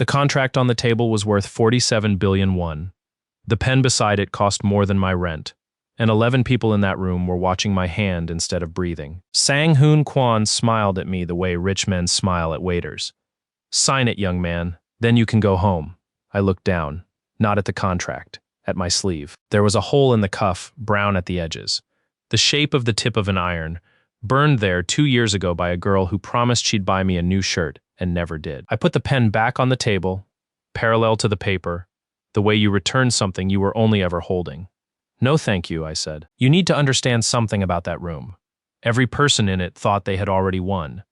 The contract on the table was worth 47 billion won. The pen beside it cost more than my rent, and 11 people in that room were watching my hand instead of breathing. Sang-hoon Kwon smiled at me the way rich men smile at waiters. "Sign it, young man, then you can go home." I looked down, not at the contract, at my sleeve. There was a hole in the cuff, brown at the edges, the shape of the tip of an iron, burned there 2 years ago by a girl who promised she'd buy me a new shirt and never did. I put the pen back on the table, parallel to the paper, the way you return something you were only ever holding. "No thank you," I said. "You need to understand something about that room. Every person in it thought they had already won.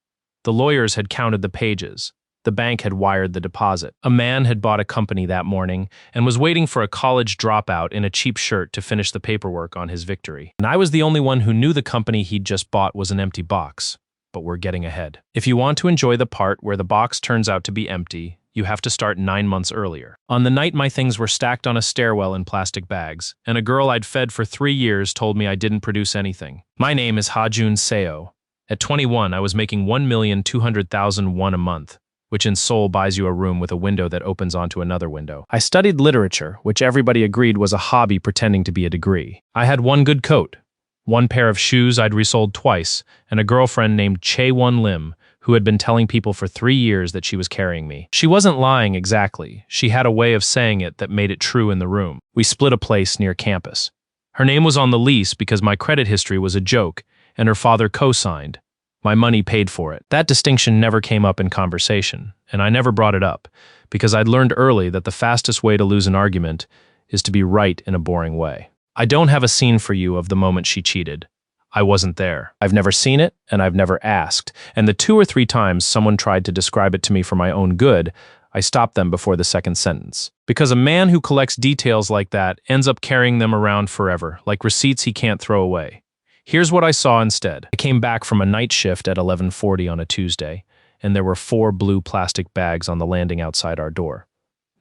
The lawyers had counted the pages. The bank had wired the deposit. A man had bought a company that morning and was waiting for a college dropout in a cheap shirt to finish the paperwork on his victory. And I was the only one who knew the company he'd just bought was an empty box. But we're getting ahead. If you want to enjoy the part where the box turns out to be empty, you have to start 9 months earlier. On the night my things were stacked on a stairwell in plastic bags, and a girl I'd fed for 3 years told me I didn't produce anything. My name is Ha-jun Seo. At 21, I was making 1,200,000 won a month, which in Seoul buys you a room with a window that opens onto another window. I studied literature, which everybody agreed was a hobby pretending to be a degree. I had one good coat, one pair of shoes I'd resold twice, and a girlfriend named Chae-won Lim, who had been telling people for 3 years that she was carrying me. She wasn't lying exactly. She had a way of saying it that made it true in the room. We split a place near campus. Her name was on the lease because my credit history was a joke, and her father co-signed. My money paid for it. That distinction never came up in conversation, and I never brought it up, because I'd learned early that the fastest way to lose an argument is to be right in a boring way. I don't have a scene for you of the moment she cheated. I wasn't there. I've never seen it, and I've never asked, and the 2 or 3 times someone tried to describe it to me for my own good, I stopped them before the second sentence. Because a man who collects details like that ends up carrying them around forever, like receipts he can't throw away. Here's what I saw instead. I came back from a night shift at 11:40 on a Tuesday, and there were 4 blue plastic bags on the landing outside our door.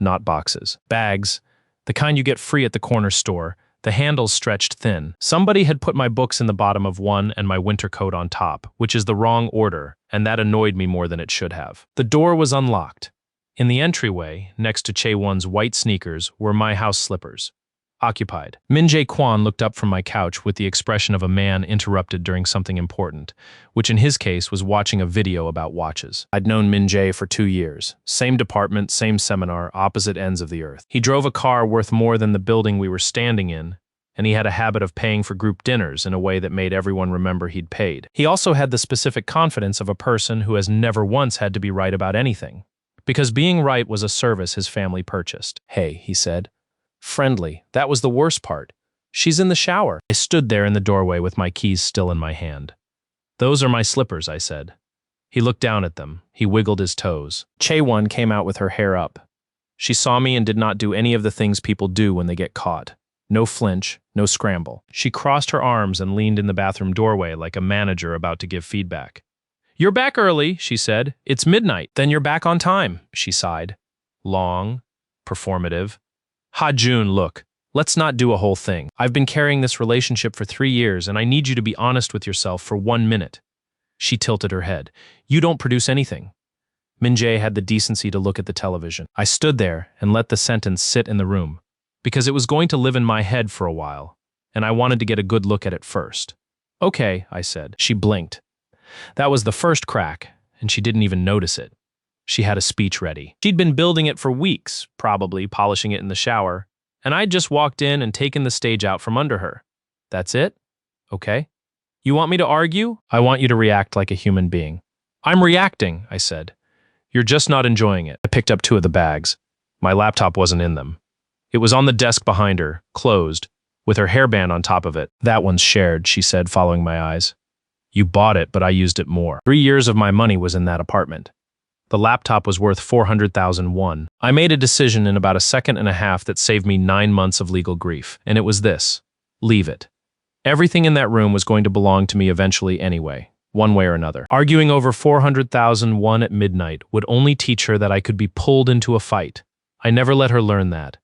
Not boxes. Bags, the kind you get free at the corner store, the handles stretched thin. Somebody had put my books in the bottom of one and my winter coat on top, which is the wrong order, and that annoyed me more than it should have. The door was unlocked. In the entryway, next to Chae-won's white sneakers, were my house slippers. Occupied. Min-jae Kwon looked up from my couch with the expression of a man interrupted during something important, which in his case was watching a video about watches. I'd known Min-jae for 2 years. Same department, same seminar, opposite ends of the earth. He drove a car worth more than the building we were standing in, and he had a habit of paying for group dinners in a way that made everyone remember he'd paid. He also had the specific confidence of a person who has never once had to be right about anything, because being right was a service his family purchased. "Hey," he said. Friendly. That was the worst part. "She's in the shower." I stood there in the doorway with my keys still in my hand. "Those are my slippers," I said. He looked down at them. He wiggled his toes. Chae-won came out with her hair up. She saw me and did not do any of the things people do when they get caught. No flinch, no scramble. She crossed her arms and leaned in the bathroom doorway like a manager about to give feedback. "You're back early," she said. "It's midnight." "Then you're back on time," she sighed. Long, performative. "Ha-jun, look, let's not do a whole thing. I've been carrying this relationship for 3 years, and I need you to be honest with yourself for 1 minute. She tilted her head. "You don't produce anything." Min-jae had the decency to look at the television. I stood there and let the sentence sit in the room, because it was going to live in my head for a while, and I wanted to get a good look at it first. "Okay," I said. She blinked. That was the first crack, and she didn't even notice it. She had a speech ready. She'd been building it for weeks, probably polishing it in the shower, and I'd just walked in and taken the stage out from under her. "That's it? Okay. You want me to argue? I want you to react like a human being." "I'm reacting," I said. "You're just not enjoying it." I picked up 2 of the bags. My laptop wasn't in them. It was on the desk behind her, closed, with her hairband on top of it. "That one's shared," she said, following my eyes. "You bought it, but I used it more. 3 years of my money was in that apartment. The laptop was worth 400,000 won. I made a decision in about a second and a half that saved me 9 months of legal grief, and it was this: leave it. Everything in that room was going to belong to me eventually anyway, one way or another. Arguing over 400,000 won at midnight would only teach her that I could be pulled into a fight. I never let her learn that.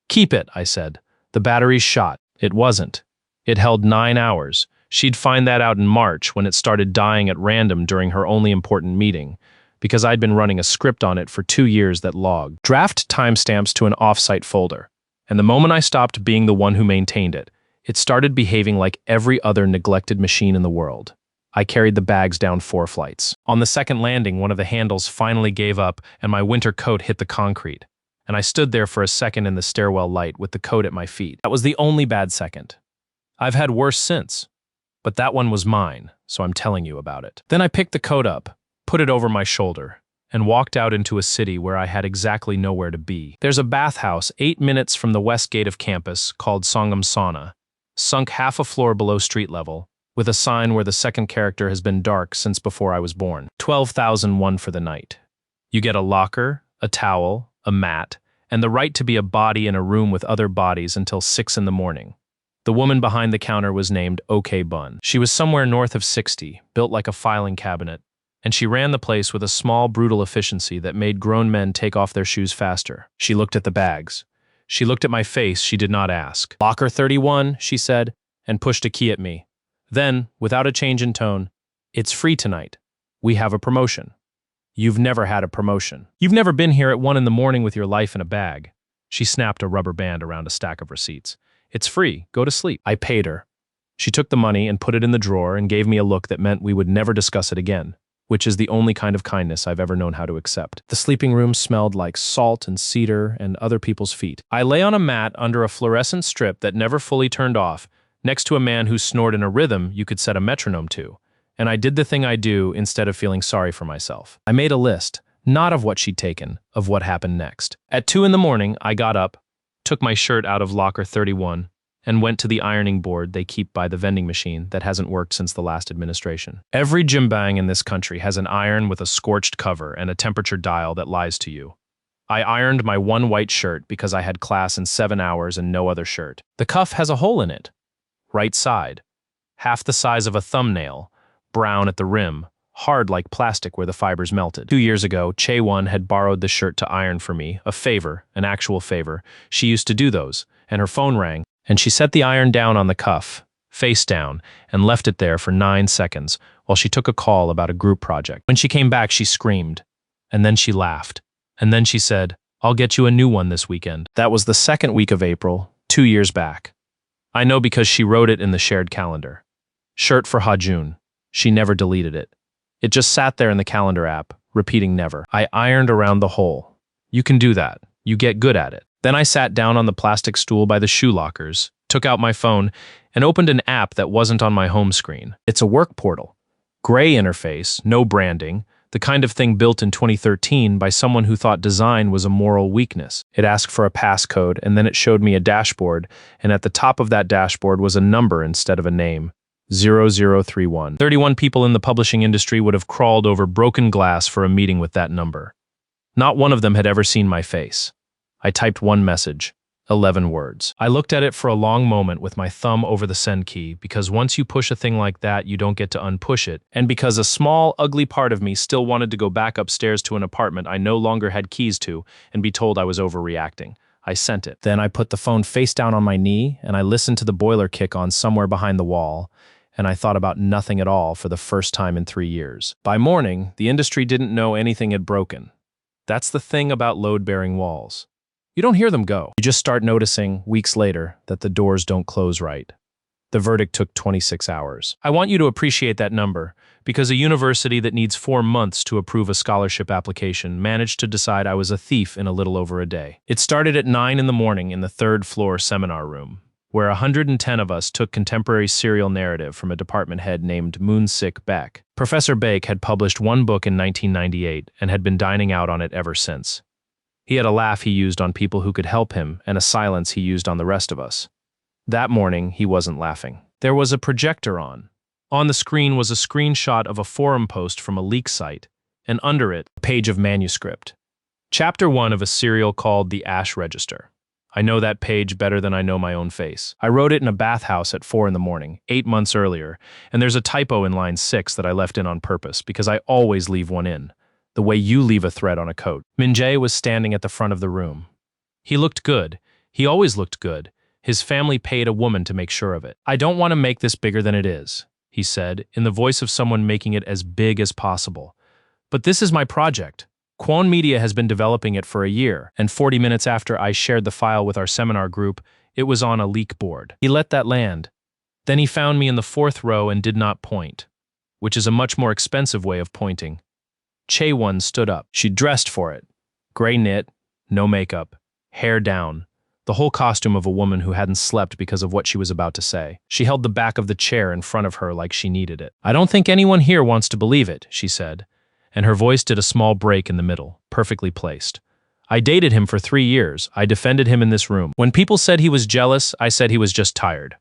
"Keep it," I said. "The battery's shot." It wasn't. It held 9 hours. She'd find that out in March when it started dying at random during her only important meeting. because I'd been running a script on it for 2 years that logged draft timestamps to an off-site folder. And the moment I stopped being the one who maintained it, it started behaving like every other neglected machine in the world. I carried the bags down 4 flights. On the second landing, one of the handles finally gave up and my winter coat hit the concrete. And I stood there for a second in the stairwell light with the coat at my feet. That was the only bad second. I've had worse since, but that one was mine, so I'm telling you about it. Then I picked the coat up, put it over my shoulder, and walked out into a city where I had exactly nowhere to be. There's a bathhouse 8 minutes from the west gate of campus called Sangam Sauna, sunk half a floor below street level, with a sign where the second character has been dark since before I was born. 12,001 for the night. You get a locker, a towel, a mat, and the right to be a body in a room with other bodies until 6 in the morning. The woman behind the counter was named OK Bun. She was somewhere north of 60, built like a filing cabinet, and she ran the place with a small, brutal efficiency that made grown men take off their shoes faster. She looked at the bags. She looked at my face. She did not ask. "Locker 31, she said, and pushed a key at me. Then, without a change in tone, "It's free tonight. We have a promotion." "You've never had a promotion. You've never been here at 1 in the morning with your life in a bag." She snapped a rubber band around a stack of receipts. "It's free. Go to sleep." I paid her. She took the money and put it in the drawer and gave me a look that meant we would never discuss it again, which is the only kind of kindness I've ever known how to accept. The sleeping room smelled like salt and cedar and other people's feet. I lay on a mat under a fluorescent strip that never fully turned off, next to a man who snored in a rhythm you could set a metronome to, and I did the thing I do instead of feeling sorry for myself. I made a list, not of what she'd taken, of what happened next. At 2 in the morning, I got up, took my shirt out of locker 31, and went to the ironing board they keep by the vending machine that hasn't worked since the last administration. Every jimbang in this country has an iron with a scorched cover and a temperature dial that lies to you. I ironed my one white shirt because I had class in 7 hours and no other shirt. The cuff has a hole in it. Right side. Half the size of a thumbnail, brown at the rim, hard like plastic where the fibers melted. 2 years ago, Chae-won had borrowed the shirt to iron for me, a favor, an actual favor. She used to do those, and her phone rang, and she set the iron down on the cuff, face down, and left it there for 9 seconds while she took a call about a group project. When she came back, she screamed, and then she laughed, and then she said, "I'll get you a new one this weekend." That was the second week of April, 2 years back. I know because she wrote it in the shared calendar. Shirt for Ha-jun. She never deleted it. It just sat there in the calendar app, repeating never. I ironed around the hole. You can do that. You get good at it. Then I sat down on the plastic stool by the shoe lockers, took out my phone, and opened an app that wasn't on my home screen. It's a work portal. Gray interface, no branding, the kind of thing built in 2013 by someone who thought design was a moral weakness. It asked for a passcode, and then it showed me a dashboard, and at the top of that dashboard was a number instead of a name. 0031. 31 people in the publishing industry would have crawled over broken glass for a meeting with that number. Not one of them had ever seen my face. I typed one message, 11 words. I looked at it for a long moment with my thumb over the send key, because once you push a thing like that, you don't get to unpush it, and because a small, ugly part of me still wanted to go back upstairs to an apartment I no longer had keys to and be told I was overreacting. I sent it. Then I put the phone face down on my knee, and I listened to the boiler kick on somewhere behind the wall, and I thought about nothing at all for the first time in 3 years. By morning, the industry didn't know anything had broken. That's the thing about load-bearing walls. You don't hear them go. You just start noticing, weeks later, that the doors don't close right. The verdict took 26 hours. I want you to appreciate that number, because a university that needs 4 months to approve a scholarship application managed to decide I was a thief in a little over a day. It started at 9 in the morning in the 3rd floor seminar room, where 110 of us took contemporary serial narrative from a department head named Moon-sik Baek. Professor Baek had published one book in 1998 and had been dining out on it ever since. He had a laugh he used on people who could help him and a silence he used on the rest of us. That morning, he wasn't laughing. There was a projector on. On the screen was a screenshot of a forum post from a leak site, and under it, a page of manuscript. Chapter 1 of a serial called The Ash Register. I know that page better than I know my own face. I wrote it in a bathhouse at 4 in the morning, 8 months earlier, and there's a typo in line 6 that I left in on purpose because I always leave one in, the way you leave a thread on a coat. Min-jae was standing at the front of the room. He looked good. He always looked good. His family paid a woman to make sure of it. "I don't want to make this bigger than it is," he said, in the voice of someone making it as big as possible. But this is my project. Kwon Media has been developing it for a year, and 40 minutes after I shared the file with our seminar group, it was on a leak board. He let that land. Then he found me in the 4th row and did not point, which is a much more expensive way of pointing. Chae-won stood up. She dressed for it. Gray knit, no makeup, hair down, the whole costume of a woman who hadn't slept because of what she was about to say. She held the back of the chair in front of her like she needed it. "I don't think anyone here wants to believe it," she said, and her voice did a small break in the middle, perfectly placed. "I dated him for 3 years. I defended him in this room. When people said he was jealous, I said he was just tired."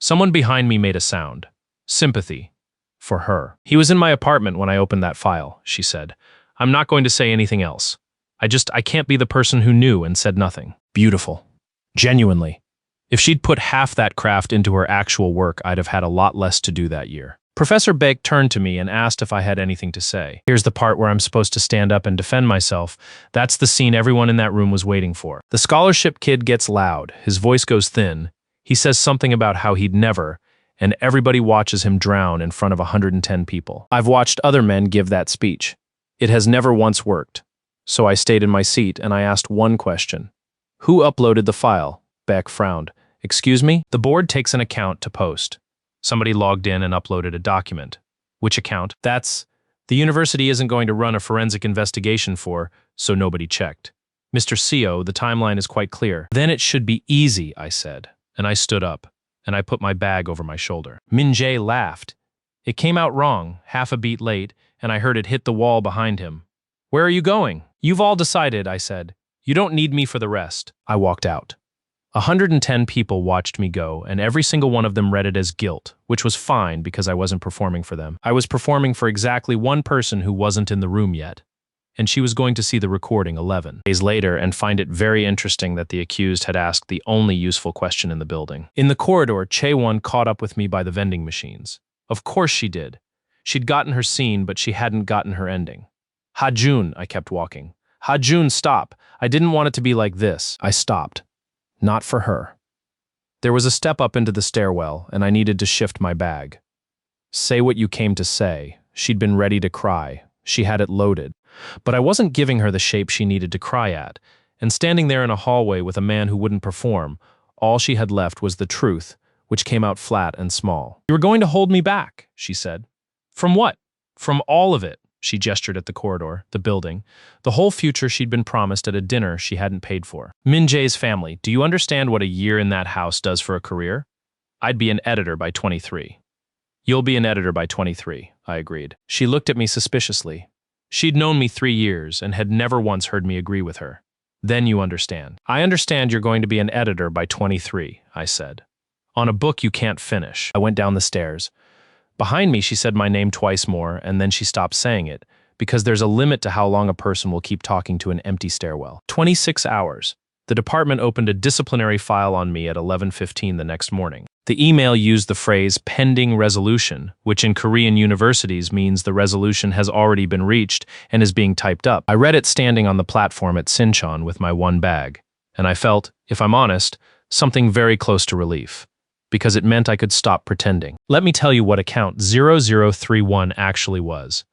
Someone behind me made a sound. Sympathy. For her. "He was in my apartment when I opened that file," she said. "I'm not going to say anything else. I can't be the person who knew and said nothing." Beautiful. Genuinely. If she'd put half that craft into her actual work, I'd have had a lot less to do that year. Professor Beck turned to me and asked if I had anything to say. Here's the part where I'm supposed to stand up and defend myself. That's the scene everyone in that room was waiting for. The scholarship kid gets loud. His voice goes thin. He says something about how he'd never, and everybody watches him drown in front of 110 people. I've watched other men give that speech. It has never once worked. So I stayed in my seat and I asked one question. "Who uploaded the file?" Beck frowned. "Excuse me?" "The board takes an account to post. Somebody logged in and uploaded a document." "Which account?" "That's the university isn't going to run a forensic investigation for, so nobody checked." "Mr. CO, the timeline is quite clear." "Then it should be easy," I said, and I stood up, and I put my bag over my shoulder. Min Jae laughed. It came out wrong, half a beat late, and I heard it hit the wall behind him. "Where are you going?" "You've all decided," I said. "You don't need me for the rest." I walked out. 110 people watched me go, and every single one of them read it as guilt, which was fine because I wasn't performing for them. I was performing for exactly one person who wasn't in the room yet, and she was going to see the recording 11 days later and find it very interesting that the accused had asked the only useful question in the building. In the corridor, Chae-won caught up with me by the vending machines. Of course she did. She'd gotten her scene, but she hadn't gotten her ending. "Ha-jun," I kept walking. "Ha-jun, stop. I didn't want it to be like this." I stopped. Not for her. There was a step up into the stairwell, and I needed to shift my bag. Say what you came to say. She'd been ready to cry. She had it loaded. But I wasn't giving her the shape she needed to cry at, and standing there in a hallway with a man who wouldn't perform, all she had left was the truth, which came out flat and small. "You were going to hold me back," she said. "From what?" "From all of it." She gestured at the corridor, the building, the whole future she'd been promised at a dinner she hadn't paid for. "Min Jae's family, do you understand what a year in that house does for a career? I'd be an editor by 23. "You'll be an editor by 23, I agreed. She looked at me suspiciously. She'd known me 3 years and had never once heard me agree with her. "Then you understand." "I understand you're going to be an editor by 23, I said. "On a book you can't finish." I went down the stairs. Behind me, she said my name twice more, and then she stopped saying it, because there's a limit to how long a person will keep talking to an empty stairwell. 26 hours. The department opened a disciplinary file on me at 11:15 the next morning. The email used the phrase pending resolution, which in Korean universities means the resolution has already been reached and is being typed up. I read it standing on the platform at Sinchon with my one bag, and I felt, if I'm honest, something very close to relief, because it meant I could stop pretending. Let me tell you what account 0031 actually was.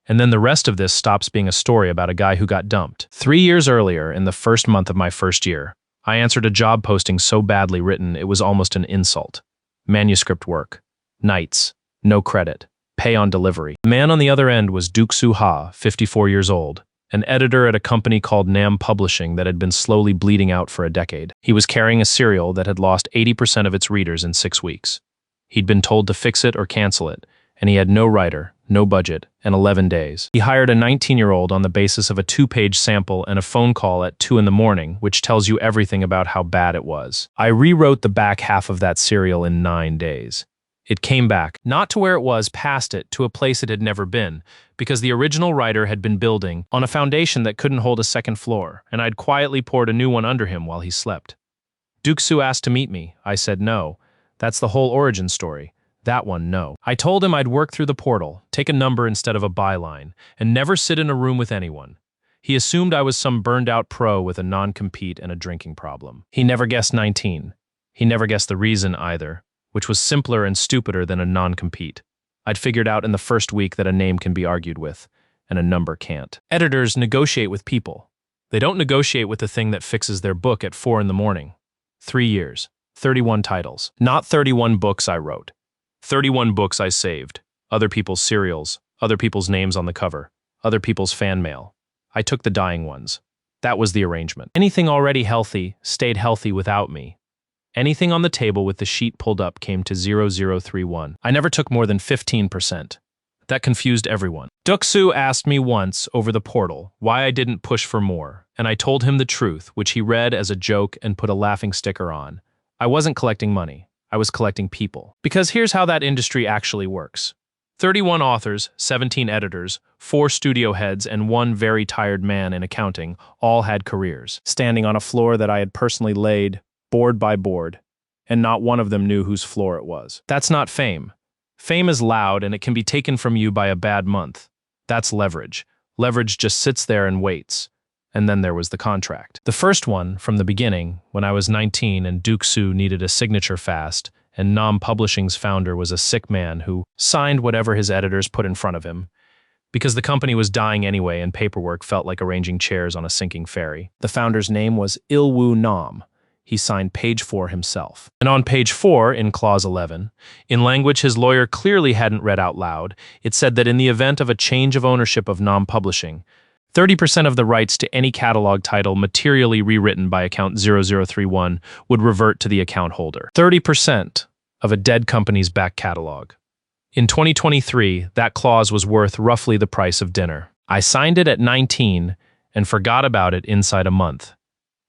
And then the rest of this stops being a story about a guy who got dumped. 3 years earlier, in the first month of my first year, I answered a job posting so badly written it was almost an insult. Manuscript work. Nights. No credit. Pay on delivery. The man on the other end was Duk-soo Ha, 54 years old, an editor at a company called Nam Publishing that had been slowly bleeding out for a decade. He was carrying a serial that had lost 80% of its readers in 6 weeks. He'd been told to fix it or cancel it, and he had no writer, no budget, and 11 days. He hired a 19-year-old on the basis of a 2-page sample and a phone call at 2 in the morning, which tells you everything about how bad it was. I rewrote the back half of that serial in 9 days. It came back, not to where it was, past it, to a place it had never been, because the original writer had been building on a foundation that couldn't hold a second floor, and I'd quietly poured a new one under him while he slept. Duk-soo asked to meet me. I said no. That's the whole origin story. That one, no. I told him I'd work through the portal, take a number instead of a byline, and never sit in a room with anyone. He assumed I was some burned-out pro with a non-compete and a drinking problem. He never guessed 19. He never guessed the reason either, which was simpler and stupider than a non-compete. I'd figured out in the first week that a name can be argued with, and a number can't. Editors negotiate with people. They don't negotiate with the thing that fixes their book at 4 in the morning. 3 years, 31 titles. Not 31 books I wrote. 31 books I saved. Other people's serials, other people's names on the cover, other people's fan mail. I took the dying ones. That was the arrangement. Anything already healthy stayed healthy without me. Anything on the table with the sheet pulled up came to 0031. I never took more than 15%. That confused everyone. Duksu asked me once over the portal why I didn't push for more, and I told him the truth, which he read as a joke and put a laughing sticker on. I wasn't collecting money. I was collecting people. Because here's how that industry actually works. 31 authors, 17 editors, 4 studio heads, and 1 very tired man in accounting all had careers, standing on a floor that I had personally laid, board by board, and not one of them knew whose floor it was. That's not fame. Fame is loud and it can be taken from you by a bad month. That's leverage. Leverage just sits there and waits. And then there was the contract. The first one, from the beginning, when I was 19 and Duksu needed a signature fast, and Nam Publishing's founder was a sick man who signed whatever his editors put in front of him, because the company was dying anyway and paperwork felt like arranging chairs on a sinking ferry. The founder's name was Ilwoo Nam. He signed page 4 himself. And on page 4, in clause 11, in language his lawyer clearly hadn't read out loud, it said that in the event of a change of ownership of Nam Publishing, 30% of the rights to any catalog title materially rewritten by account 0031 would revert to the account holder. 30% of a dead company's back catalog. In 2023, that clause was worth roughly the price of dinner. I signed it at 19 and forgot about it inside a month.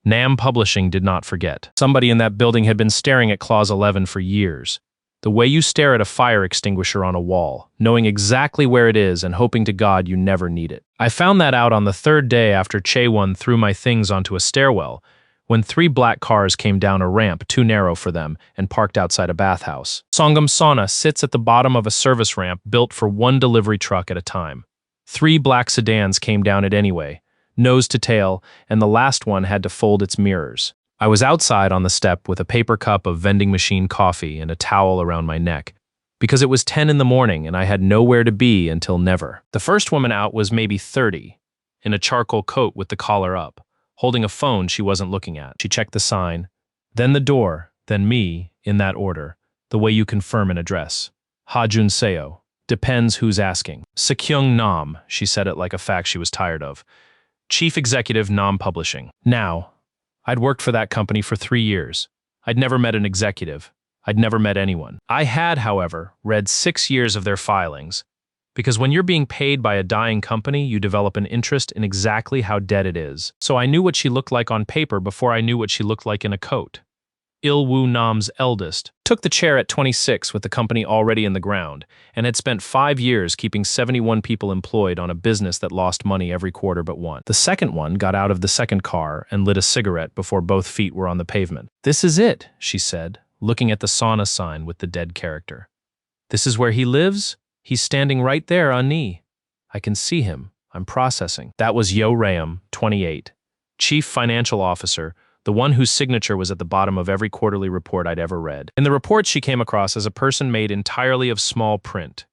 Nam Publishing did not forget. Somebody in that building had been staring at clause 11 for years. The way you stare at a fire extinguisher on a wall, knowing exactly where it is and hoping to God you never need it. I found that out on the 3rd day after Chaewon threw my things onto a stairwell, when 3 black cars came down a ramp too narrow for them and parked outside a bathhouse. Songam Sauna sits at the bottom of a service ramp built for 1 delivery truck at a time. 3 black sedans came down it anyway, nose to tail, and the last one had to fold its mirrors. I was outside on the step with a paper cup of vending machine coffee and a towel around my neck, because it was 10 in the morning and I had nowhere to be until never. The first woman out was maybe 30, in a charcoal coat with the collar up, holding a phone she wasn't looking at. She checked the sign, then the door, then me, in that order, the way you confirm an address. Hajun Seo. Depends who's asking. Sekyung Nam, she said it like a fact she was tired of. Chief Executive Nam Publishing. Now, I'd worked for that company for 3 years. I'd never met an executive. I'd never met anyone. I had, however, read 6 years of their filings, because when you're being paid by a dying company, you develop an interest in exactly how dead it is. So I knew what she looked like on paper before I knew what she looked like in a coat. Il-woo Nam's eldest took the chair at 26 with the company already in the ground and had spent 5 years keeping 71 people employed on a business that lost money every quarter but one. The second one got out of the second car and lit a cigarette before both feet were on the pavement. "This is it," she said, looking at the sauna sign with the dead character. "This is where he lives? He's standing right there on knee. I can see him. I'm processing." That was Yo Rayam, 28, Chief Financial Officer, the one whose signature was at the bottom of every quarterly report I'd ever read. In the reports she came across as a person made entirely of small print.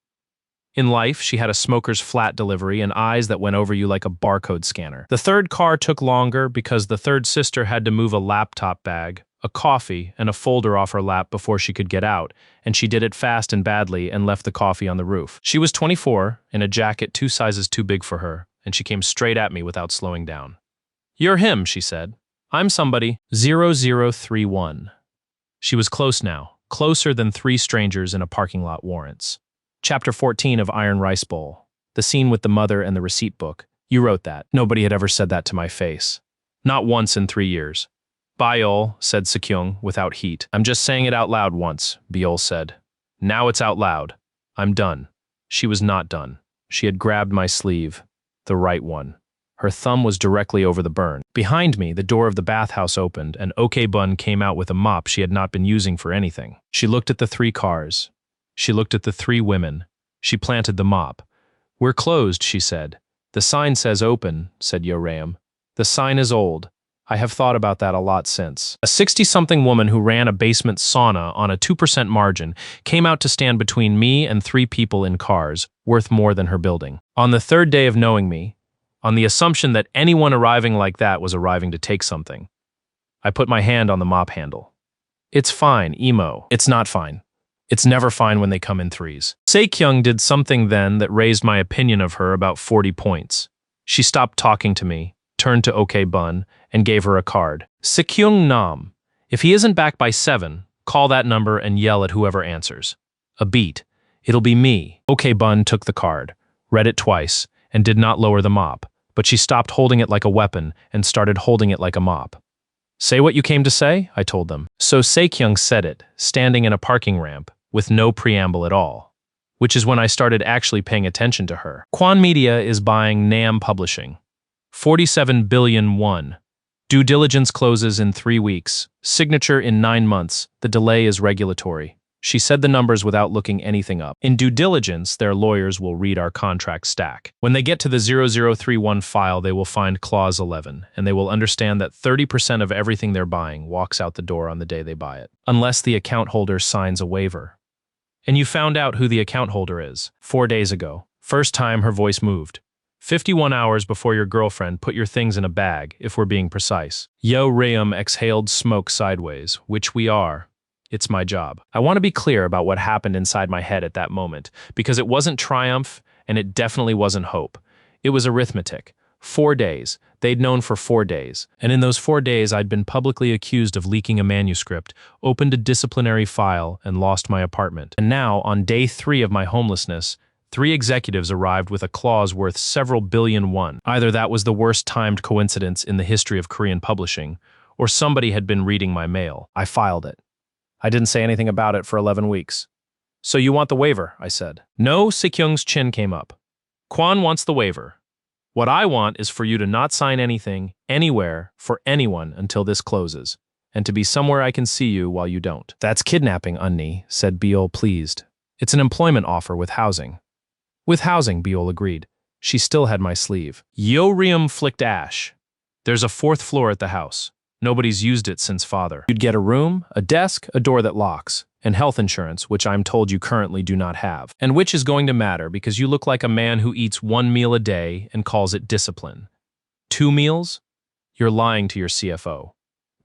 In life, she had a smoker's flat delivery and eyes that went over you like a barcode scanner. The third car took longer because the third sister had to move a laptop bag, a coffee, and a folder off her lap before she could get out, and she did it fast and badly and left the coffee on the roof. She was 24, in a jacket 2 sizes too big for her, and she came straight at me without slowing down. "You're him," she said. "I'm somebody." 0031. She was close now, closer than 3 strangers in a parking lot warrants. Chapter 14 of Iron Rice Bowl. The scene with the mother and the receipt book. You wrote that. Nobody had ever said that to my face. Not once in 3 years. "Byol," said Sekyung, without heat. "I'm just saying it out loud once," Byol said. "Now it's out loud. I'm done." She was not done. She had grabbed my sleeve. The right one. Her thumb was directly over the burn. Behind me, the door of the bathhouse opened, and OK Bun came out with a mop she had not been using for anything. She looked at the 3 cars. She looked at the 3 women. She planted the mop. "We're closed," she said. "The sign says open," said Yoram. "The sign is old. I have thought about that a lot since. A 60-something woman who ran a basement sauna on a 2% margin came out to stand between me and 3 people in cars, worth more than her building. On the 3rd day of knowing me, on the assumption that anyone arriving like that was arriving to take something, I put my hand on the mop handle. It's fine, emo. It's not fine. It's never fine when they come in threes. Saekyung did something then that raised my opinion of her about 40 points. She stopped talking to me, turned to OK Bun, and gave her a card. Saekyung Nam. If he isn't back by 7, call that number and yell at whoever answers. A beat. It'll be me. OK Bun took the card, read it twice, and did not lower the mop, but she stopped holding it like a weapon and started holding it like a mop. Say what you came to say, I told them. So Saekyung said it, standing in a parking ramp, with no preamble at all, which is when I started actually paying attention to her. Kwon Media is buying Nam Publishing. 47 billion won. Due diligence closes in 3 weeks. Signature in 9 months. The delay is regulatory. She said the numbers without looking anything up. In due diligence, their lawyers will read our contract stack. When they get to the 0031 file, they will find Clause 11, and they will understand that 30% of everything they're buying walks out the door on the day they buy it, unless the account holder signs a waiver. And you found out who the account holder is 4 days ago. First time her voice moved. 51 hours before your girlfriend put your things in a bag, if we're being precise. Yo Reum exhaled smoke sideways, which we are. It's my job. I want to be clear about what happened inside my head at that moment, because it wasn't triumph, and it definitely wasn't hope. It was arithmetic. 4 days. They'd known for 4 days. And in those 4 days, I'd been publicly accused of leaking a manuscript, opened a disciplinary file, and lost my apartment. And now, on day 3 of my homelessness, 3 executives arrived with a clause worth several billion won. Either that was the worst-timed coincidence in the history of Korean publishing, or somebody had been reading my mail. I filed it. I didn't say anything about it for 11 weeks. So you want the waiver, I said. No, Saekyung's chin came up. Kwon wants the waiver. What I want is for you to not sign anything, anywhere, for anyone until this closes, and to be somewhere I can see you while you don't. That's kidnapping, Unni, said Beol, pleased. It's an employment offer with housing. With housing, Beol agreed. She still had my sleeve. Yo-Reum flicked ash. There's a 4th floor at the house. Nobody's used it since father. You'd get a room, a desk, a door that locks, and health insurance, which I'm told you currently do not have. And which is going to matter because you look like a man who eats 1 meal a day and calls it discipline. 2 meals? You're lying to your CFO.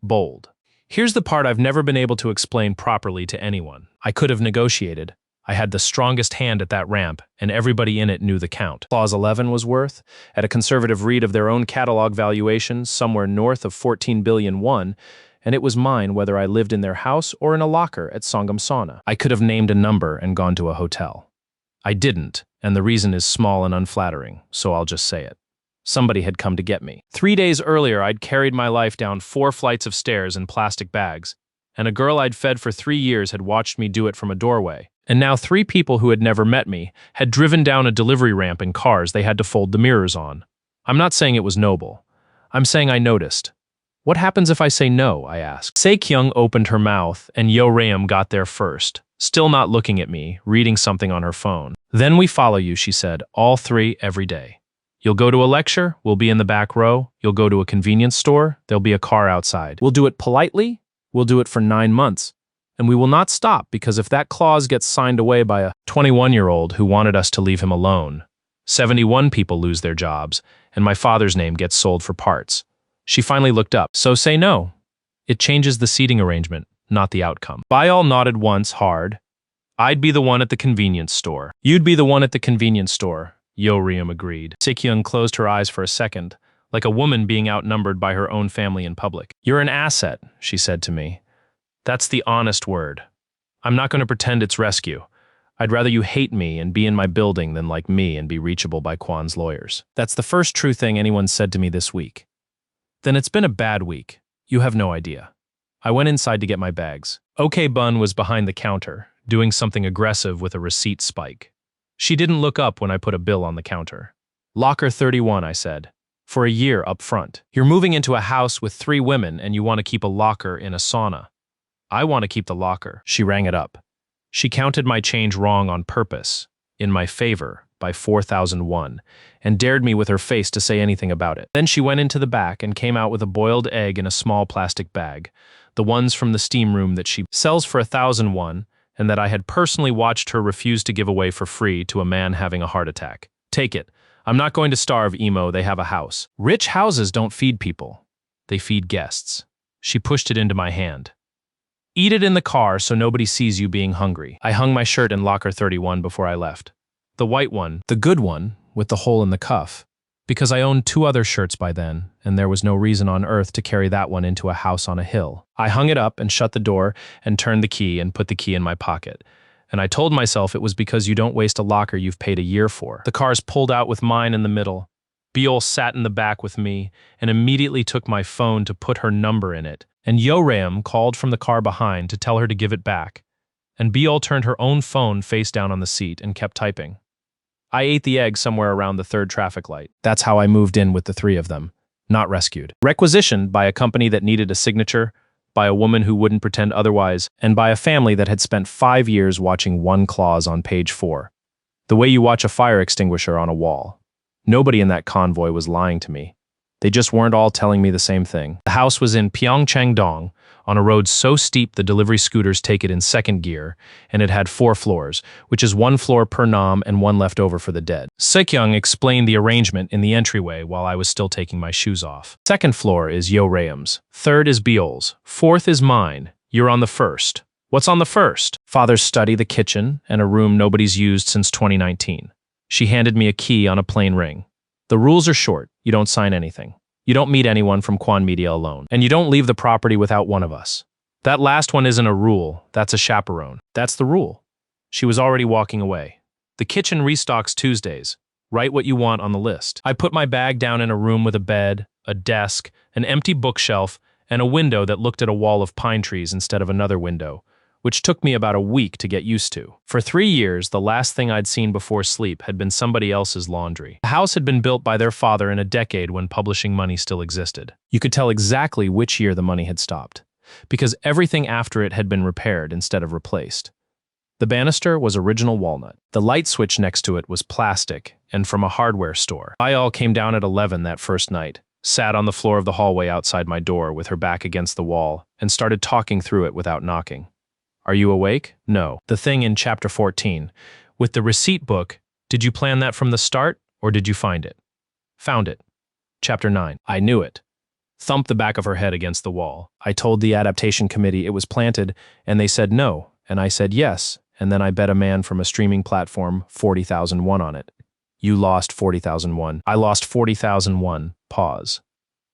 Bold. Here's the part I've never been able to explain properly to anyone. I could have negotiated. I had the strongest hand at that ramp, and everybody in it knew the count. Clause 11 was worth, at a conservative read of their own catalog valuation, somewhere north of 14 billion won, and it was mine whether I lived in their house or in a locker at Songgam-sauna. I could have named a number and gone to a hotel. I didn't, and the reason is small and unflattering, so I'll just say it. Somebody had come to get me. 3 days earlier, I'd carried my life down 4 flights of stairs in plastic bags, and a girl I'd fed for 3 years had watched me do it from a doorway. And now 3 people who had never met me had driven down a delivery ramp in cars they had to fold the mirrors on. I'm not saying it was noble. I'm saying I noticed. What happens if I say no, I asked. Saekyung opened her mouth, and Yo-Reum got there first, still not looking at me, reading something on her phone. Then we follow you, she said, all 3 every day. You'll go to a lecture, we'll be in the back row. You'll go to a convenience store, there'll be a car outside. We'll do it politely, we'll do it for 9 months. And we will not stop because if that clause gets signed away by a 21-year-old who wanted us to leave him alone, 71 people lose their jobs, and my father's name gets sold for parts. She finally looked up. So say no. It changes the seating arrangement, not the outcome. Bayal nodded once, hard. I'd be the one at the convenience store. You'd be the one at the convenience store, Yo-Reum agreed. Saekyung closed her eyes for a second, like a woman being outnumbered by her own family in public. You're an asset, she said to me. That's the honest word. I'm not going to pretend it's rescue. I'd rather you hate me and be in my building than like me and be reachable by Kwon's lawyers. That's the first true thing anyone said to me this week. Then it's been a bad week. You have no idea. I went inside to get my bags. OK Bun was behind the counter, doing something aggressive with a receipt spike. She didn't look up when I put a bill on the counter. Locker 31, I said. For a year up front. You're moving into a house with 3 women and you want to keep a locker in a sauna. I want to keep the locker. She rang it up. She counted my change wrong on purpose, in my favor, by 4,001 and dared me with her face to say anything about it. Then she went into the back and came out with a boiled egg in a small plastic bag, the ones from the steam room that she sells for 1,001 and that I had personally watched her refuse to give away for free to a man having a heart attack. Take it. I'm not going to starve, Emo, they have a house. Rich houses don't feed people. They feed guests. She pushed it into my hand. Eat it in the car so nobody sees you being hungry. I hung my shirt in locker 31 before I left. The white one, the good one, with the hole in the cuff. Because I owned 2 other shirts by then, and there was no reason on earth to carry that one into a house on a hill. I hung it up and shut the door and turned the key and put the key in my pocket. And I told myself it was because you don't waste a locker you've paid a year for. The cars pulled out with mine in the middle. Beol sat in the back with me and immediately took my phone to put her number in it. And Yoram called from the car behind to tell her to give it back. And Beol turned her own phone face down on the seat and kept typing. I ate the egg somewhere around the 3rd traffic light. That's how I moved in with the 3 of them. Not rescued. Requisitioned by a company that needed a signature, by a woman who wouldn't pretend otherwise, and by a family that had spent 5 years watching one clause on page 4. The way you watch a fire extinguisher on a wall. Nobody in that convoy was lying to me. They just weren't all telling me the same thing. The house was in Pyeongchang-dong, on a road so steep the delivery scooters take it in 2nd gear, and it had 4 floors, which is 1 floor per nam and 1 left over for the dead. Sekyung explained the arrangement in the entryway while I was still taking my shoes off. 2nd floor is Yoram's, 3rd is Beol's, 4th is mine. You're on the 1st. What's on the 1st? Father's study, the kitchen, and a room nobody's used since 2019. She handed me a key on a plain ring. The rules are short. You don't sign anything. You don't meet anyone from Quan Media alone. And you don't leave the property without one of us. That last one isn't a rule. That's a chaperone. That's the rule. She was already walking away. The kitchen restocks Tuesdays. Write what you want on the list. I put my bag down in a room with a bed, a desk, an empty bookshelf, and a window that looked at a wall of pine trees instead of another window, which took me about a week to get used to. For 3 years, the last thing I'd seen before sleep had been somebody else's laundry. The house had been built by their father in a decade when publishing money still existed. You could tell exactly which year the money had stopped, because everything after it had been repaired instead of replaced. The banister was original walnut. The light switch next to it was plastic and from a hardware store. Ayal came down at 11 that first night, sat on the floor of the hallway outside my door with her back against the wall, and started talking through it without knocking. Are you awake? No. The thing in chapter 14. With the receipt book, did you plan that from the start, or did you find it? Found it. Chapter 9. I knew it. Thumped the back of her head against the wall. I told the adaptation committee it was planted, and they said no, and I said yes, and then I bet a man from a streaming platform 40,001 on it. You lost 40,001. I lost 40,001. Pause.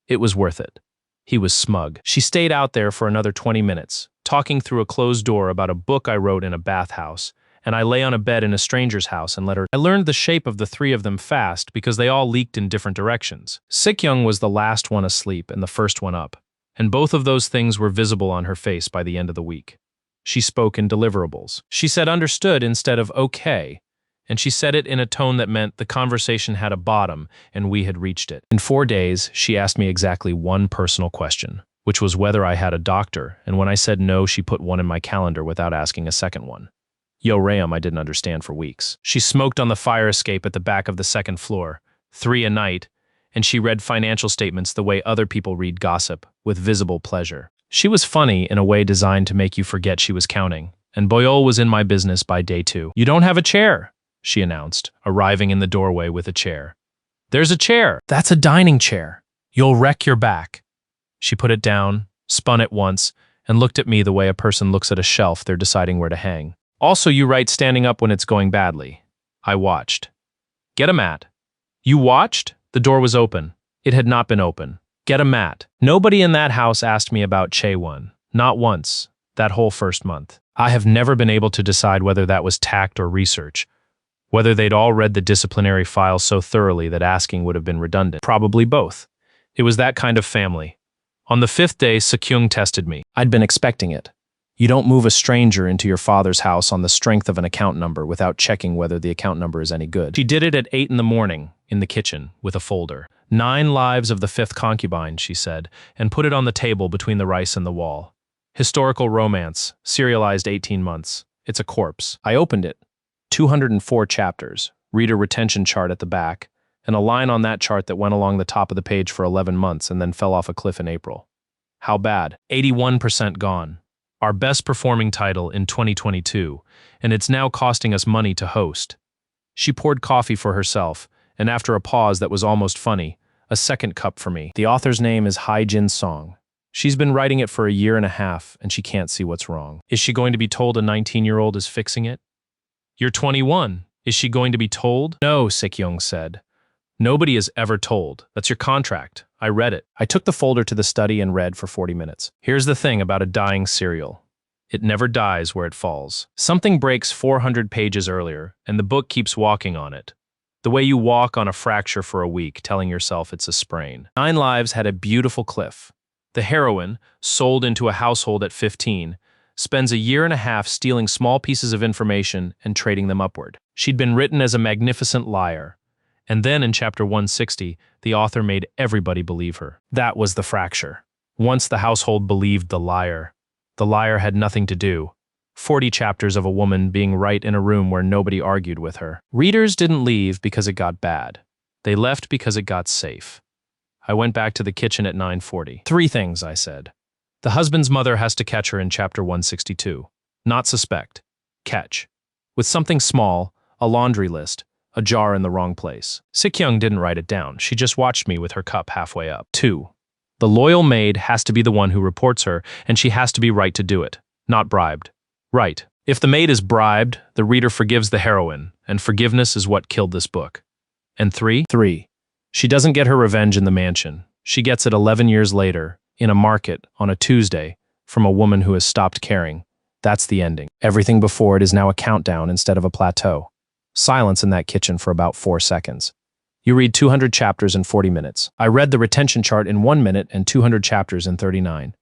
It was worth it. He was smug. She stayed out there for another 20 minutes, talking through a closed door about a book I wrote in a bathhouse, and I lay on a bed in a stranger's house and let her. I learned the shape of the 3 of them fast because they all leaked in different directions. Sekyung was the last one asleep and the first one up, and both of those things were visible on her face by the end of the week. She spoke in deliverables. She said understood instead of okay, and she said it in a tone that meant the conversation had a bottom and we had reached it. In 4 days, she asked me exactly one personal question, which was whether I had a doctor, and when I said no, she put one in my calendar without asking a second one. Yoram I didn't understand for weeks. She smoked on the fire escape at the back of the 2nd floor, 3 a night, and she read financial statements the way other people read gossip, with visible pleasure. She was funny in a way designed to make you forget she was counting, and Boyol was in my business by day 2. You don't have a chair, she announced, arriving in the doorway with a chair. There's a chair. That's a dining chair. You'll wreck your back. She put it down, spun it once, and looked at me the way a person looks at a shelf they're deciding where to hang. Also, you write standing up when it's going badly. I watched. Get a mat. You watched? The door was open. It had not been open. Get a mat. Nobody in that house asked me about Chaewon. Not once. That whole first month. I have never been able to decide whether that was tact or research. Whether they'd all read the disciplinary file so thoroughly that asking would have been redundant. Probably both. It was that kind of family. On the 5th day, Sekyung tested me. I'd been expecting it. You don't move a stranger into your father's house on the strength of an account number without checking whether the account number is any good. She did it at 8 in the morning, in the kitchen, with a folder. 9 lives of the 5th concubine, she said, and put it on the table between the rice and the wall. Historical romance, serialized 18 months. It's a corpse. I opened it. 204 chapters, reader retention chart at the back, and a line on that chart that went along the top of the page for 11 months and then fell off a cliff in April. How bad? 81% gone. Our best performing title in 2022, and it's now costing us money to host. She poured coffee for herself, and after a pause that was almost funny, a second cup for me. The author's name is Hai-Jin Song. She's been writing it for a year and a half, and she can't see what's wrong. Is she going to be told a 19-year-old is fixing it? You're 21. Is she going to be told? No, Sekyung said. Nobody is ever told. That's your contract. I read it. I took the folder to the study and read for 40 minutes. Here's the thing about a dying serial. It never dies where it falls. Something breaks 400 pages earlier, and the book keeps walking on it. The way you walk on a fracture for a week, telling yourself it's a sprain. 9 Lives had a beautiful cliff. The heroine, sold into a household at 15, spends a year and a half stealing small pieces of information and trading them upward. She'd been written as a magnificent liar. And then in chapter 160, the author made everybody believe her. That was the fracture. Once the household believed the liar had nothing to do. 40 chapters of a woman being right in a room where nobody argued with her. Readers didn't leave because it got bad. They left because it got safe. I went back to the kitchen at 9:40. 3 things, I said. The husband's mother has to catch her in chapter 162. Not suspect. Catch. With something small, a laundry list, a jar in the wrong place. Sekyung didn't write it down. She just watched me with her cup halfway up. 2. The loyal maid has to be the one who reports her, and she has to be right to do it. Not bribed. Right. If the maid is bribed, the reader forgives the heroine, and forgiveness is what killed this book. And 3? 3. She doesn't get her revenge in the mansion. She gets it 11 years later, in a market, on a Tuesday, from a woman who has stopped caring. That's the ending. Everything before it is now a countdown instead of a plateau. Silence in that kitchen for about 4 seconds. You read 200 chapters in 40 minutes. I read the retention chart in 1 minute and 200 chapters in 39.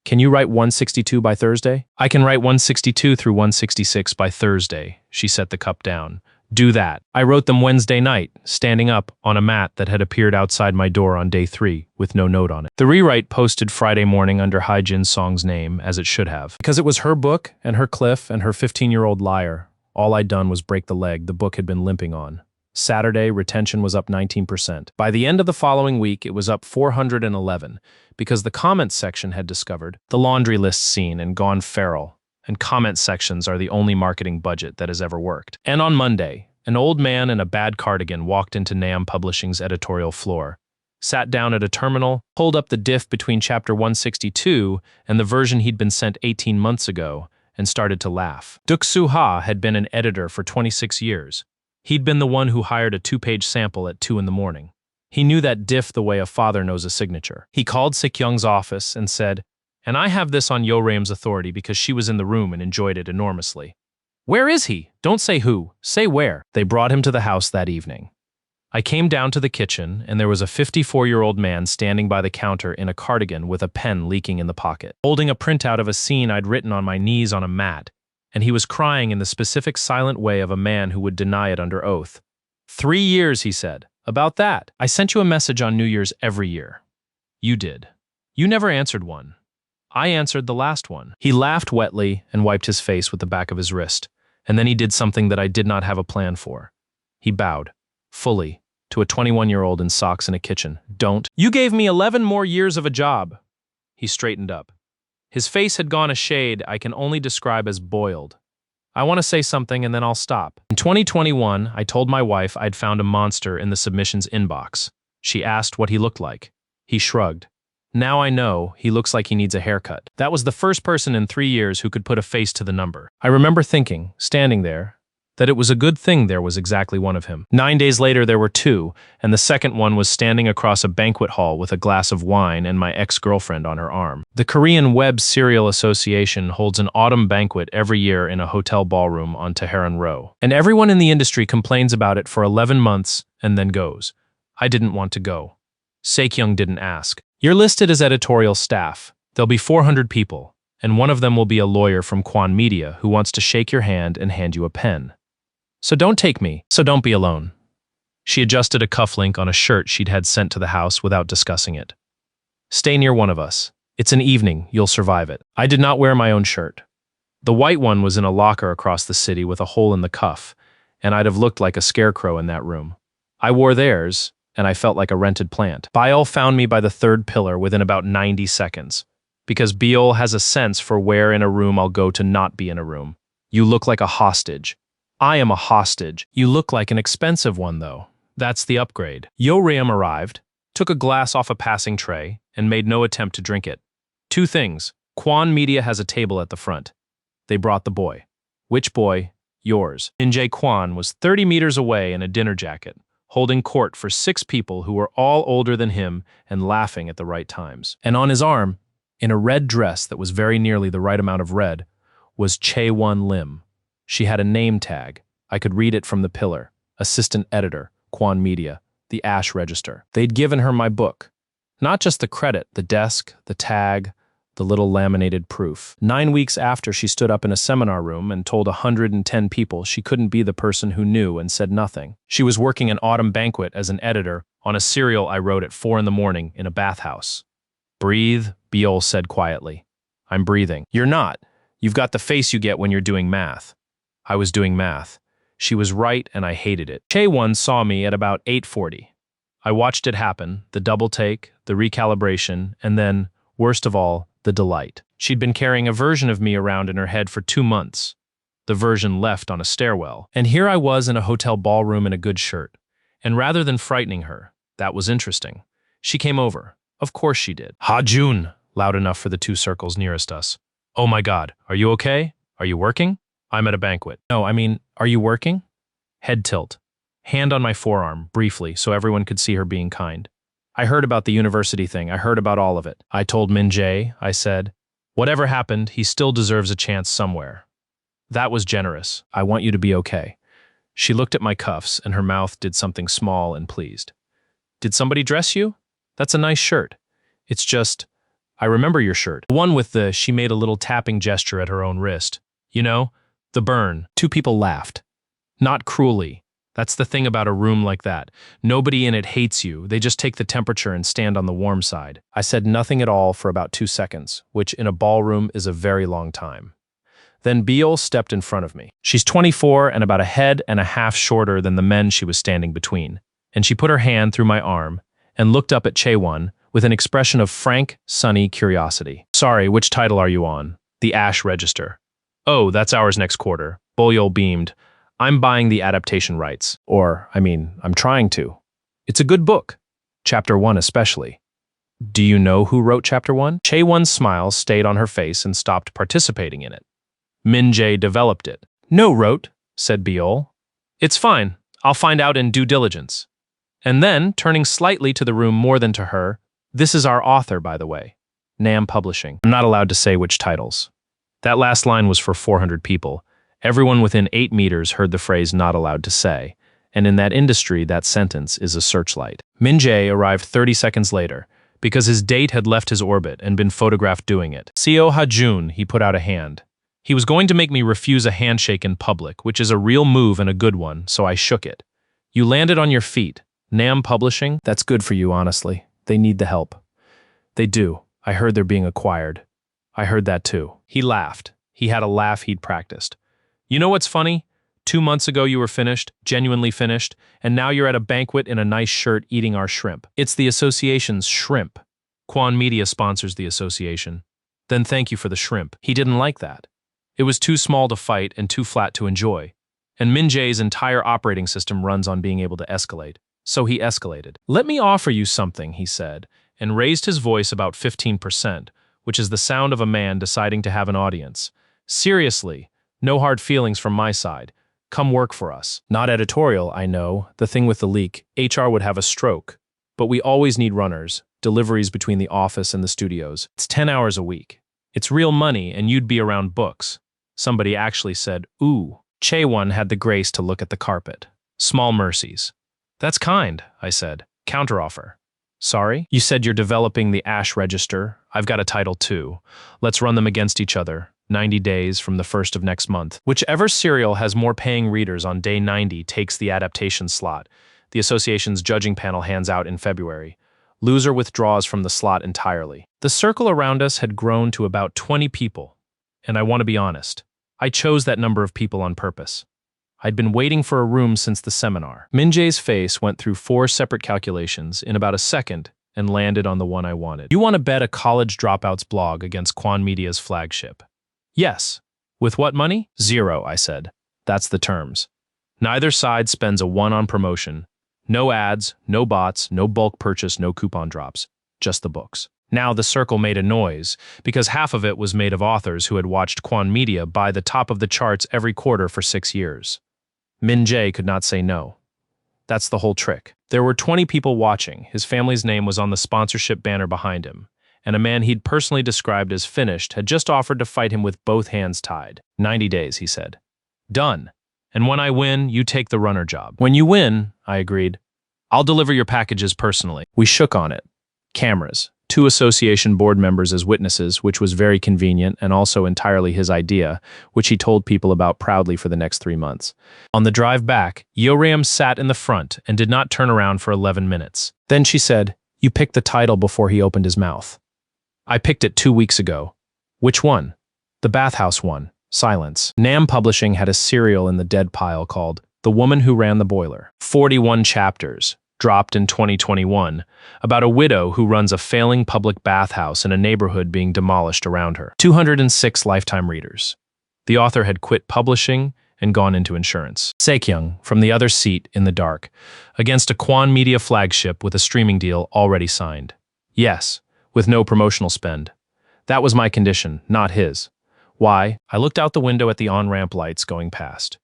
Can you write 162 by Thursday? I can write 162 through 166 by Thursday. She set the cup down. Do that. I wrote them Wednesday night, standing up on a mat that had appeared outside my door on day 3, with no note on it. The rewrite posted Friday morning under Hai-Jin Song's name, as it should have. Because it was her book, and her cliff, and her 15-year-old liar. All I'd done was break the leg the book had been limping on. Saturday, retention was up 19%. By the end of the following week, it was up 411, because the comments section had discovered the laundry list scene and gone feral. And comment sections are the only marketing budget that has ever worked. And on Monday, an old man in a bad cardigan walked into Nam Publishing's editorial floor, sat down at a terminal, pulled up the diff between chapter 162 and the version he'd been sent 18 months ago, and started to laugh. Duk Soo-ha had been an editor for 26 years. He'd been the one who hired a 2-page sample at 2 in the morning. He knew that diff the way a father knows a signature. He called Sekyung's office and said, "And I have this on Yoram's authority because she was in the room and enjoyed it enormously." "Where is he?" "Don't say who, say where." They brought him to the house that evening. I came down to the kitchen, and there was a 54-year-old man standing by the counter in a cardigan with a pen leaking in the pocket, holding a printout of a scene I'd written on my knees on a mat, and he was crying in the specific silent way of a man who would deny it under oath. 3 years, he said. About that. I sent you a message on New Year's every year. You did. You never answered one. I answered the last one. He laughed wetly and wiped his face with the back of his wrist, and then he did something that I did not have a plan for. He bowed, fully, to a 21-year-old in socks in a kitchen. "Don't. You gave me 11 more years of a job." He straightened up. His face had gone a shade I can only describe as boiled. "I want to say something and then I'll stop." In 2021, I told my wife I'd found a monster in the submissions inbox. She asked what he looked like. He shrugged. Now I know he looks like he needs a haircut. That was the first person in 3 years who could put a face to the number. I remember thinking, standing there, that it was a good thing there was exactly one of him. 9 days later there were 2, and the second one was standing across a banquet hall with a glass of wine and my ex-girlfriend on her arm. The Korean Web Serial Association holds an autumn banquet every year in a hotel ballroom on Tehran Row. And everyone in the industry complains about it for 11 months and then goes. I didn't want to go. Sekyung didn't ask. You're listed as editorial staff. There'll be 400 people, and one of them will be a lawyer from Kwan Media who wants to shake your hand and hand you a pen. So don't take me, so don't be alone. She adjusted a cufflink on a shirt she'd had sent to the house without discussing it. Stay near one of us. It's an evening, you'll survive it. I did not wear my own shirt. The white one was in a locker across the city with a hole in the cuff, and I'd have looked like a scarecrow in that room. I wore theirs, and I felt like a rented plant. Biol found me by the third pillar within about 90 seconds, because Biol has a sense for where in a room I'll go to not be in a room. You look like a hostage. I am a hostage. You look like an expensive one, though. That's the upgrade. Yo-Reum arrived, took a glass off a passing tray, and made no attempt to drink it. Two things. Quan Media has a table at the front. They brought the boy. Which boy? Yours. Min-jae Quan was 30 meters away in a dinner jacket, holding court for 6 people who were all older than him and laughing at the right times. And on his arm, in a red dress that was very nearly the right amount of red, was Chae-won Lim. She had a name tag. I could read it from the pillar. Assistant editor, Quan Media, the Ash Register. They'd given her my book. Not just the credit, the desk, the tag, the little laminated proof. 9 weeks after, she stood up in a seminar room and told 110 people she couldn't be the person who knew and said nothing. She was working an autumn banquet as an editor on a serial I wrote at 4 in the morning in a bathhouse. Breathe, Biol said quietly. I'm breathing. You're not. You've got the face you get when you're doing math. I was doing math. She was right and I hated it. Chae-won saw me at about 8:40. I watched it happen, the double take, the recalibration, and then, worst of all, the delight. She'd been carrying a version of me around in her head for 2 months. The version left on a stairwell. And here I was in a hotel ballroom in a good shirt. And rather than frightening her, that was interesting. She came over. Of course she did. Ha-jun, loud enough for the 2 circles nearest us. Oh my God, are you okay? Are you working? I'm at a banquet. No, I mean, are you working? Head tilt. Hand on my forearm, briefly, so everyone could see her being kind. I heard about the university thing. I heard about all of it. I told Min-jae, I said, whatever happened, he still deserves a chance somewhere. That was generous. I want you to be okay. She looked at my cuffs, and her mouth did something small and pleased. Did somebody dress you? That's a nice shirt. It's just, I remember your shirt. The one with the, she made a little tapping gesture at her own wrist. You know, the burn. 2 people laughed. Not cruelly. That's the thing about a room like that. Nobody in it hates you. They just take the temperature and stand on the warm side. I said nothing at all for about 2 seconds, which in a ballroom is a very long time. Then Biol stepped in front of me. She's 24 and about a head and a half shorter than the men she was standing between. And she put her hand through my arm and looked up at Chae-won with an expression of frank, sunny curiosity. Sorry, which title are you on? The Ash Register. Oh, that's ours next quarter. Bolyol beamed. I'm buying the adaptation rights. I'm trying to. It's a good book. Chapter 1 especially. Do you know who wrote Chapter 1? Chae-won's smile stayed on her face and stopped participating in it. Min-jae developed it. No wrote, said Biol. It's fine. I'll find out in due diligence. And then, turning slightly to the room more than to her, this is our author, by the way. Nam Publishing. I'm not allowed to say which titles. That last line was for 400 people. Everyone within 8 meters heard the phrase not allowed to say, and in that industry, that sentence is a searchlight. Min-jae arrived 30 seconds later, because his date had left his orbit and been photographed doing it. Seo Ha-jun, he put out a hand. He was going to make me refuse a handshake in public, which is a real move and a good one, so I shook it. You landed on your feet. Nam Publishing? That's good for you, honestly. They need the help. They do. I heard they're being acquired. I heard that too. He laughed. He had a laugh he'd practiced. You know what's funny? 2 months ago you were finished, genuinely finished, and now you're at a banquet in a nice shirt eating our shrimp. It's the association's shrimp. Quan Media sponsors the association. Then thank you for the shrimp. He didn't like that. It was too small to fight and too flat to enjoy. And Min-jae's entire operating system runs on being able to escalate. So he escalated. Let me offer you something, he said, and raised his voice about 15%, which is the sound of a man deciding to have an audience. Seriously. No hard feelings from my side. Come work for us. Not editorial, I know. The thing with the leak. HR would have a stroke. But we always need runners, deliveries between the office and the studios. It's 10 hours a week. It's real money, and you'd be around books. Somebody actually said, ooh. Chae-won had the grace to look at the carpet. Small mercies. That's kind, I said. Counteroffer. Sorry? You said you're developing the Ash Register. I've got a title too. Let's run them against each other. 90 days from the 1st of next month. Whichever serial has more paying readers on day 90 takes the adaptation slot. The association's judging panel hands out in February. Loser withdraws from the slot entirely. The circle around us had grown to about 20 people. And I want to be honest. I chose that number of people on purpose. I'd been waiting for a room since the seminar. Min-jae's face went through 4 separate calculations in about a second and landed on the one I wanted. You want to bet a college dropouts blog against Kwon Media's flagship? Yes. With what money? 0, I said. That's the terms. Neither side spends a 1 on promotion. No ads, no bots, no bulk purchase, no coupon drops. Just the books. Now the circle made a noise, because half of it was made of authors who had watched Kwon Media buy the top of the charts every quarter for 6 years. Min-jae could not say no. That's the whole trick. There were 20 people watching. His family's name was on the sponsorship banner behind him, and a man he'd personally described as finished had just offered to fight him with both hands tied. 90 days, he said. Done. And when I win, you take the runner job. When you win, I agreed, I'll deliver your packages personally. We shook on it. Cameras. 2 association board members as witnesses, which was very convenient and also entirely his idea, which he told people about proudly for the next 3 months. On the drive back, Yeoreum sat in the front and did not turn around for 11 minutes. Then she said, "You picked the title before he opened his mouth." "I picked it 2 weeks ago." "Which one?" "The bathhouse one." Silence. Nam Publishing had a serial in the dead pile called The Woman Who Ran the Boiler. 41 chapters. Dropped in 2021, about a widow who runs a failing public bathhouse in a neighborhood being demolished around her. 206 lifetime readers. The author had quit publishing and gone into insurance. Sekyung, from the other seat in the dark, against a Kwon Media flagship with a streaming deal already signed. Yes, with no promotional spend. That was my condition, not his. Why? I looked out the window at the on-ramp lights going past.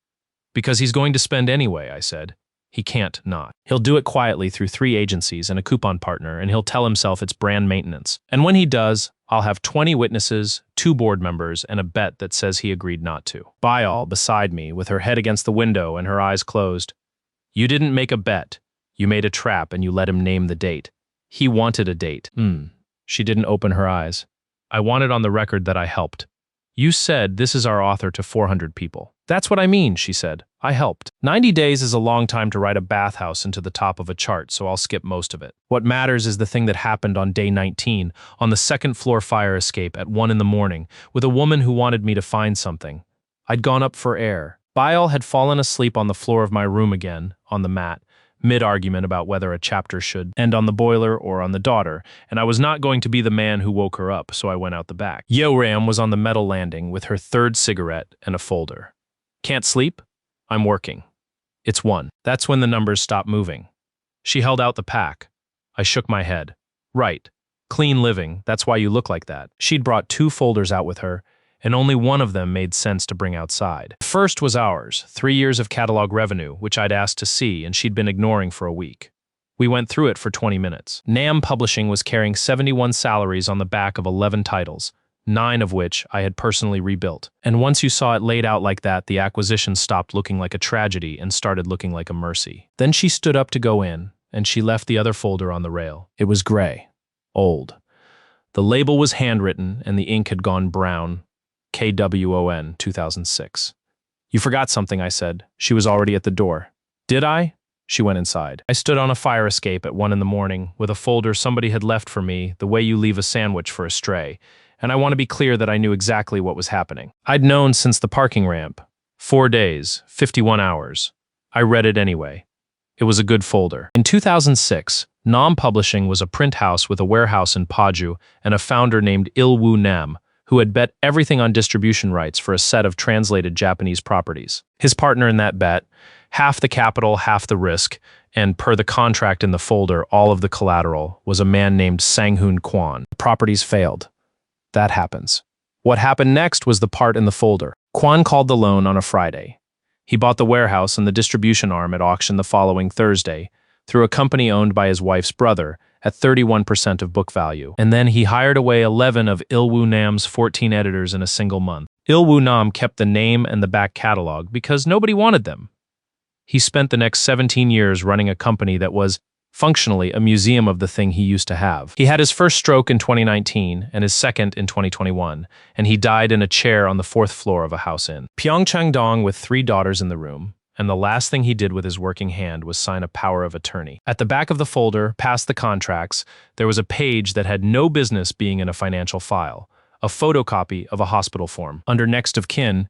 Because he's going to spend anyway, I said. He can't not. He'll do it quietly through 3 agencies and a coupon partner, and he'll tell himself it's brand maintenance. And when he does, I'll have 20 witnesses, 2 board members, and a bet that says he agreed not to. Betrayal, beside me, with her head against the window and her eyes closed. You didn't make a bet. You made a trap and you let him name the date. He wanted a date. She didn't open her eyes. I wanted on the record that I helped. You said this is our author to 400 people. That's what I mean, she said. I helped. 90 days is a long time to write a bathhouse into the top of a chart, so I'll skip most of it. What matters is the thing that happened on day 19, on the 2nd floor fire escape at 1 in the morning, with a woman who wanted me to find something. I'd gone up for air. Betrayal had fallen asleep on the floor of my room again, on the mat, mid-argument about whether a chapter should end on the boiler or on the daughter, and I was not going to be the man who woke her up, so I went out the back. Yeoreum was on the metal landing with her 3rd cigarette and a folder. Can't sleep? I'm working. It's 1. That's when the numbers stopped moving. She held out the pack. I shook my head. Right. Clean living, that's why you look like that. She'd brought 2 folders out with her, and only one of them made sense to bring outside. The first was ours, 3 years of catalog revenue, which I'd asked to see, and she'd been ignoring for a week. We went through it for 20 minutes. Nam Publishing was carrying 71 salaries on the back of 11 titles, 9 of which I had personally rebuilt. And once you saw it laid out like that, the acquisition stopped looking like a tragedy and started looking like a mercy. Then she stood up to go in, and she left the other folder on the rail. It was gray. Old. The label was handwritten, and the ink had gone brown. KWON 2006. You forgot something, I said. She was already at the door. Did I? She went inside. I stood on a fire escape at 1 in the morning with a folder somebody had left for me, the way you leave a sandwich for a stray, and I want to be clear that I knew exactly what was happening. I'd known since the parking ramp. 4 days, 51 hours. I read it anyway. It was a good folder. In 2006, Nam Publishing was a print house with a warehouse in Paju and a founder named Il-woo Nam, who had bet everything on distribution rights for a set of translated Japanese properties. His partner in that bet, half the capital, half the risk, and per the contract in the folder, all of the collateral, was a man named Sang-hoon Kwon. The properties failed. That happens. What happened next was the part in the folder. Kwon called the loan on a Friday. He bought the warehouse and the distribution arm at auction the following Thursday through a company owned by his wife's brother at 31% of book value. And then he hired away 11 of Il-woo Nam's 14 editors in a single month. Il-woo Nam kept the name and the back catalog because nobody wanted them. He spent the next 17 years running a company that was, functionally, a museum of the thing he used to have. He had his first stroke in 2019 and his second in 2021, and he died in a chair on the 4th floor of a house in Pyeongchang-dong with 3 daughters in the room, and the last thing he did with his working hand was sign a power of attorney. At the back of the folder, past the contracts, there was a page that had no business being in a financial file, a photocopy of a hospital form. Under next of kin,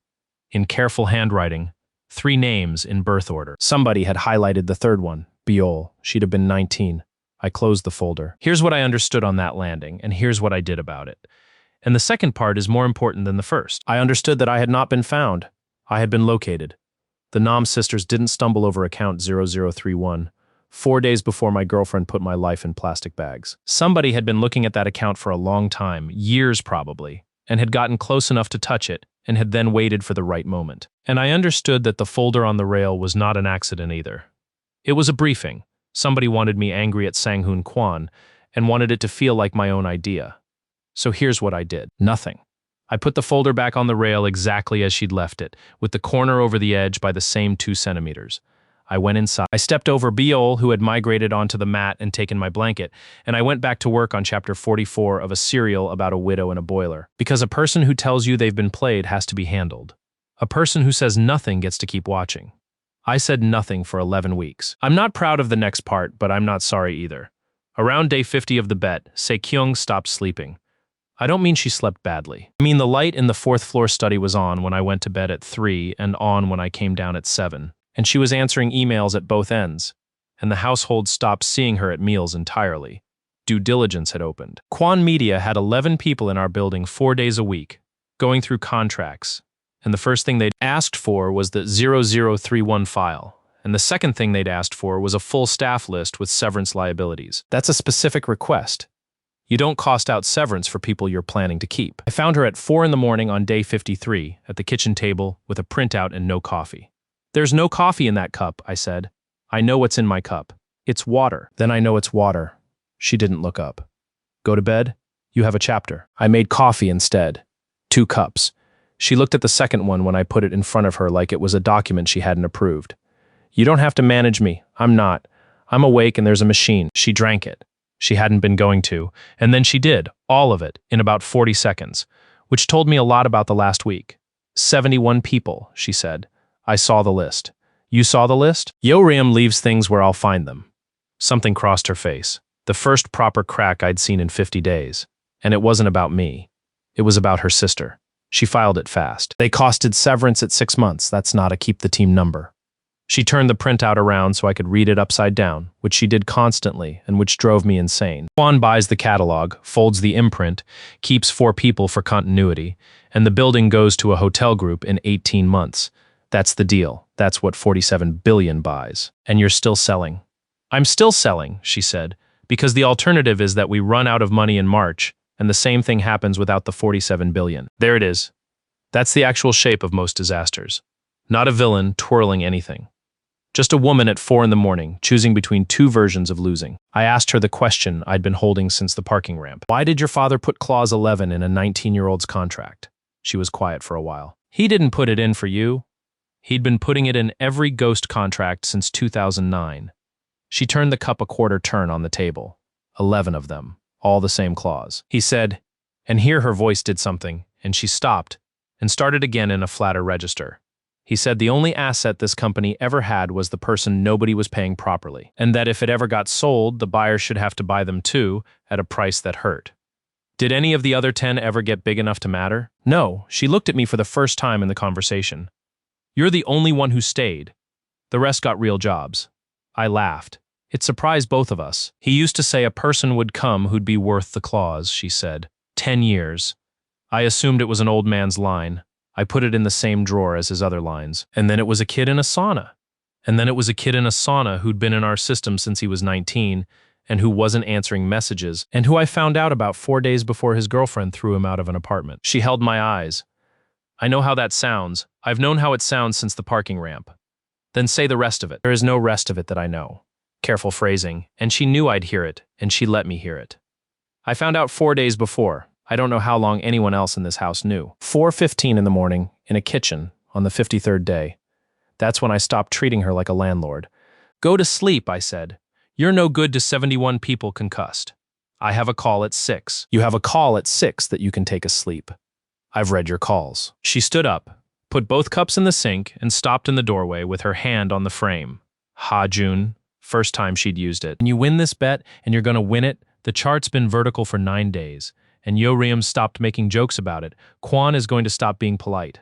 in careful handwriting, 3 names in birth order. Somebody had highlighted the third one, Betrayal. She'd have been 19. I closed the folder. Here's what I understood on that landing, and here's what I did about it. And the second part is more important than the first. I understood that I had not been found. I had been located. The Nam sisters didn't stumble over account 0031, 4 days before my girlfriend put my life in plastic bags. Somebody had been looking at that account for a long time, years probably, and had gotten close enough to touch it, and had then waited for the right moment. And I understood that the folder on the rail was not an accident either. It was a briefing. Somebody wanted me angry at Sang-hoon Kwon, and wanted it to feel like my own idea. So here's what I did. Nothing. I put the folder back on the rail exactly as she'd left it, with the corner over the edge by the same 2 centimeters. I went inside. I stepped over Beol, who had migrated onto the mat and taken my blanket, and I went back to work on chapter 44 of a serial about a widow and a boiler. Because a person who tells you they've been played has to be handled. A person who says nothing gets to keep watching. I said nothing for 11 weeks. I'm not proud of the next part, but I'm not sorry either. Around day 50 of the bet, Se-kyung stopped sleeping. I don't mean she slept badly. I mean the light in the 4th floor study was on when I went to bed at 3 and on when I came down at 7. And she was answering emails at both ends. And the household stopped seeing her at meals entirely. Due diligence had opened. Kwon Media had 11 people in our building 4 days a week, going through contracts. And the first thing they'd asked for was the 0031 file. And the second thing they'd asked for was a full staff list with severance liabilities. That's a specific request. You don't cost out severance for people you're planning to keep. I found her at 4 in the morning on day 53 at the kitchen table with a printout and no coffee. There's no coffee in that cup, I said. I know what's in my cup. It's water. Then I know it's water. She didn't look up. Go to bed? You have a chapter. I made coffee instead. 2 cups. She looked at the second one when I put it in front of her like it was a document she hadn't approved. You don't have to manage me. I'm not. I'm awake and there's a machine. She drank it. She hadn't been going to, and then she did, all of it, in about 40 seconds, which told me a lot about the last week. 71 people, she said. I saw the list. You saw the list? Yo-Riam leaves things where I'll find them. Something crossed her face. The first proper crack I'd seen in 50 days. And it wasn't about me. It was about her sister. She filed it fast. They costed severance at 6 months. That's not a keep the team number. She turned the printout around so I could read it upside down, which she did constantly and which drove me insane. Kwon buys the catalog, folds the imprint, keeps 4 people for continuity, and the building goes to a hotel group in 18 months. That's the deal. That's what 47 billion buys. And you're still selling. I'm still selling, she said, because the alternative is that we run out of money in March, and the same thing happens without the 47 billion. There it is. That's the actual shape of most disasters. Not a villain twirling anything. Just a woman at 4 in the morning, choosing between 2 versions of losing. I asked her the question I'd been holding since the parking ramp. Why did your father put clause 11 in a 19-year-old's contract? She was quiet for a while. He didn't put it in for you. He'd been putting it in every ghost contract since 2009. She turned the cup a quarter turn on the table. 11 of them, all the same clause. He said, and here her voice did something, and she stopped, and started again in a flatter register. He said the only asset this company ever had was the person nobody was paying properly, and that if it ever got sold, the buyer should have to buy them too, at a price that hurt. Did any of the other 10 ever get big enough to matter? No, she looked at me for the first time in the conversation. You're the only one who stayed. The rest got real jobs. I laughed. It surprised both of us. He used to say a person would come who'd be worth the clause, she said. 10 years. I assumed it was an old man's line. I put it in the same drawer as his other lines. And then it was a kid in a sauna. And then it was a kid in a sauna who'd been in our system since he was 19 and who wasn't answering messages and who I found out about 4 days before his girlfriend threw him out of an apartment. She held my eyes. I know how that sounds. I've known how it sounds since the parking ramp. Then say the rest of it. There is no rest of it that I know. Careful phrasing. And she knew I'd hear it, and she let me hear it. I found out 4 days before. I don't know how long anyone else in this house knew. 4:15 in the morning, in a kitchen, on the 53rd day. That's when I stopped treating her like a landlord. Go to sleep, I said. You're no good to 71 people concussed. I have a call at 6. You have a call at 6 that you can take a sleep. I've read your calls. She stood up, put both cups in the sink, and stopped in the doorway with her hand on the frame. Ha-Jun, first time she'd used it. When you win this bet, and you're gonna win it, the chart's been vertical for 9 days. And Yo-Riam stopped making jokes about it. Kwon is going to stop being polite.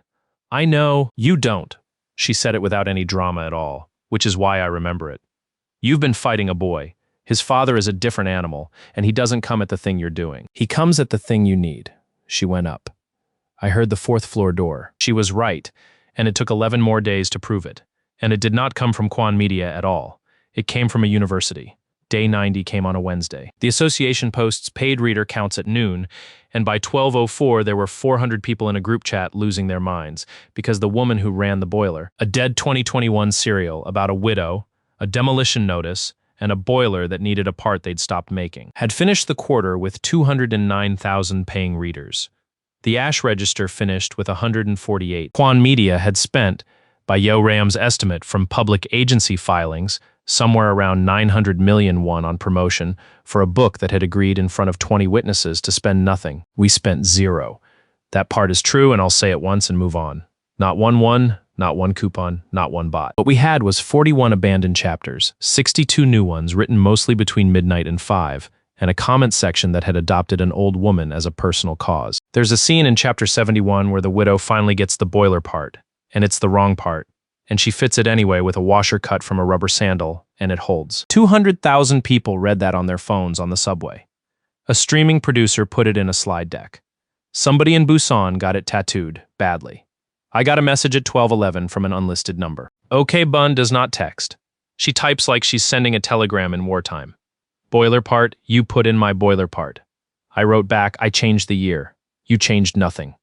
I know, you don't. She said it without any drama at all, which is why I remember it. You've been fighting a boy. His father is a different animal, and he doesn't come at the thing you're doing. He comes at the thing you need. She went up. I heard the fourth floor door. She was right, and it took 11 more days to prove it. And it did not come from Quan Media at all. It came from a university. Day 90 came on a Wednesday. The association posts paid reader counts at noon, and by 12:04 there were 400 people in a group chat losing their minds because the woman who ran the boiler, a dead 2021 serial about a widow, a demolition notice, and a boiler that needed a part they'd stopped making, had finished the quarter with 209,000 paying readers. The Ash Register finished with 148. Quan Media had spent, by Yo Ram's estimate from public agency filings, somewhere around 900 million won on promotion for a book that had agreed in front of 20 witnesses to spend nothing. We spent zero. That part is true, and I'll say it once and move on. Not one, not one coupon, not one bot. What we had was 41 abandoned chapters, 62 new ones written mostly between midnight and 5, and a comment section that had adopted an old woman as a personal cause. There's a scene in chapter 71 where the widow finally gets the boiler part, and it's the wrong part, and she fits it anyway with a washer cut from a rubber sandal, and it holds. 200,000 people read that on their phones on the subway. A streaming producer put it in a slide deck. Somebody in Busan got it tattooed, badly. I got a message at 12:11 from an unlisted number. OK Bun does not text. She types like she's sending a telegram in wartime. Boiler part, you put in my boiler part. I wrote back, I changed the year. You changed nothing.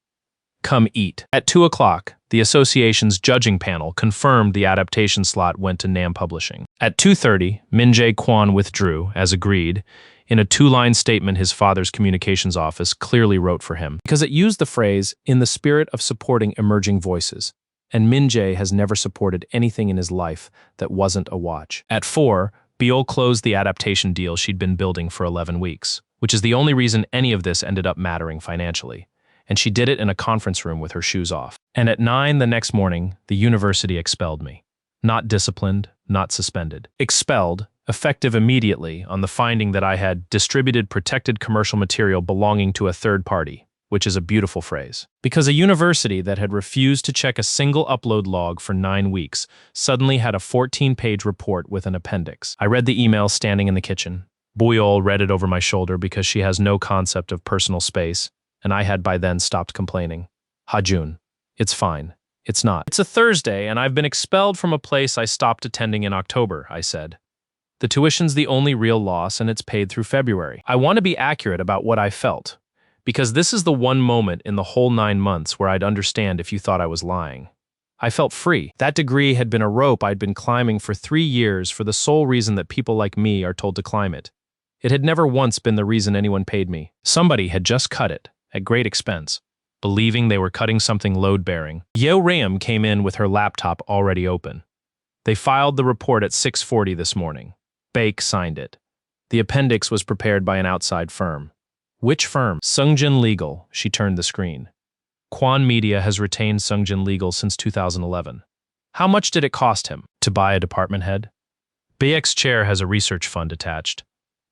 Come eat. At 2 o'clock, the association's judging panel confirmed the adaptation slot went to Nam Publishing. At 2:30, Min Jae Kwon withdrew, as agreed. In a 2-line statement his father's communications office clearly wrote for him, because it used the phrase, in the spirit of supporting emerging voices, and Min Jae has never supported anything in his life that wasn't a watch. At 4, Biol closed the adaptation deal she'd been building for 11 weeks, which is the only reason any of this ended up mattering financially. And she did it in a conference room with her shoes off. And at 9 the next morning, the university expelled me. Not disciplined, not suspended. Expelled, effective immediately on the finding that I had distributed protected commercial material belonging to a third party, which is a beautiful phrase. Because a university that had refused to check a single upload log for 9 weeks suddenly had a 14-page report with an appendix. I read the email standing in the kitchen. Buyol read it over my shoulder because she has no concept of personal space, and I had by then stopped complaining. Hajun, it's fine. It's not. It's a Thursday, and I've been expelled from a place I stopped attending in October, I said. The tuition's the only real loss, and it's paid through February. I want to be accurate about what I felt, because this is the one moment in the whole 9 months where I'd understand if you thought I was lying. I felt free. That degree had been a rope I'd been climbing for 3 years for the sole reason that people like me are told to climb it. It had never once been the reason anyone paid me. Somebody had just cut it, at great expense, believing they were cutting something load-bearing. Yeo Ram came in with her laptop already open. They filed the report at 6:40 this morning. Baek signed it. The appendix was prepared by an outside firm. Which firm? Sungjin Legal. She turned the screen. Quan Media has retained Sungjin Legal since 2011. How much did it cost him to buy a department head? Baek's chair has a research fund attached.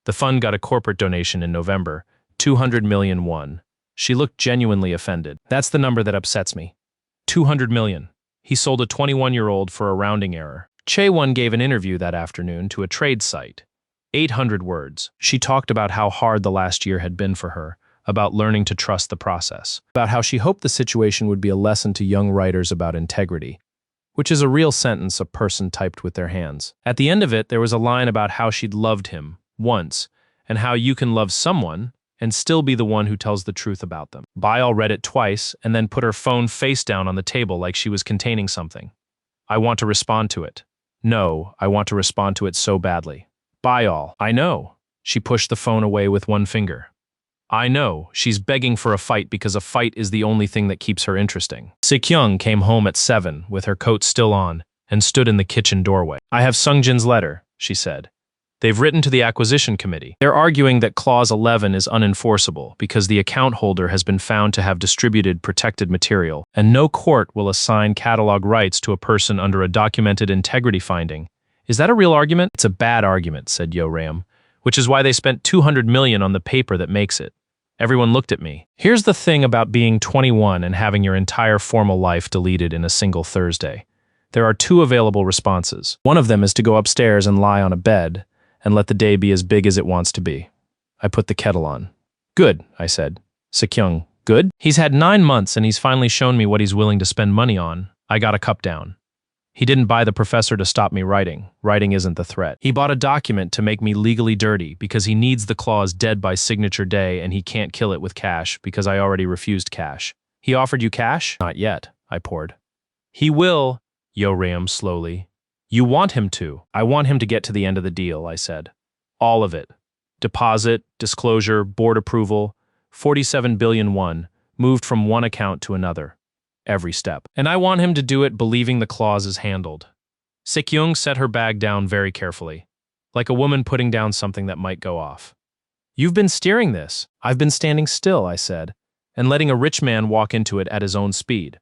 The fund got a corporate donation in November, 200 million won. She looked genuinely offended. That's the number that upsets me. 200 million. He sold a 21-year-old for a rounding error. Chae-won gave an interview that afternoon to a trade site. 800 words. She talked about how hard the last year had been for her, about learning to trust the process, about how she hoped the situation would be a lesson to young writers about integrity, which is a real sentence a person typed with their hands. At the end of it, there was a line about how she'd loved him, once, and how you can love someone and still be the one who tells the truth about them. Biol read it twice and then put her phone face down on the table like she was containing something. I want to respond to it. No, I want to respond to it so badly. Biol, I know. She pushed the phone away with one finger. I know, she's begging for a fight because a fight is the only thing that keeps her interesting. Sikyung came home at 7 with her coat still on and stood in the kitchen doorway. I have Sungjin's letter, she said. They've written to the acquisition committee. They're arguing that Clause 11 is unenforceable because the account holder has been found to have distributed protected material, and no court will assign catalog rights to a person under a documented integrity finding. Is that a real argument? It's a bad argument, said Yo Ram, which is why they spent 200 million on the paper that makes it. Everyone looked at me. Here's the thing about being 21 and having your entire formal life deleted in a single Thursday. There are two available responses. One of them is to go upstairs and lie on a bed and let the day be as big as it wants to be. I put the kettle on. Good, I said. Sekyung, good? He's had 9 months and he's finally shown me what he's willing to spend money on. I got a cup down. He didn't buy the professor to stop me writing. Writing isn't the threat. He bought a document to make me legally dirty because he needs the clause dead by signature day and he can't kill it with cash because I already refused cash. He offered you cash? Not yet, I poured. He will, Yoram slowly. You want him to. I want him to get to the end of the deal, I said. All of it. Deposit, disclosure, board approval, 47 billion won, moved from one account to another. Every step. And I want him to do it believing the clause is handled. Sekyung set her bag down very carefully, like a woman putting down something that might go off. You've been steering this. I've been standing still, I said, and letting a rich man walk into it at his own speed.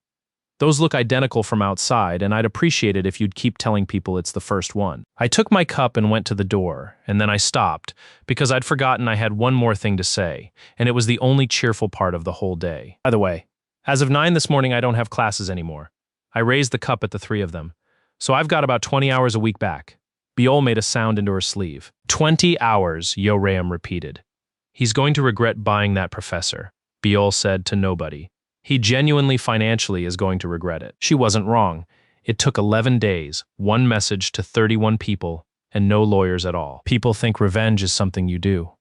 Those look identical from outside, and I'd appreciate it if you'd keep telling people it's the first one. I took my cup and went to the door, and then I stopped, because I'd forgotten I had one more thing to say, and it was the only cheerful part of the whole day. By the way, as of 9 this morning, I don't have classes anymore. I raised the cup at the 3 of them, so I've got about 20 hours a week back. Biol made a sound into her sleeve. 20 hours, Yoram repeated. He's going to regret buying that professor, Biol said to nobody. He genuinely financially is going to regret it. She wasn't wrong. It took 11 days, one message to 31 people, and no lawyers at all. People think revenge is something you do.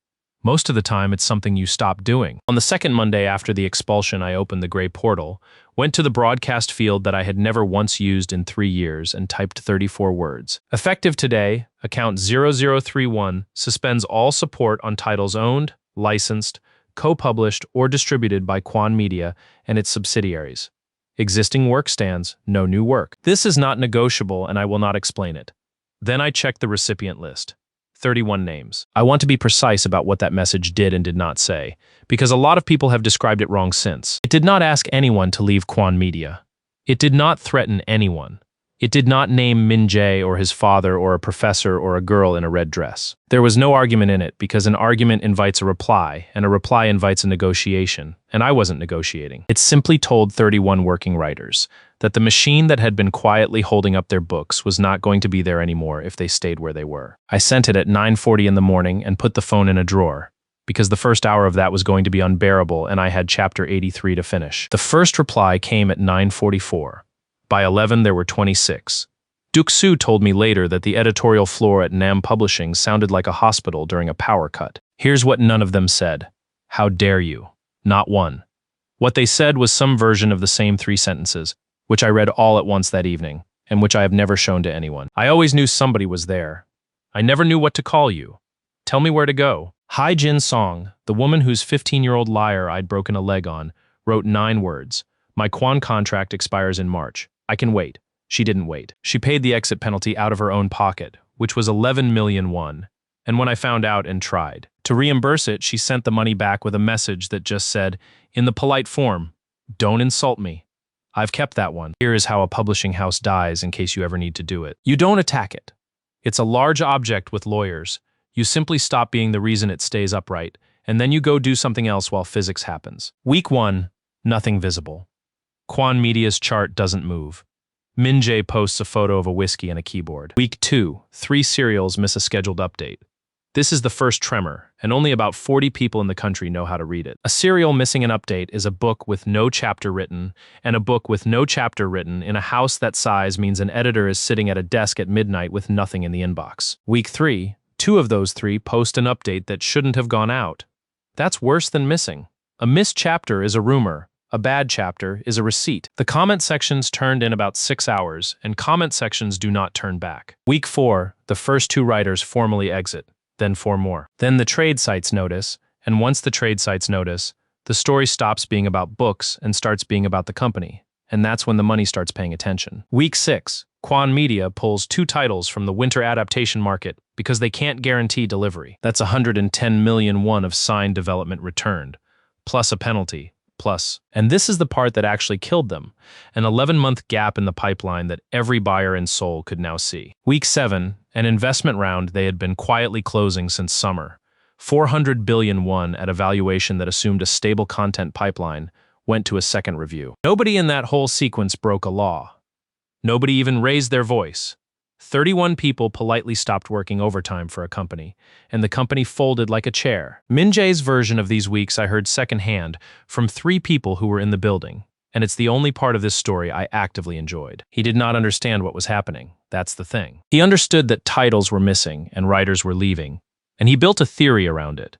Most of the time, it's something you stop doing. On the second Monday after the expulsion, I opened the gray portal, went to the broadcast field that I had never once used in 3 years, and typed 34 words. Effective today, account 0031 suspends all support on titles owned, licensed, co-published, or distributed by Quan Media and its subsidiaries. Existing work stands, no new work. This is not negotiable and I will not explain it. Then I checked the recipient list. 31 names. I want to be precise about what that message did and did not say, because a lot of people have described it wrong since. It did not ask anyone to leave Quan Media. It did not threaten anyone. It did not name Min Jae or his father or a professor or a girl in a red dress. There was no argument in it because an argument invites a reply and a reply invites a negotiation, and I wasn't negotiating. It simply told 31 working writers that the machine that had been quietly holding up their books was not going to be there anymore if they stayed where they were. I sent it at 9:40 in the morning and put the phone in a drawer, because the first hour of that was going to be unbearable and I had chapter 83 to finish. The first reply came at 9:44. By 11, there were 26. Duk-soo told me later that the editorial floor at Nam Publishing sounded like a hospital during a power cut. Here's what none of them said. How dare you? Not one. What they said was some version of the same 3 sentences, which I read all at once that evening, and which I have never shown to anyone. I always knew somebody was there. I never knew what to call you. Tell me where to go. Hai Jin Song, the woman whose 15-year-old liar I'd broken a leg on, wrote 9 words. My Quan contract expires in March. I can wait. She didn't wait. She paid the exit penalty out of her own pocket, which was 11 million won. And when I found out and tried to reimburse it, she sent the money back with a message that just said, in the polite form, don't insult me. I've kept that one. Here is how a publishing house dies in case you ever need to do it. You don't attack it. It's a large object with lawyers. You simply stop being the reason it stays upright, and then you go do something else while physics happens. Week 1, nothing visible. Quan Media's chart doesn't move. Min Jae posts a photo of a whiskey and a keyboard. Week 2, 3 serials miss a scheduled update. This is the first tremor, and only about 40 people in the country know how to read it. A serial missing an update is a book with no chapter written, and a book with no chapter written in a house that size means an editor is sitting at a desk at midnight with nothing in the inbox. Week 3, 2 of those 3 post an update that shouldn't have gone out. That's worse than missing. A missed chapter is a rumor. A bad chapter is a receipt. The comment sections turned in about 6 hours, and comment sections do not turn back. Week 4, the first 2 writers formally exit, then 4 more. Then the trade sites notice, and once the trade sites notice, the story stops being about books and starts being about the company, and that's when the money starts paying attention. Week 6, Quan Media pulls 2 titles from the winter adaptation market because they can't guarantee delivery. That's 110 million won of signed development returned, plus a penalty. Plus, and this is the part that actually killed them, an 11-month gap in the pipeline that every buyer in Seoul could now see. Week 7, an investment round they had been quietly closing since summer. 400 billion won at a valuation that assumed a stable content pipeline went to a second review. Nobody in that whole sequence broke a law. Nobody even raised their voice. 31 people politely stopped working overtime for a company, and the company folded like a chair. Min Jae's version of these weeks I heard secondhand from 3 people who were in the building, and it's the only part of this story I actively enjoyed. He did not understand what was happening. That's the thing. He understood that titles were missing and writers were leaving, and he built a theory around it.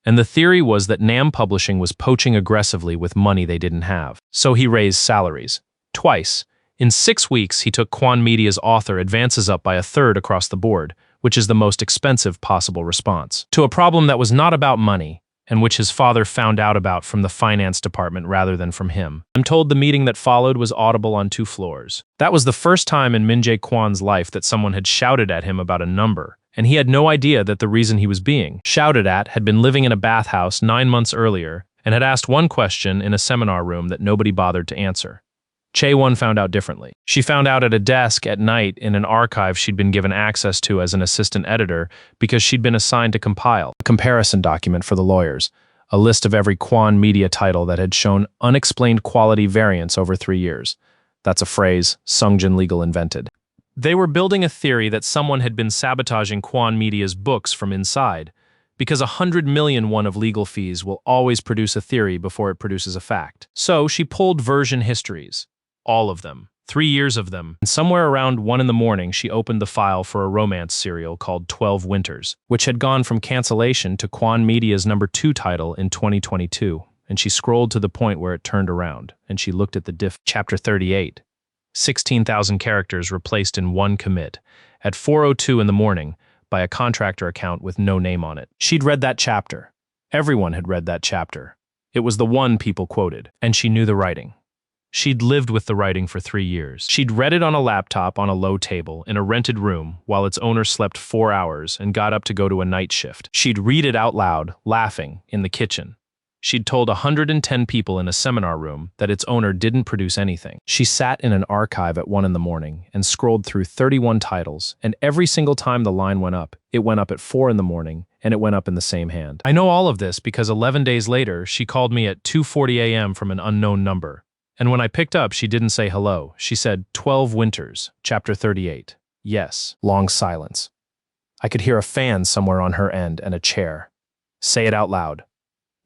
And the theory was that Nam Publishing was poaching aggressively with money they didn't have. So he raised salaries. Twice. In 6 weeks, he took Quan Media's author advances up by 1/3 across the board, which is the most expensive possible response, to a problem that was not about money, and which his father found out about from the finance department rather than from him. I'm told the meeting that followed was audible on 2 floors. That was the first time in Min Jae Kwan's life that someone had shouted at him about a number, and he had no idea that the reason he was being shouted at had been living in a bathhouse 9 months earlier and had asked one question in a seminar room that nobody bothered to answer. Chae-won found out differently. She found out at a desk at night in an archive she'd been given access to as an assistant editor because she'd been assigned to compile a comparison document for the lawyers, a list of every Kwan Media title that had shown unexplained quality variance over 3 years. That's a phrase Sungjin Legal invented. They were building a theory that someone had been sabotaging Kwan Media's books from inside, because 100 million won of legal fees will always produce a theory before it produces a fact. So she pulled version histories. All of them. 3 years of them. And somewhere around 1 in the morning, she opened the file for a romance serial called 12 Winters, which had gone from cancellation to Kwan Media's #2 title in 2022. And she scrolled to the point where it turned around, and she looked at the diff. Chapter 38. 16,000 characters replaced in one commit, at 4:02 in the morning, by a contractor account with no name on it. She'd read that chapter. Everyone had read that chapter. It was the one people quoted, and she knew the writing. She'd lived with the writing for 3 years. She'd read it on a laptop on a low table in a rented room while its owner slept 4 hours and got up to go to a night shift. She'd read it out loud, laughing, in the kitchen. She'd told 110 people in a seminar room that its owner didn't produce anything. She sat in an archive at 1 in the morning and scrolled through 31 titles, and every single time the line went up, it went up at 4 in the morning, and it went up in the same hand. I know all of this because 11 days later, she called me at 2:40 a.m. from an unknown number. And when I picked up, she didn't say hello. She said, 12 Winters, Chapter 38. Yes. Long silence. I could hear a fan somewhere on her end and a chair. Say it out loud.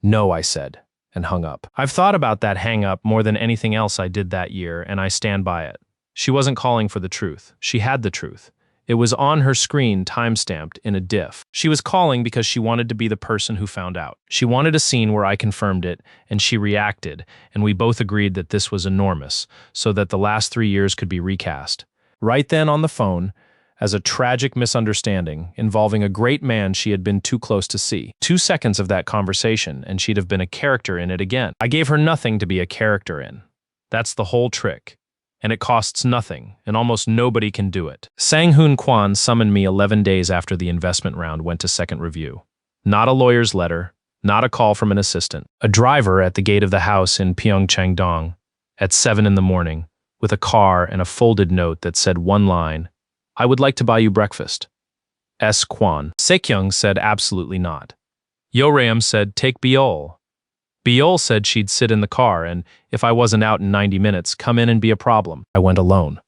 No, I said, and hung up. I've thought about that hang-up more than anything else I did that year, and I stand by it. She wasn't calling for the truth. She had the truth. It was on her screen, time-stamped, in a diff. She was calling because she wanted to be the person who found out. She wanted a scene where I confirmed it, and she reacted, and we both agreed that this was enormous, so that the last 3 years could be recast. Right then on the phone, as a tragic misunderstanding involving a great man she had been too close to see. 2 seconds of that conversation, and she'd have been a character in it again. I gave her nothing to be a character in. That's the whole trick. And it costs nothing, and almost nobody can do it. Sang-hoon Kwan summoned me 11 days after the investment round went to second review. Not a lawyer's letter, not a call from an assistant. A driver at the gate of the house in Pyeongchang-dong at 7 in the morning, with a car and a folded note that said one line, "I would like to buy you breakfast." S. Kwan. Sekyung said absolutely not. Yoream said take Biol. Biol said she'd sit in the car and, if I wasn't out in 90 minutes, come in and be a problem. I went alone.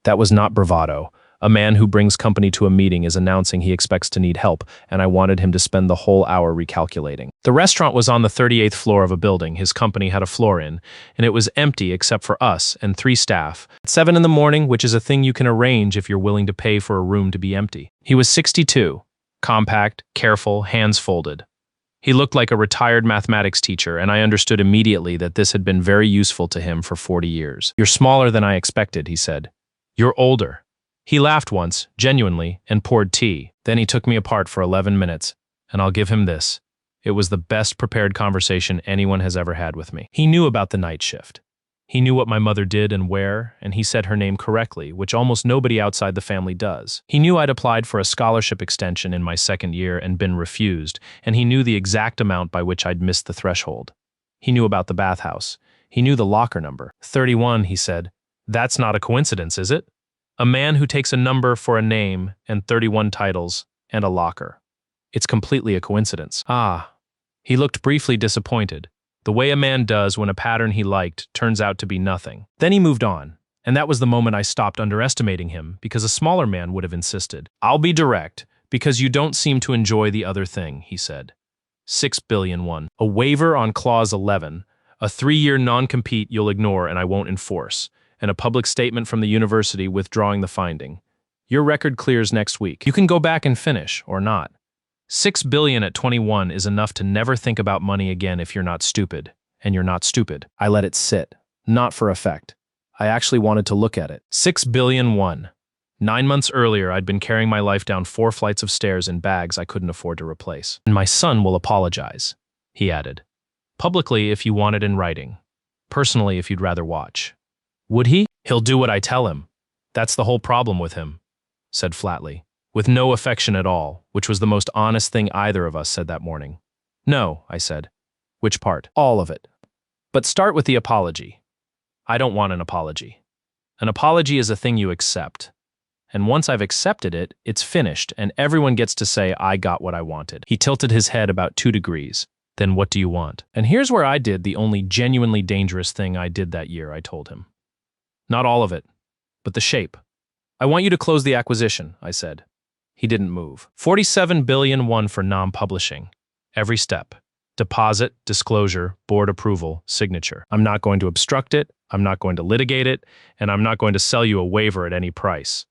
That was not bravado. A man who brings company to a meeting is announcing he expects to need help, and I wanted him to spend the whole hour recalculating. The restaurant was on the 38th floor of a building his company had a floor in, and it was empty except for us and 3 staff. At 7 in the morning, which is a thing you can arrange if you're willing to pay for a room to be empty. He was 62, compact, careful, hands folded. He looked like a retired mathematics teacher, and I understood immediately that this had been very useful to him for 40 years. "You're smaller than I expected," he said. "You're older." He laughed once, genuinely, and poured tea. Then he took me apart for 11 minutes, and I'll give him this. It was the best prepared conversation anyone has ever had with me. He knew about the night shift. He knew what my mother did and where, and he said her name correctly, which almost nobody outside the family does. He knew I'd applied for a scholarship extension in my 2nd year and been refused, and he knew the exact amount by which I'd missed the threshold. He knew about the bathhouse. He knew the locker number. 31, he said. That's not a coincidence, is it? A man who takes a number for a name and 31 titles and a locker. It's completely a coincidence. Ah. He looked briefly disappointed. The way a man does when a pattern he liked turns out to be nothing. Then he moved on. And that was the moment I stopped underestimating him, because a smaller man would have insisted. I'll be direct, because you don't seem to enjoy the other thing, he said. 6 billion won. A waiver on Clause 11, a 3-year non-compete you'll ignore and I won't enforce, and a public statement from the university withdrawing the finding. Your record clears next week. You can go back and finish, or not. 6 billion at 21 is enough to never think about money again if you're not stupid. And you're not stupid. I let it sit. Not for effect. I actually wanted to look at it. 6 billion won. 9 months earlier, I'd been carrying my life down 4 flights of stairs in bags I couldn't afford to replace. And my son will apologize, he added. Publicly if you want it in writing. Personally if you'd rather watch. Would he? He'll do what I tell him. That's the whole problem with him, said flatly, with no affection at all, which was the most honest thing either of us said that morning. No, I said. Which part? All of it. But start with the apology. I don't want an apology. An apology is a thing you accept. And once I've accepted it, it's finished, and everyone gets to say I got what I wanted. He tilted his head about 2 degrees. Then what do you want? And here's where I did the only genuinely dangerous thing I did that year, I told him. Not all of it, but the shape. I want you to close the acquisition, I said. He didn't move. 47 billion won for non-publishing. Every step. Deposit, disclosure, board approval, signature. I'm not going to obstruct it, I'm not going to litigate it, and I'm not going to sell you a waiver at any price.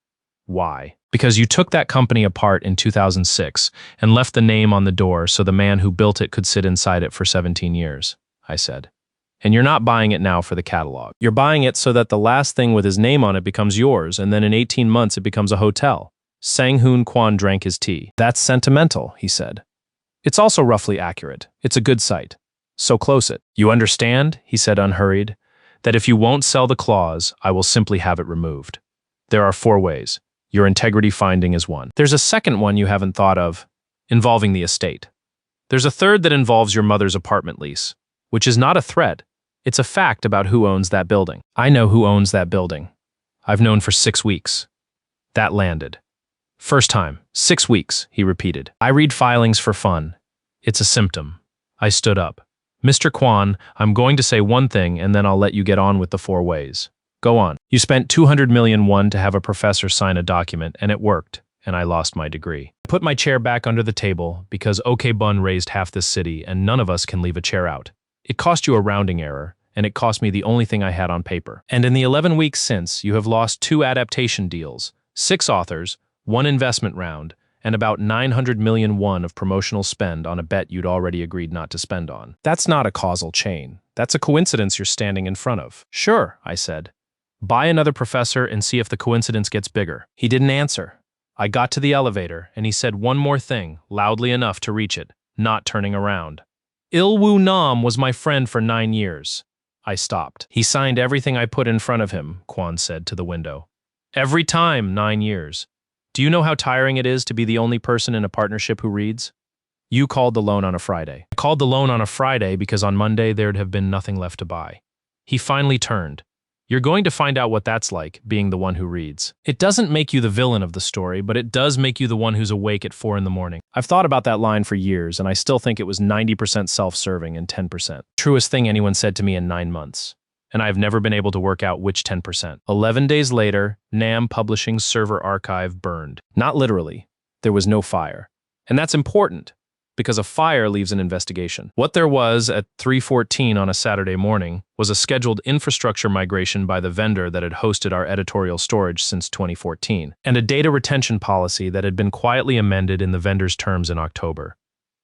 Why? Because you took that company apart in 2006 and left the name on the door so the man who built it could sit inside it for 17 years, I said. And you're not buying it now for the catalog. You're buying it so that the last thing with his name on it becomes yours, and then in 18 months it becomes a hotel. Sang-hoon Kwon drank his tea. That's sentimental, he said. It's also roughly accurate. It's a good site. So close it. You understand, he said unhurried, that if you won't sell the clause, I will simply have it removed. There are 4 ways. Your integrity finding is one. There's a second one you haven't thought of, involving the estate. There's a third that involves your mother's apartment lease, which is not a threat. It's a fact about who owns that building. I know who owns that building. I've known for 6 weeks. That landed. First time, 6 weeks, he repeated. I read filings for fun. It's a symptom. I stood up. Mr. Kwon, I'm going to say one thing and then I'll let you get on with the 4 ways. Go on. You spent 200 million won to have a professor sign a document and it worked, and I lost my degree. I put my chair back under the table because OK Bun raised half this city and none of us can leave a chair out. It cost you a rounding error, and it cost me the only thing I had on paper. And in the 11 weeks since, you have lost 2 adaptation deals, 6 authors, 1 investment round, and about 900 million won of promotional spend on a bet you'd already agreed not to spend on. That's not a causal chain. That's a coincidence you're standing in front of. Sure, I said. Buy another professor and see if the coincidence gets bigger. He didn't answer. I got to the elevator, and he said one more thing, loudly enough to reach it, not turning around. Il-woo Nam was my friend for 9 years. I stopped. He signed everything I put in front of him, Kwon said to the window. Every time, 9 years. Do you know how tiring it is to be the only person in a partnership who reads? You called the loan on a Friday. I called the loan on a Friday because on Monday there'd have been nothing left to buy. He finally turned. You're going to find out what that's like, being the one who reads. It doesn't make you the villain of the story, but it does make you the one who's awake at 4 in the morning. I've thought about that line for years, and I still think it was 90% self-serving and 10%. Truest thing anyone said to me in 9 months. And I've never been able to work out which 10%. 11 days later, NAM Publishing's server archive burned. Not literally. There was no fire. And that's important, because a fire leaves an investigation. What there was at 3:14 on a Saturday morning was a scheduled infrastructure migration by the vendor that had hosted our editorial storage since 2014, and a data retention policy that had been quietly amended in the vendor's terms in October,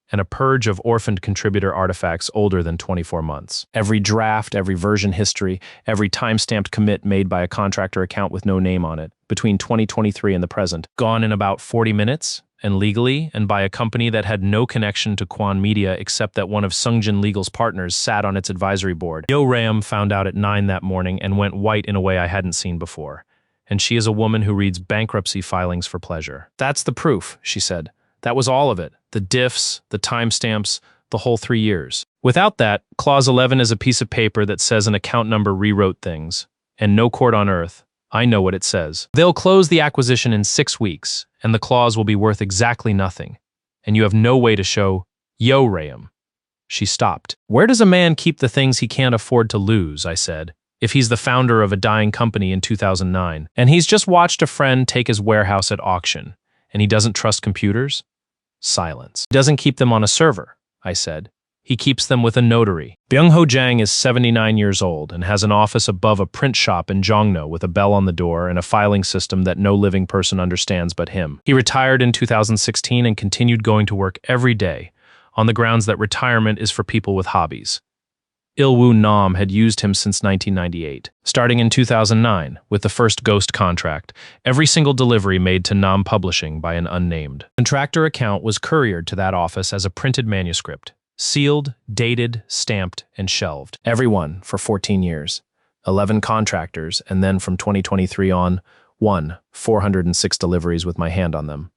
and a purge of orphaned contributor artifacts older than 24 months. Every draft, every version history, every time-stamped commit made by a contractor account with no name on it, between 2023 and the present, gone in about 40 minutes, and legally, and by a company that had no connection to Kwon Media except that one of Sungjin Legal's partners sat on its advisory board. Yo Ram found out at 9 that morning and went white in a way I hadn't seen before. And she is a woman who reads bankruptcy filings for pleasure. That's the proof, she said. That was all of it. The diffs, the timestamps, the whole 3 years. Without that, Clause 11 is a piece of paper that says an account number rewrote things. And no court on earth. I know what it says. They'll close the acquisition in 6 weeks, and the clause will be worth exactly nothing. And you have no way to show, yo, Rayam. She stopped. Where does a man keep the things he can't afford to lose, I said. if he's the founder of a dying company in 2009, and he's just watched a friend take his warehouse at auction, and he doesn't trust computers? Silence. He doesn't keep them on a server, I said. He keeps them with a notary. Byung-ho Jang is 79 years old and has an office above a print shop in Jongno with a bell on the door and a filing system that no living person understands but him. He retired in 2016 and continued going to work every day, on the grounds that retirement is for people with hobbies. Il-woo Nam had used him since 1998. Starting in 2009, with the first Ghost contract, every single delivery made to Nam Publishing by an unnamed contractor account was couriered to that office as a printed manuscript, sealed, dated, stamped, and shelved. Everyone for 14 years. 11 contractors, and then from 2023 on, 406 deliveries with my hand on them.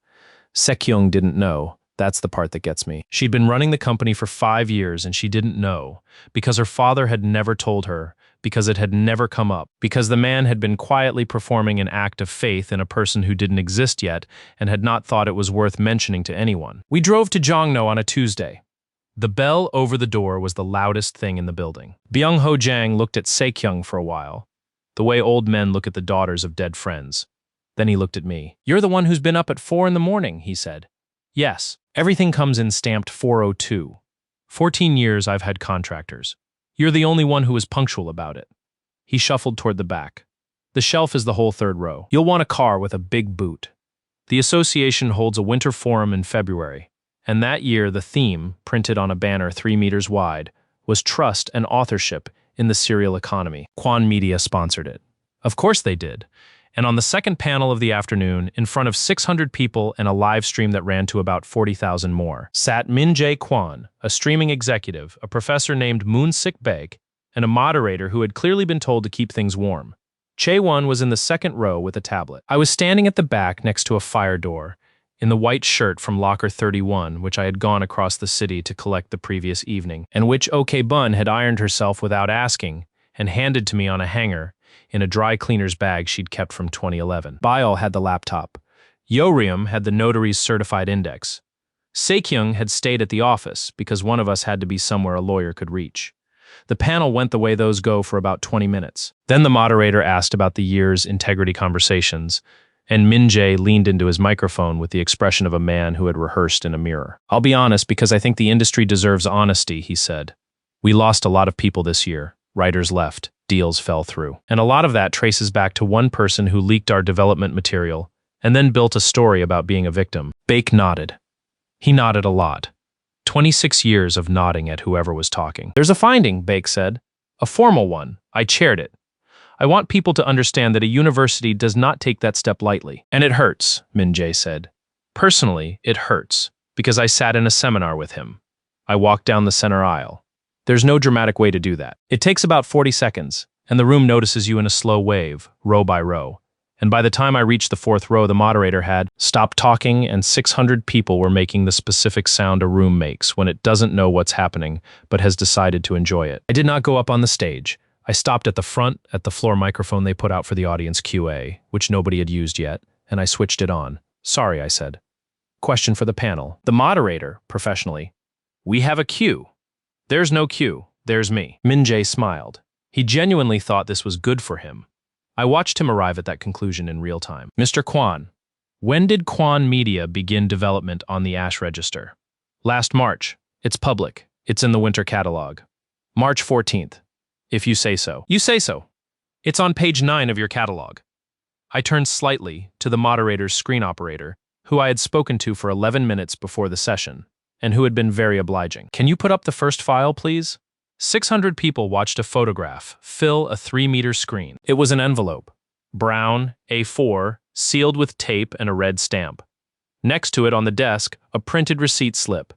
Sekyung didn't know. That's the part that gets me. She'd been running the company for 5 years and she didn't know, because her father had never told her, because it had never come up, because the man had been quietly performing an act of faith in a person who didn't exist yet and had not thought it was worth mentioning to anyone. We drove to Jongno on a Tuesday. The bell over the door was the loudest thing in the building. Byung-ho Jang looked at Sekyung for a while, the way old men look at the daughters of dead friends. Then he looked at me. "You're the one who's been up at 4 in the morning, he said. "Yes. Everything comes in stamped 402. 14 years I've had contractors. You're the only one who is punctual about it." He shuffled toward the back. "The shelf is the whole third row. You'll want a car with a big boot. The association holds a winter forum in February, and that year the theme, printed on a banner 3 meters wide, was trust and authorship in the serial economy. Kwon Media sponsored it. Of course they did. And on the second panel of the afternoon, in front of 600 people and a live stream that ran to about 40,000 more, sat Min Jae Kwon, a streaming executive, a professor named Moon Sik Baek, and a moderator who had clearly been told to keep things warm. Chae-won was in the second row with a tablet. I was standing at the back next to a fire door, in the white shirt from Locker 31, which I had gone across the city to collect the previous evening, and which OK Bun had ironed herself without asking and handed to me on a hanger, in a dry cleaner's bag she'd kept from 2011. Byul had the laptop. Yeoryum had the notary's certified index. Sekyung had stayed at the office because one of us had to be somewhere a lawyer could reach. The panel went the way those go for about 20 minutes. Then the moderator asked about the year's integrity conversations, and Min Jae leaned into his microphone with the expression of a man who had rehearsed in a mirror. "I'll be honest because I think the industry deserves honesty," he said. "We lost a lot of people this year. Writers left. Deals fell through. And a lot of that traces back to one person who leaked our development material and then built a story about being a victim." Baek nodded. He nodded a lot. 26 years of nodding at whoever was talking. "There's a finding," Baek said. "A formal one. I chaired it. I want people to understand that a university does not take that step lightly. And it hurts," Min Jae said. "Personally, it hurts, because I sat in a seminar with him. I walked down the center aisle. There's no dramatic way to do that. It takes about 40 seconds, and the room notices you in a slow wave, row by row. And by the time I reached the 4th row, the moderator had stopped talking and 600 people were making the specific sound a room makes when it doesn't know what's happening, but has decided to enjoy it. I did not go up on the stage. I stopped at the front, at the floor microphone they put out for the audience QA, which nobody had used yet, and I switched it on. "Sorry," I said. Question for the panel. The moderator, professionally. "We have a queue." "There's no queue. There's me." Min Jae smiled. He genuinely thought this was good for him. I watched him arrive at that conclusion in real time. "Mr. Kwon, when did Kwon Media begin development on the Ash Register?" "Last March. It's public. It's in the winter catalog." "March 14th. If you say so." "You say so. It's on page 9 of your catalog." I turned slightly to the moderator's screen operator, who I had spoken to for 11 minutes before the session, and who had been very obliging. "Can you put up the first file, please?" 600 people watched a photograph fill a 3-meter screen. It was an envelope. Brown, A4, sealed with tape and a red stamp. Next to it on the desk, a printed receipt slip.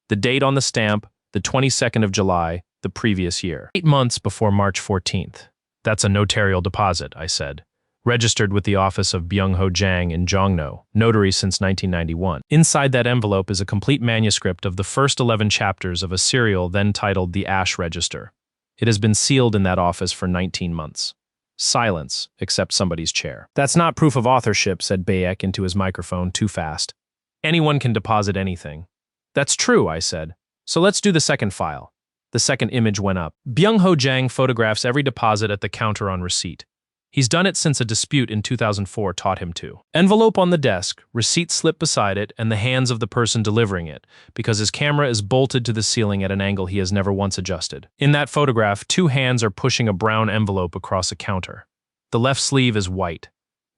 The date on the stamp, the 22nd of July, the previous year. 8 months before March 14th. "That's a notarial deposit," I said. "Registered with the office of Byung-ho Jang in Jongno, notary since 1991. Inside that envelope is a complete manuscript of the first 11 chapters of a serial then titled The Ash Register. It has been sealed in that office for 19 months. Silence, except somebody's chair. "That's not proof of authorship," said Baek into his microphone too fast. "Anyone can deposit anything." "That's true," I said. "So let's do the second file." The second image went up. Byung-ho Jang photographs every deposit at the counter on receipt. He's done it since a dispute in 2004 taught him to. Envelope on the desk, receipt slip beside it, and the hands of the person delivering it, because his camera is bolted to the ceiling at an angle he has never once adjusted. In that photograph, two hands are pushing a brown envelope across a counter. The left sleeve is white,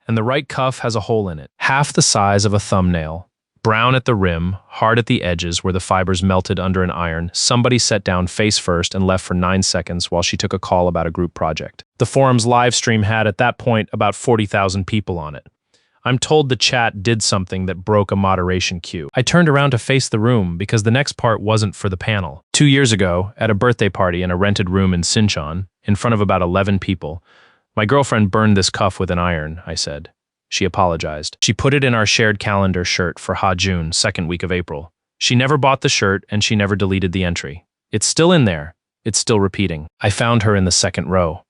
and the right cuff has a hole in it, half the size of a thumbnail. Brown at the rim, hard at the edges where the fibers melted under an iron. Somebody sat down face first and left for 9 seconds while she took a call about a group project. The forum's live stream had, at that point, about 40,000 people on it. I'm told the chat did something that broke a moderation queue. I turned around to face the room because the next part wasn't for the panel. 2 years ago, at a birthday party in a rented room in Sinchon, in front of about 11 people, my girlfriend burned this cuff with an iron, I said. She apologized. She put it in our shared calendar shirt for Ha-June, second week of April. She never bought the shirt and she never deleted the entry. It's still in there. It's still repeating. I found her in the second row.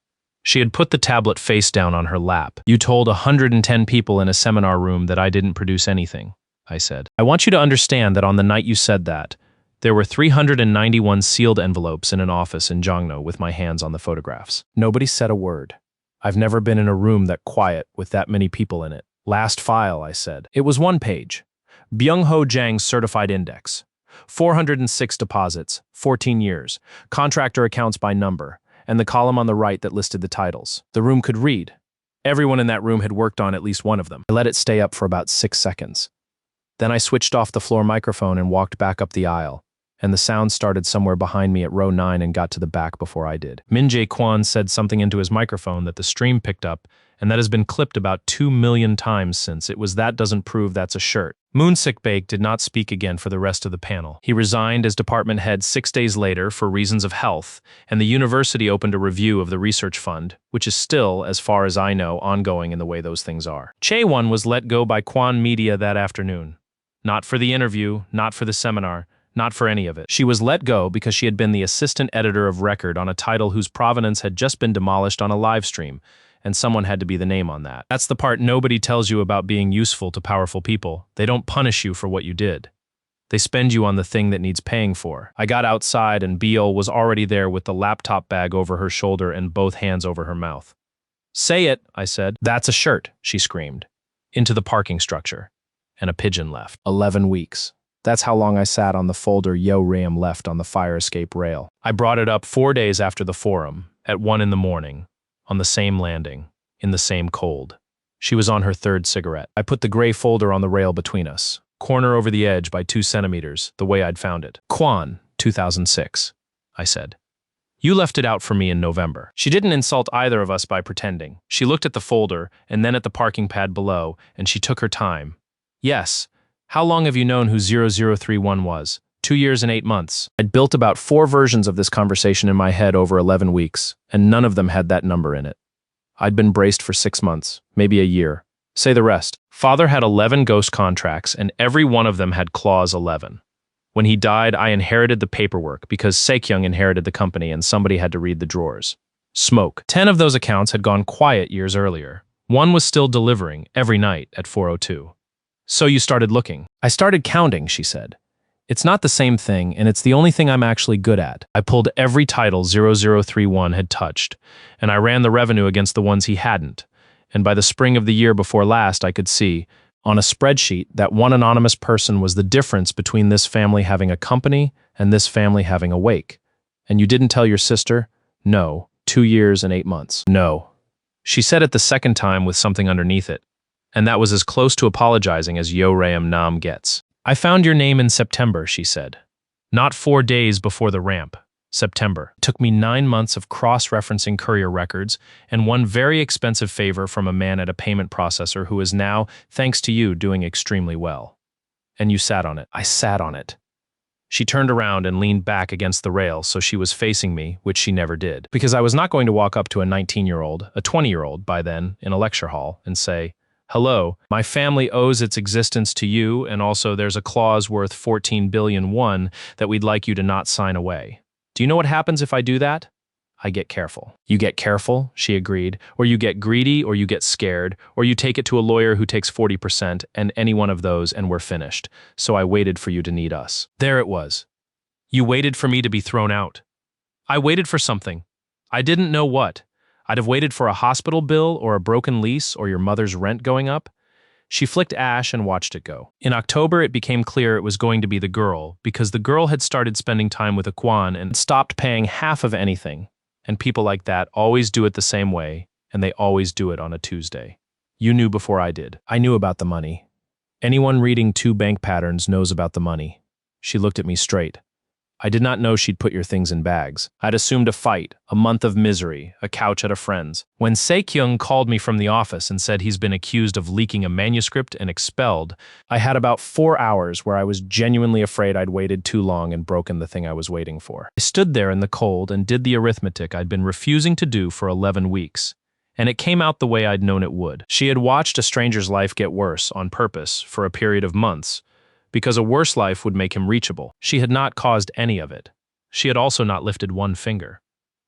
She had put the tablet face down on her lap. You told 110 people in a seminar room that I didn't produce anything, I said. I want you to understand that on the night you said that, there were 391 sealed envelopes in an office in Jongno with my hands on the photographs. Nobody said a word. I've never been in a room that quiet with that many people in it. Last file, I said. It was 1 page. Byung-ho Jang's certified index. 406 deposits, 14 years, contractor accounts by number, and the column on the right that listed the titles. The room could read. Everyone in that room had worked on at least one of them. I let it stay up for about 6 seconds. Then I switched off the floor microphone and walked back up the aisle, and the sound started somewhere behind me at row 9 and got to the back before I did. Min Jae Kwon said something into his microphone that the stream picked up, and that has been clipped about 2 million times since. It was that doesn't prove that's a shirt. Moon Sik Baek did not speak again for the rest of the panel. He resigned as department head 6 days later for reasons of health, and the university opened a review of the research fund, which is still, as far as I know, ongoing in the way those things are. Chae-won was let go by Kwon Media that afternoon. Not for the interview, not for the seminar, not for any of it. She was let go because she had been the assistant editor of record on a title whose provenance had just been demolished on a live stream, and someone had to be the name on that. That's the part nobody tells you about being useful to powerful people. They don't punish you for what you did. They spend you on the thing that needs paying for. I got outside and Beol was already there with the laptop bag over her shoulder and both hands over her mouth. Say it, I said. That's a shirt, she screamed. Into the parking structure. And a pigeon left. 11 weeks. That's how long I sat on the folder Yo Ram left on the fire escape rail. I brought it up 4 days after the forum, at 1 in the morning, on the same landing, in the same cold. She was on her 3rd cigarette. I put the gray folder on the rail between us, corner over the edge by 2 centimeters, the way I'd found it. Kwon, 2006, I said. You left it out for me in November. She didn't insult either of us by pretending. She looked at the folder, and then at the parking pad below, and she took her time. Yes. How long have you known who 0031 was? 2 years and 8 months. I'd built about 4 versions of this conversation in my head over 11 weeks, and none of them had that number in it. I'd been braced for 6 months, maybe a year. Say the rest. Father had 11 ghost contracts, and every one of them had clause 11. When he died, I inherited the paperwork because Sekyung inherited the company and somebody had to read the drawers. Smoke. 10 of those accounts had gone quiet years earlier. One was still delivering every night at 4:02. So you started looking. I started counting, she said. It's not the same thing, and it's the only thing I'm actually good at. I pulled every title 0031 had touched, and I ran the revenue against the ones he hadn't. And by the spring of the year before last, I could see, on a spreadsheet, that one anonymous person was the difference between this family having a company and this family having a wake. And you didn't tell your sister? No. 2 years and 8 months. No. She said it the second time with something underneath it. And that was as close to apologizing as Yo Ram Nam gets. I found your name in September, she said. Not 4 days before the ramp. September. It took me 9 months of cross-referencing courier records and one very expensive favor from a man at a payment processor who is now, thanks to you, doing extremely well. And you sat on it. I sat on it. She turned around and leaned back against the rail so she was facing me, which she never did. Because I was not going to walk up to a 19-year-old, a 20-year-old by then, in a lecture hall and say, hello, my family owes its existence to you, and also there's a clause worth 14 billion won that we'd like you to not sign away. Do you know what happens if I do that? I get careful. You get careful, she agreed, or you get greedy, or you get scared, or you take it to a lawyer who takes 40%, and any one of those, and we're finished. So I waited for you to need us. There it was. You waited for me to be thrown out. I waited for something. I didn't know what. I'd have waited for a hospital bill or a broken lease or your mother's rent going up. She flicked ash and watched it go. In October, it became clear it was going to be the girl, because the girl had started spending time with a Kwan and stopped paying half of anything. And people like that always do it the same way, and they always do it on a Tuesday. You knew before I did. I knew about the money. Anyone reading 2 bank patterns knows about the money. She looked at me straight. I did not know she'd put your things in bags. I'd assumed a fight, a month of misery, a couch at a friend's. When Sekyung called me from the office and said he's been accused of leaking a manuscript and expelled, I had about 4 hours where I was genuinely afraid I'd waited too long and broken the thing I was waiting for. I stood there in the cold and did the arithmetic I'd been refusing to do for 11 weeks. And it came out the way I'd known it would. She had watched a stranger's life get worse on purpose for a period of months, because a worse life would make him reachable. She had not caused any of it. She had also not lifted one finger.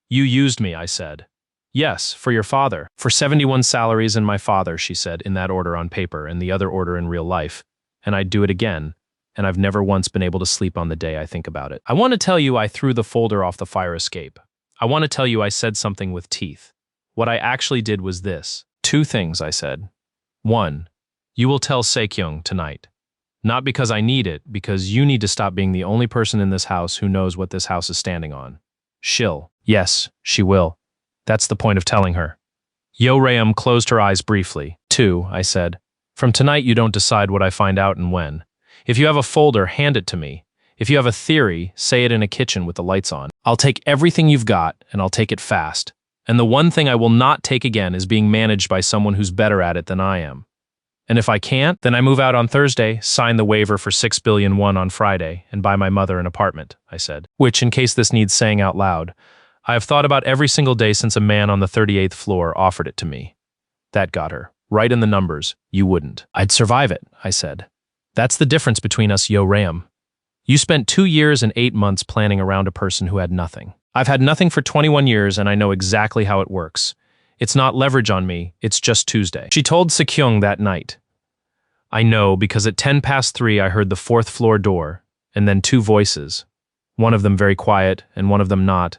You used me, I said. Yes, for your father. For 71 salaries and my father, she said, in that order on paper and the other order in real life. And I'd do it again, and I've never once been able to sleep on the day I think about it. I want to tell you I threw the folder off the fire escape. I want to tell you I said something with teeth. What I actually did was this. 2 things, I said. 1, you will tell Sekyung tonight. Not because I need it, because you need to stop being the only person in this house who knows what this house is standing on. She'll. Yes, she will. That's the point of telling her. Yo-Reum closed her eyes briefly. 2, I said. From tonight you don't decide what I find out and when. If you have a folder, hand it to me. If you have a theory, say it in a kitchen with the lights on. I'll take everything you've got, and I'll take it fast. And the one thing I will not take again is being managed by someone who's better at it than I am. And if I can't, then I move out on Thursday, sign the waiver for 6 billion won on Friday, and buy my mother an apartment, I said. Which, in case this needs saying out loud, I have thought about every single day since a man on the 38th floor offered it to me. That got her. Right in the numbers. You wouldn't. I'd survive it, I said. That's the difference between us, Yo-Reum. You spent 2 years and 8 months planning around a person who had nothing. I've had nothing for 21 years and I know exactly how it works. It's not leverage on me, it's just Tuesday. She told Sekyung that night. I know, because at 3:10 I heard the 4th floor door, and then 2 voices. One of them very quiet, and one of them not,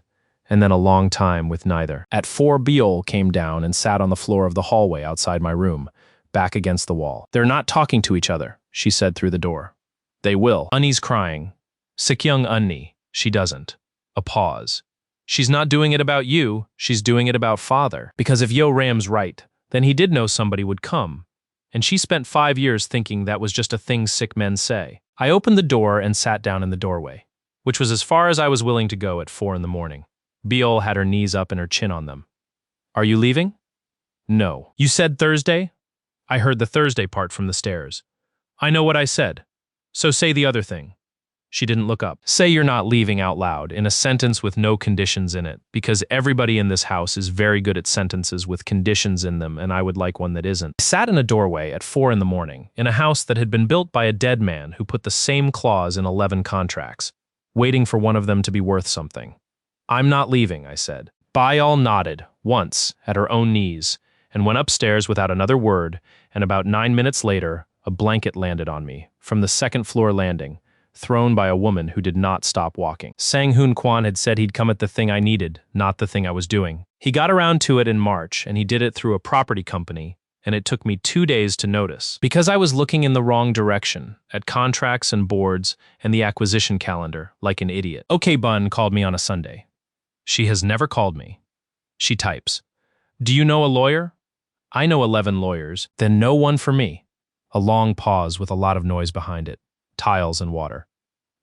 and then a long time with neither. At 4, Beol came down and sat on the floor of the hallway outside my room, back against the wall. They're not talking to each other, she said through the door. They will. Unni's crying. Sekyung Unni. She doesn't. A pause. She's not doing it about you, she's doing it about father. Because if Yo-Reum's right, then he did know somebody would come. And she spent 5 years thinking that was just a thing sick men say. I opened the door and sat down in the doorway, which was as far as I was willing to go at 4 in the morning. Beol had her knees up and her chin on them. Are you leaving? No. You said Thursday? I heard the Thursday part from the stairs. I know what I said. So say the other thing. She didn't look up. Say you're not leaving out loud, in a sentence with no conditions in it, because everybody in this house is very good at sentences with conditions in them, and I would like one that isn't. I sat in a doorway at 4 in the morning, in a house that had been built by a dead man who put the same clause in 11 contracts, waiting for one of them to be worth something. I'm not leaving, I said. Beol nodded, once, at her own knees, and went upstairs without another word, and about 9 minutes later, a blanket landed on me, from the 2nd floor landing, thrown by a woman who did not stop walking. Sang-Hoon Kwan had said he'd come at the thing I needed, not the thing I was doing. He got around to it in March, and he did it through a property company, and it took me 2 days to notice. Because I was looking in the wrong direction, at contracts and boards and the acquisition calendar, like an idiot. OK Bun called me on a Sunday. She has never called me. She types, do you know a lawyer? I know 11 lawyers, then no one for me. A long pause with a lot of noise behind it. Tiles and water.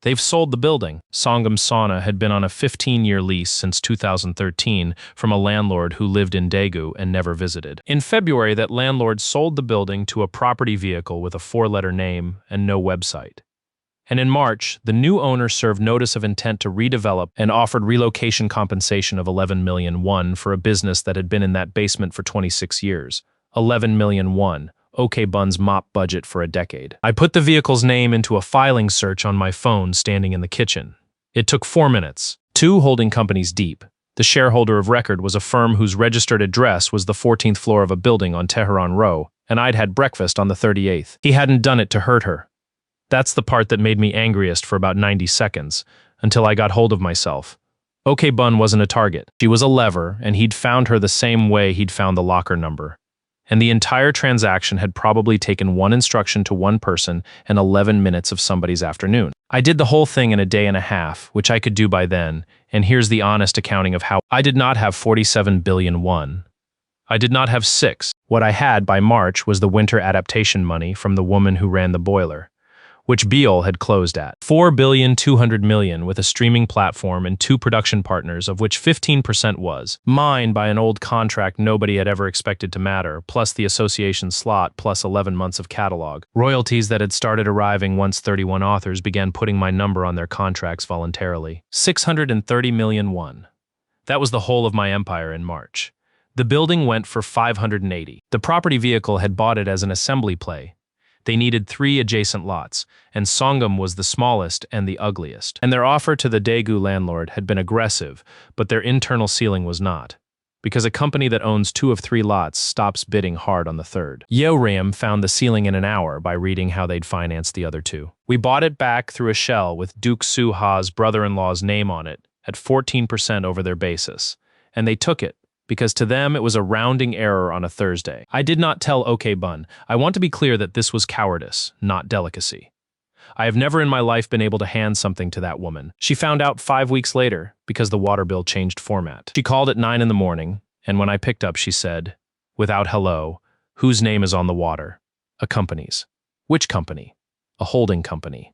They've sold the building. Sangam Sauna had been on a 15-year lease since 2013 from a landlord who lived in Daegu and never visited. In February, that landlord sold the building to a property vehicle with a 4-letter name and no website. And in March, the new owner served notice of intent to redevelop and offered relocation compensation of 11 million won for a business that had been in that basement for 26 years. 11 million won. OK Bun's mop budget for a decade. I put the vehicle's name into a filing search on my phone standing in the kitchen. It took 4 minutes. 2 holding companies deep. The shareholder of record was a firm whose registered address was the 14th floor of a building on Tehran Row, and I'd had breakfast on the 38th. He hadn't done it to hurt her. That's the part that made me angriest for about 90 seconds, until I got hold of myself. OK Bun wasn't a target. She was a lever, and he'd found her the same way he'd found the locker number. And the entire transaction had probably taken one instruction to one person and 11 minutes of somebody's afternoon. I did the whole thing in a day and a half, which I could do by then, and here's the honest accounting of how I did not have 47 billion won. I did not have 6. What I had by March was the winter adaptation money from the woman who ran the boiler, which Beal had closed at 4,200,000,000 with a streaming platform and 2 production partners, of which 15% was mine by an old contract nobody had ever expected to matter, plus the association slot, plus 11 months of catalog. Royalties that had started arriving once 31 authors began putting my number on their contracts voluntarily. 630 million won. That was the whole of my empire in March. The building went for 580. The property vehicle had bought it as an assembly play. They needed 3 adjacent lots, and Songam was the smallest and the ugliest. And their offer to the Daegu landlord had been aggressive, but their internal ceiling was not, because a company that owns 2 of 3 lots stops bidding hard on the third. Yeoreum found the ceiling in an hour by reading how they'd financed the other 2. We bought it back through a shell with Duke Soo-ha's brother-in-law's name on it at 14% over their basis, and they took it, because to them it was a rounding error on a Thursday. I did not tell OK Bun. I want to be clear that this was cowardice, not delicacy. I have never in my life been able to hand something to that woman. She found out 5 weeks later, because the water bill changed format. She called at 9 in the morning, and when I picked up she said, without hello, whose name is on the water? A company's. Which company? A holding company.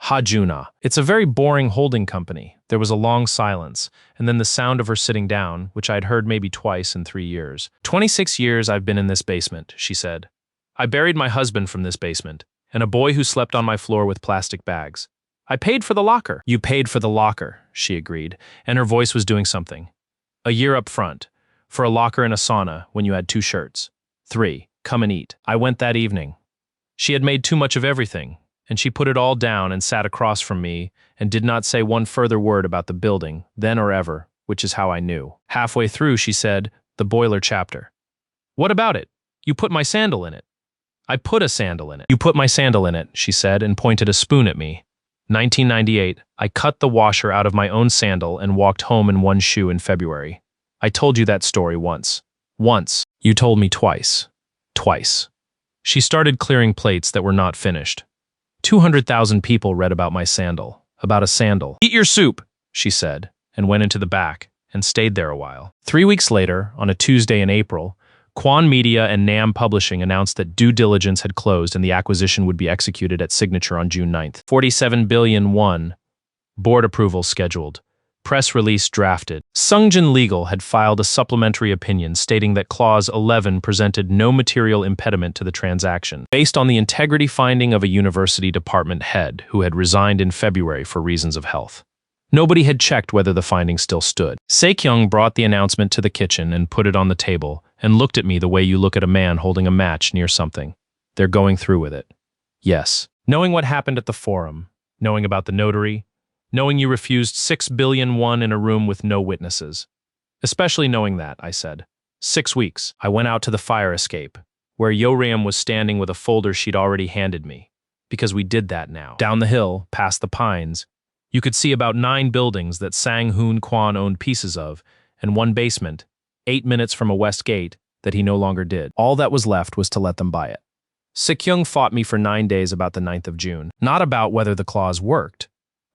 Hajuna. It's a very boring holding company. There was a long silence, and then the sound of her sitting down, which I'd heard maybe twice in 3 years. 26 years I've been in this basement, she said. I buried my husband from this basement, and a boy who slept on my floor with plastic bags. I paid for the locker. You paid for the locker, she agreed, and her voice was doing something. A year up front, for a locker and a sauna when you had 2 shirts. 3, come and eat. I went that evening. She had made too much of everything, and she put it all down and sat across from me and did not say one further word about the building, then or ever, which is how I knew. Halfway through, she said, the boiler chapter. What about it? You put my sandal in it. I put a sandal in it. You put my sandal in it, she said, and pointed a spoon at me. 1998, I cut the washer out of my own sandal and walked home in 1 shoe in February. I told you that story once. Once. You told me twice. Twice. She started clearing plates that were not finished. 200,000 people read about my sandal, about a sandal. Eat your soup, she said, and went into the back, and stayed there a while. 3 weeks later, on a Tuesday in April, Quan Media and Nam Publishing announced that due diligence had closed and the acquisition would be executed at signature on June 9th. 47 billion won. Board approval scheduled. Press release drafted. Sungjin Legal had filed a supplementary opinion stating that Clause 11 presented no material impediment to the transaction, based on the integrity finding of a university department head who had resigned in February for reasons of health. Nobody had checked whether the finding still stood. Sekyung brought the announcement to the kitchen and put it on the table, and looked at me the way you look at a man holding a match near something. They're going through with it. Yes. Knowing what happened at the forum, knowing about the notary, knowing you refused 6 billion won in a room with no witnesses. Especially knowing that, I said. 6 weeks. I went out to the fire escape, where Yoram was standing with a folder she'd already handed me. Because we did that now. Down the hill, past the pines, you could see about 9 buildings that Sang Hoon Kwan owned pieces of, and 1 basement, 8 minutes from a west gate, that he no longer did. All that was left was to let them buy it. Sekyung fought me for 9 days about the 9th of June. Not about whether the clause worked.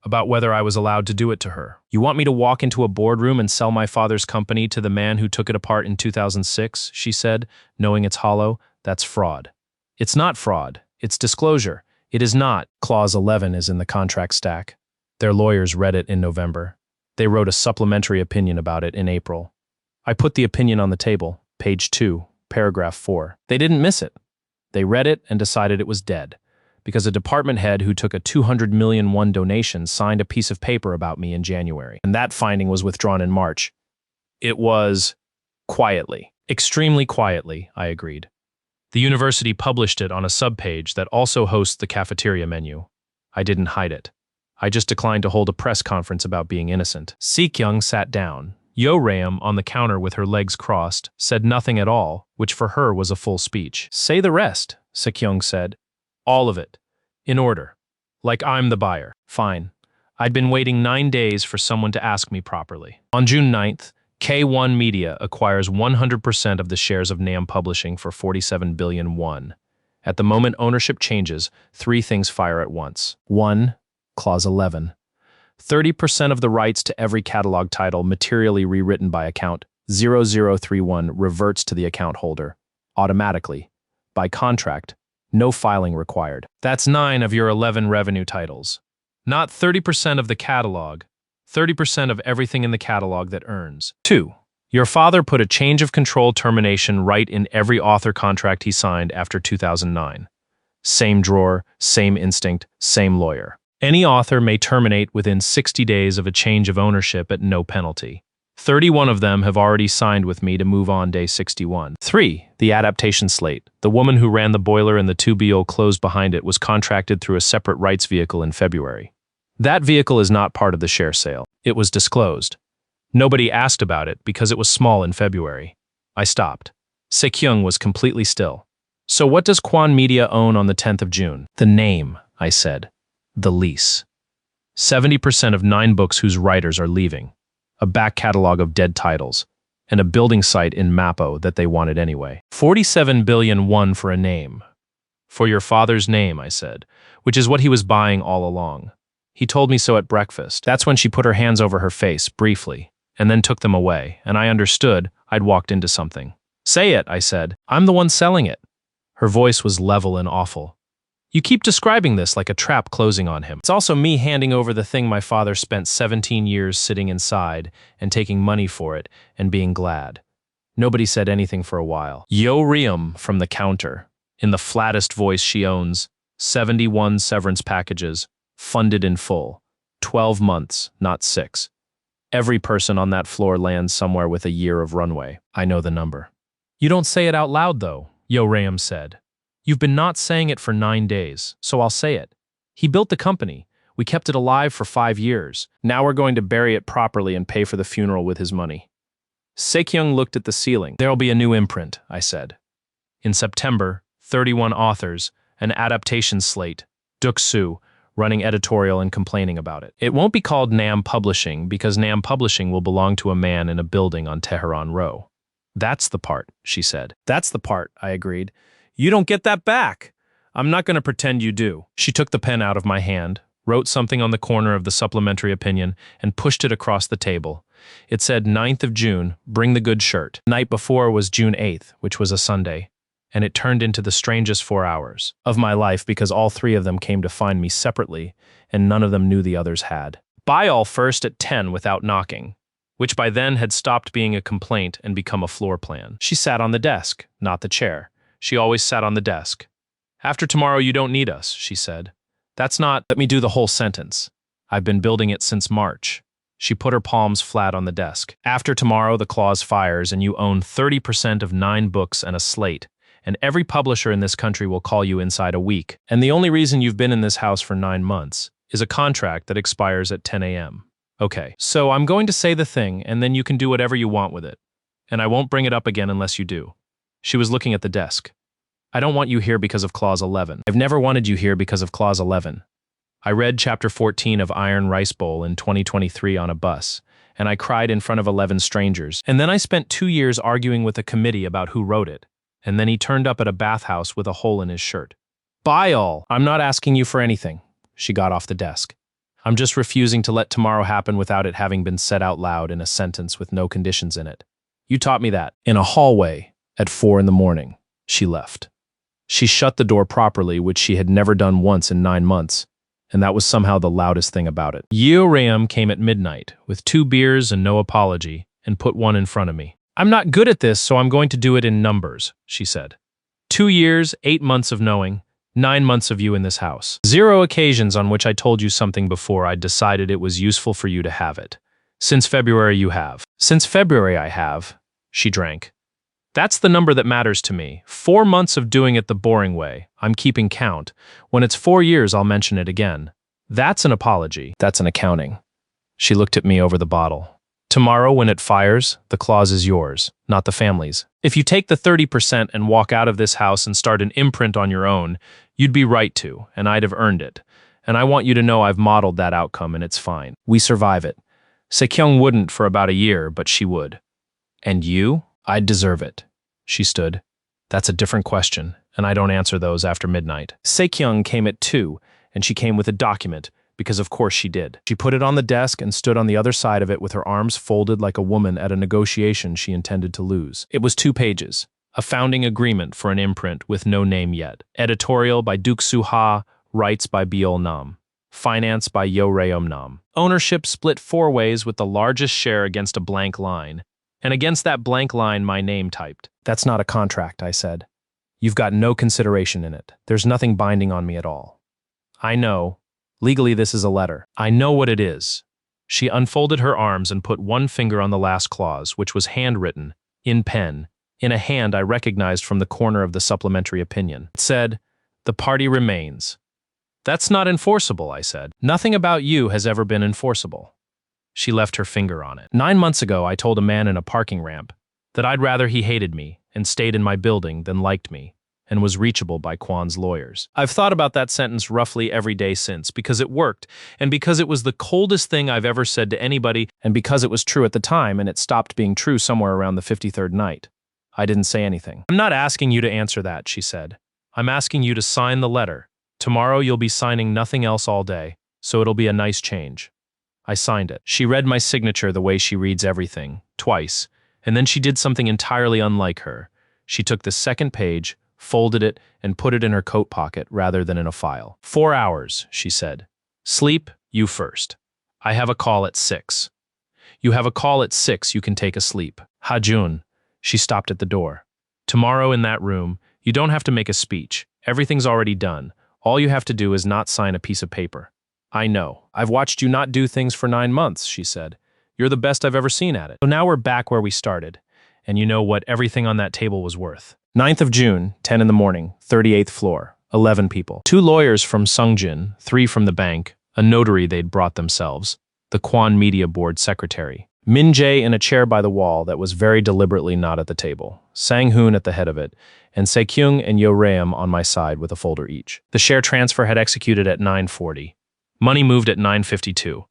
About whether I was allowed to do it to her. You want me to walk into a boardroom and sell my father's company to the man who took it apart in 2006, she said, knowing it's hollow? That's fraud. It's not fraud. It's disclosure. It is not. Clause 11 is in the contract stack. Their lawyers read it in November. They wrote a supplementary opinion about it in April. I put the opinion on the table, page 2, paragraph 4. They didn't miss it. They read it and decided it was dead, because a department head who took a 200 million won donation signed a piece of paper about me in January, and that finding was withdrawn in March. It was quietly, extremely quietly, I agreed. The university published it on a subpage that also hosts the cafeteria menu. I didn't hide it. I just declined to hold a press conference about being innocent. Sekyung sat down. Yoram, on the counter with her legs crossed, said nothing at all, which for her was a full speech. Say the rest, Sekyung said. All of it. In order. Like I'm the buyer. Fine. I'd been waiting 9 days for someone to ask me properly. On June 9th, K1 Media acquires 100% of the shares of NAM Publishing for 47 billion won. At the moment ownership changes, 3 things fire at once. 1. Clause 11. 30% of the rights to every catalog title materially rewritten by account 0031 reverts to the account holder, automatically. By contract, no filing required. That's 9 of your 11 revenue titles. Not 30% of the catalog, 30% of everything in the catalog that earns. 2. Your father put a change of control termination right in every author contract he signed after 2009. Same drawer, same instinct, same lawyer. Any author may terminate within 60 days of a change of ownership at no penalty. 31 of them have already signed with me to move on day 61. 3. The adaptation slate. The woman who ran the boiler and the 2BO closed behind it was contracted through a separate rights vehicle in February. That vehicle is not part of the share sale. It was disclosed. Nobody asked about it because it was small in February. I stopped. Sekyung was completely still. So what does Kwon Media own on the 10th of June? The name, I said. The lease. 70% of 9 books whose writers are leaving. A back catalog of dead titles, and a building site in Mappo that they wanted anyway. 47 billion won for a name. For your father's name, I said, which is what he was buying all along. He told me so at breakfast. That's when she put her hands over her face, briefly, and then took them away, and I understood I'd walked into something. Say it, I said. I'm the one selling it. Her voice was level and awful. You keep describing this like a trap closing on him. It's also me handing over the thing my father spent 17 years sitting inside and taking money for it and being glad. Nobody said anything for a while. Yo Riem from the counter, in the flattest voice she owns, 71 severance packages, funded in full. 12 months, not 6. Every person on that floor lands somewhere with a year of runway. I know the number. You don't say it out loud, though, Yo Riem said. You've been not saying it for 9 days, so I'll say it. He built the company. We kept it alive for 5 years. Now we're going to bury it properly and pay for the funeral with his money. Sekyung looked at the ceiling. There'll be a new imprint, I said. In September, 31 authors, an adaptation slate, Duk-soo, running editorial and complaining about it. It won't be called NAM Publishing because NAM Publishing will belong to a man in a building on Tehran Row. That's the part, she said. That's the part, I agreed. You don't get that back. I'm not going to pretend you do. She took the pen out of my hand, wrote something on the corner of the supplementary opinion, and pushed it across the table. It said 9th of June, bring the good shirt. The night before was June 8th, which was a Sunday, and it turned into the strangest 4 hours of my life because all 3 of them came to find me separately, and none of them knew the others had. Betrayal first at 10 without knocking, which by then had stopped being a complaint and become a floor plan. She sat on the desk, not the chair. She always sat on the desk. After tomorrow you don't need us, she said. That's not, let me do the whole sentence. I've been building it since March. She put her palms flat on the desk. After tomorrow the clause fires and you own 30% of 9 books and a slate, and every publisher in this country will call you inside a week. And the only reason you've been in this house for 9 months is a contract that expires at 10 a.m. Okay, so I'm going to say the thing and then you can do whatever you want with it. And I won't bring it up again unless you do. She was looking at the desk. I don't want you here because of Clause 11. I've never wanted you here because of Clause 11. I read Chapter 14 of Iron Rice Bowl in 2023 on a bus, and I cried in front of 11 strangers. And then I spent 2 years arguing with a committee about who wrote it, and then he turned up at a bathhouse with a hole in his shirt. Bye all. I'm not asking you for anything. She got off the desk. I'm just refusing to let tomorrow happen without it having been said out loud in a sentence with no conditions in it. You taught me that. In a hallway. At 4 in the morning, she left. She shut the door properly, which she had never done once in 9 months, and that was somehow the loudest thing about it. Yeo Reum came at midnight, with 2 beers and no apology, and put one in front of me. I'm not good at this, so I'm going to do it in numbers, she said. 2 years, 8 months of knowing, 9 months of you in this house. 0 occasions on which I told you something before I decided it was useful for you to have it. Since February you have. Since February I have. She drank. That's the number that matters to me. 4 months of doing it the boring way. I'm keeping count. When it's 4 years, I'll mention it again. That's an apology. That's an accounting. She looked at me over the bottle. Tomorrow, when it fires, the clause is yours, not the family's. If you take the 30% and walk out of this house and start an imprint on your own, you'd be right to, and I'd have earned it. and I want you to know I've modeled that outcome and it's fine. We survive it. Sekyung wouldn't for about a year, but she would. And you? I'd deserve it. She stood. That's a different question, and I don't answer those after midnight. Sekyung came at 2, and she came with a document, because of course she did. She put it on the desk and stood on the other side of it with her arms folded like a woman at a negotiation she intended to lose. It was 2 pages. A founding agreement for an imprint with no name yet. Editorial by Duk Soo-ha, rights by Beol Nam. Finance by Yo Reom Nam. Ownership split 4 ways with the largest share against a blank line. And against that blank line, my name typed. That's not a contract, I said. You've got no consideration in it. There's nothing binding on me at all. I know. Legally, this is a letter. I know what it is. She unfolded her arms and put one finger on the last clause, which was handwritten, in pen, in a hand I recognized from the corner of the supplementary opinion. It said, "The party remains." That's not enforceable, I said. Nothing about you has ever been enforceable. She left her finger on it. 9 months ago, I told a man in a parking ramp that I'd rather he hated me and stayed in my building than liked me, and was reachable by Kwan's lawyers. I've thought about that sentence roughly every day since, because it worked, and because it was the coldest thing I've ever said to anybody, and because it was true at the time and it stopped being true somewhere around the 53rd night. I didn't say anything. I'm not asking you to answer that, she said. I'm asking you to sign the letter. Tomorrow you'll be signing nothing else all day, so it'll be a nice change. I signed it. She read my signature the way she reads everything, twice, and then she did something entirely unlike her. She took the second page, folded it, and put it in her coat pocket rather than in a file. 4 hours, she said. Sleep, you first. I have a call at 6. You have a call at 6, you can take a sleep. Ha-jun. She stopped at the door. Tomorrow in that room, you don't have to make a speech. Everything's already done. All you have to do is not sign a piece of paper. I know. I've watched you not do things for 9 months, she said. You're the best I've ever seen at it. So now we're back where we started, and you know what everything on that table was worth. 9th of June, 10 in the morning, 38th floor, 11 people. 2 lawyers from Sungjin, 3 from the bank, a notary they'd brought themselves, the Kwan Media Board secretary. Min Jae in a chair by the wall that was very deliberately not at the table, Sang-hoon at the head of it, and Se-kyung and Yo Reum on my side with a folder each. The share transfer had executed at 9:40. Money moved at 9:52.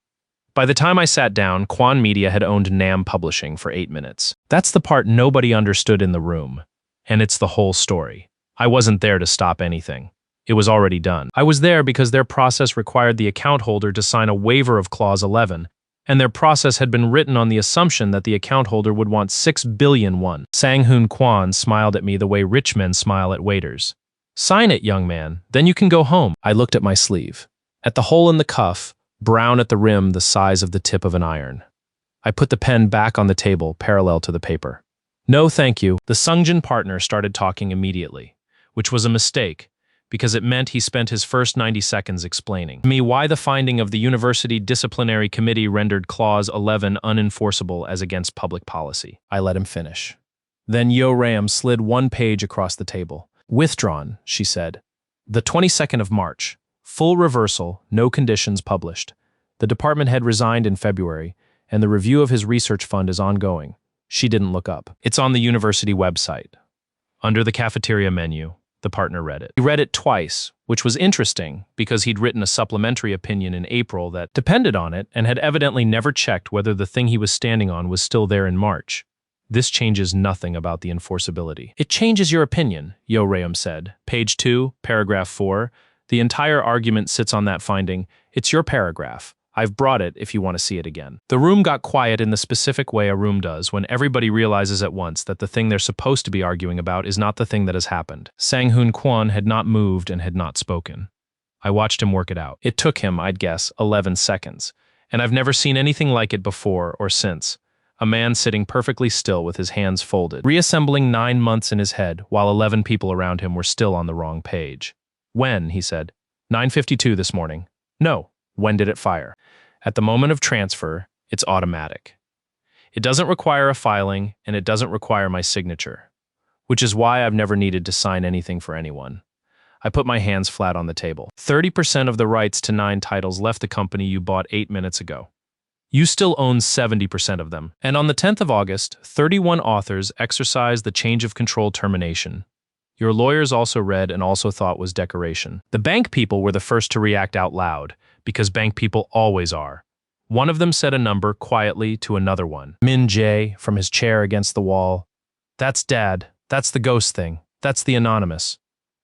By the time I sat down, Kwan Media had owned Nam Publishing for 8 minutes. That's the part nobody understood in the room. And it's the whole story. I wasn't there to stop anything. It was already done. I was there because their process required the account holder to sign a waiver of Clause 11, and their process had been written on the assumption that the account holder would want 6 billion won. Sang-hoon Kwan smiled at me the way rich men smile at waiters. Sign it, young man, then you can go home. I looked at my sleeve. At the hole in the cuff, brown at the rim the size of the tip of an iron. I put the pen back on the table, parallel to the paper. No, thank you. The Sungjin partner started talking immediately, which was a mistake, because it meant he spent his first 90 seconds explaining to me why the finding of the University Disciplinary Committee rendered Clause 11 unenforceable as against public policy. I let him finish. Then Yo Reum slid 1 page across the table. Withdrawn, she said. The 22nd of March. Full reversal, no conditions published. The department head resigned in February, and the review of his research fund is ongoing. She didn't look up. It's on the university website. Under the cafeteria menu, the partner read it. He read it twice, which was interesting because he'd written a supplementary opinion in April that depended on it and had evidently never checked whether the thing he was standing on was still there in March. This changes nothing about the enforceability. It changes your opinion, Yo Reum said. Page 2, paragraph 4. The entire argument sits on that finding. It's your paragraph. I've brought it if you want to see it again. The room got quiet in the specific way a room does when everybody realizes at once that the thing they're supposed to be arguing about is not the thing that has happened. Sang-hoon Kwan had not moved and had not spoken. I watched him work it out. It took him, I'd guess, 11 seconds. And I've never seen anything like it before or since. A man sitting perfectly still with his hands folded, reassembling 9 months in his head while 11 people around him were still on the wrong page. When, he said. 9:52 this morning. No. When did it fire? At the moment of transfer, it's automatic. It doesn't require a filing, and it doesn't require my signature, which is why I've never needed to sign anything for anyone. I put my hands flat on the table. 30% of the rights to 9 titles left the company you bought 8 minutes ago. You still own 70% of them. And on the 10th of August, 31 authors exercised the change of control termination. Your lawyers also read and also thought was decoration. The bank people were the first to react out loud, because bank people always are. One of them said a number quietly to another one. Min Jae, from his chair against the wall. That's Dad. That's the ghost thing. That's the anonymous.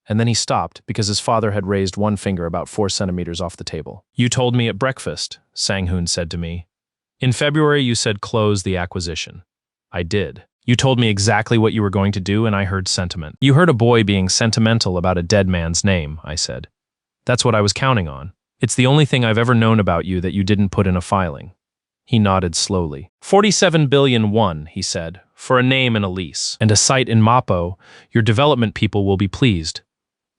And then he stopped because his father had raised one finger about 4 centimeters off the table. You told me at breakfast, Sang-hoon said to me. In February you said close the acquisition. I did. You told me exactly what you were going to do and I heard sentiment. You heard a boy being sentimental about a dead man's name, I said. That's what I was counting on. It's the only thing I've ever known about you that you didn't put in a filing. He nodded slowly. 47 billion won, he said, for a name and a lease. And a site in Mappo, your development people will be pleased.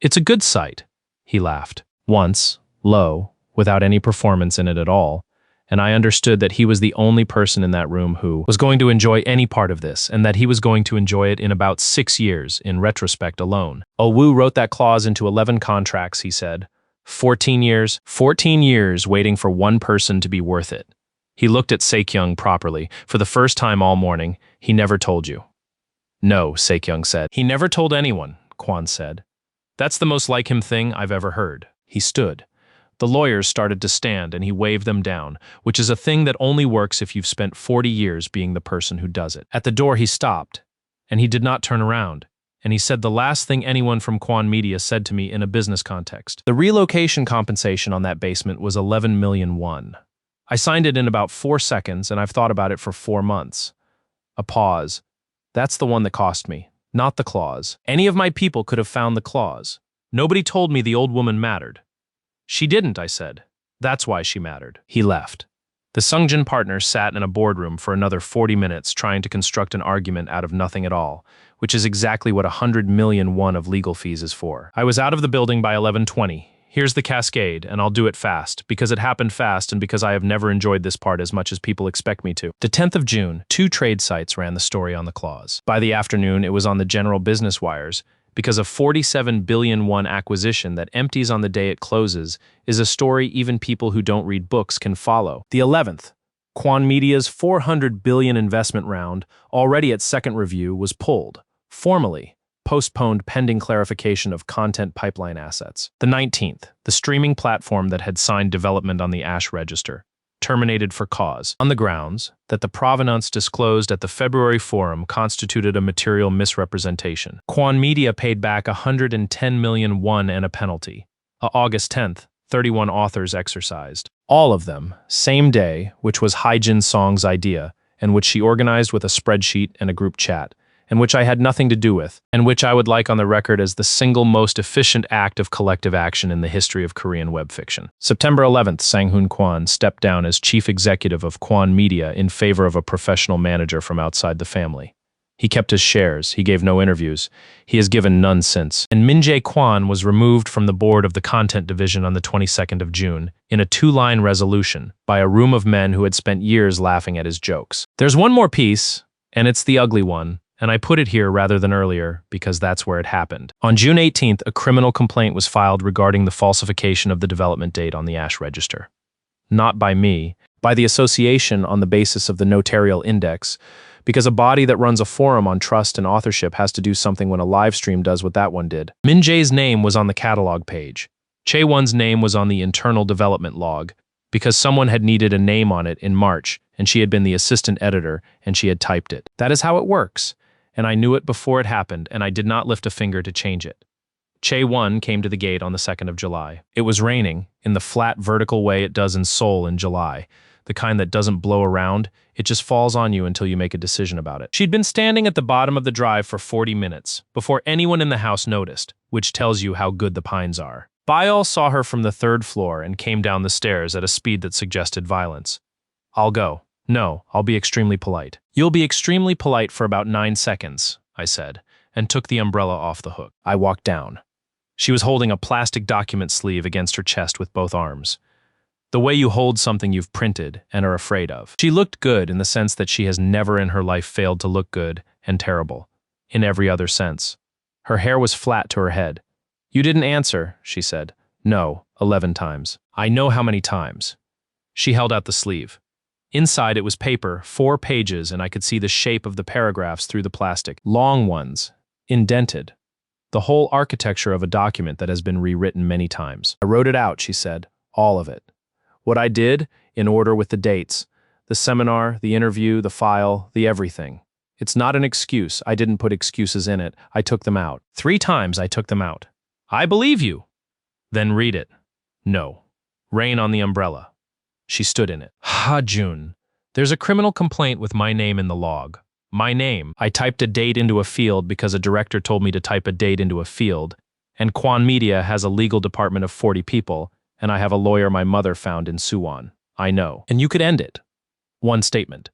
It's a good site, he laughed. Once, low, without any performance in it at all, and I understood that he was the only person in that room who was going to enjoy any part of this, and that he was going to enjoy it in about 6 years, in retrospect alone. Wu wrote that clause into 11 contracts, he said. 14 years waiting for one person to be worth it. He looked at Saekyung properly. For the first time all morning, he never told you. No, Saekyung said. He never told anyone, Kwon said. That's the most like him thing I've ever heard. He stood. The lawyers started to stand and he waved them down, which is a thing that only works if you've spent 40 years being the person who does it. At the door he stopped, and he did not turn around, and he said the last thing anyone from Kwon Media said to me in a business context. The relocation compensation on that basement was 11 million won. I signed it in about 4 seconds and I've thought about it for 4 months. A pause. That's the one that cost me. Not the clause. Any of my people could have found the clause. Nobody told me the old woman mattered. She didn't, I said. That's why she mattered. He left. The Sungjin partners sat in a boardroom for another 40 minutes trying to construct an argument out of nothing at all, which is exactly what 100 million won of legal fees is for. I was out of the building by 11:20. Here's the cascade, and I'll do it fast, because it happened fast and because I have never enjoyed this part as much as people expect me to. The 10th of June, 2 trade sites ran the story on the clause. By the afternoon, it was on the general business wires, because a 47 billion won acquisition that empties on the day it closes is a story even people who don't read books can follow. The 11th, Kwon Media's 400 billion investment round, already at second review, was pulled, formally, postponed pending clarification of content pipeline assets. The 19th, the streaming platform that had signed development on the Ash register, terminated for cause, on the grounds that the provenance disclosed at the February forum constituted a material misrepresentation. Kwon Media paid back 110 million won and a penalty. August 10th, 31 authors exercised. All of them, same day, which was Haijin Song's idea, and which she organized with a spreadsheet and a group chat, and which I had nothing to do with, and which I would like on the record as the single most efficient act of collective action in the history of Korean web fiction. September 11th, Sang-hoon Kwon stepped down as chief executive of Kwon Media in favor of a professional manager from outside the family. He kept his shares, he gave no interviews, he has given none since. And Min Jae Kwon was removed from the board of the content division on the 22nd of June, in a 2-line resolution, by a room of men who had spent years laughing at his jokes. There's one more piece, and it's the ugly one, and I put it here rather than earlier because that's where it happened. On June 18th, a criminal complaint was filed regarding the falsification of the development date on the Ash register. Not by me, by the association on the basis of the notarial index, because a body that runs a forum on trust and authorship has to do something when a live stream does what that one did. Min Jae's name was on the catalog page. Chae-won's name was on the internal development log, because someone had needed a name on it in March, and she had been the assistant editor, and she had typed it. That is how it works. And I knew it before it happened, and I did not lift a finger to change it. Chae-won came to the gate on the 2nd of July. It was raining, in the flat, vertical way it does in Seoul in July, the kind that doesn't blow around, it just falls on you until you make a decision about it. She'd been standing at the bottom of the drive for 40 minutes, before anyone in the house noticed, which tells you how good the pines are. Betrayal saw her from the 3rd floor and came down the stairs at a speed that suggested violence. I'll go. No, I'll be extremely polite. You'll be extremely polite for about 9 seconds, I said, and took the umbrella off the hook. I walked down. She was holding a plastic document sleeve against her chest with both arms. The way you hold something you've printed and are afraid of. She looked good in the sense that she has never in her life failed to look good, and terrible, in every other sense. Her hair was flat to her head. You didn't answer, she said. No, 11 times. I know how many times. She held out the sleeve. Inside it was paper, 4 pages, and I could see the shape of the paragraphs through the plastic. Long ones, indented. The whole architecture of a document that has been rewritten many times. I wrote it out, she said. All of it. What I did, in order with the dates. The seminar, the interview, the file, the everything. It's not an excuse. I didn't put excuses in it. I took them out. 3 times I took them out. I believe you. Then read it. No. Rain on the umbrella. She stood in it. Ha-Jun. There's a criminal complaint with my name in the log. My name. I typed a date into a field because a director told me to type a date into a field, and Kwan Media has a legal department of 40 people, and I have a lawyer my mother found in Suwon. I know. And you could end it. 1 statement.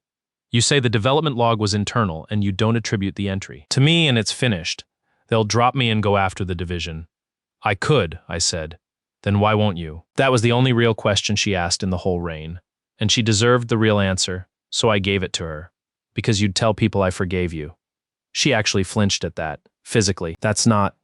You say the development log was internal and you don't attribute the entry. To me, and it's finished. They'll drop me and go after the division. I could, I said. Then why won't you? That was the only real question she asked in the whole reign. And she deserved the real answer, so I gave it to her. Because you'd tell people I forgave you. She actually flinched at that, physically. That's not...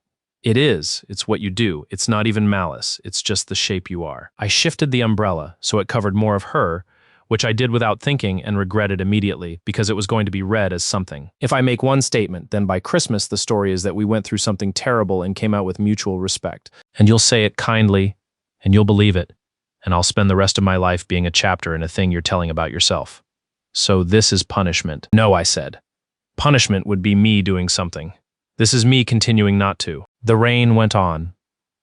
It is. It's what you do. It's not even malice. It's just the shape you are. I shifted the umbrella so it covered more of her, which I did without thinking and regretted immediately because it was going to be read as something. If I make one statement, then by Christmas the story is that we went through something terrible and came out with mutual respect. And you'll say it kindly, and you'll believe it, and I'll spend the rest of my life being a chapter in a thing you're telling about yourself. So this is punishment. No, I said. Punishment would be me doing something. This is me continuing not to. The rain went on.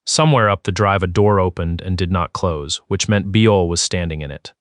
Somewhere up the drive a door opened and did not close, which meant Biol was standing in it.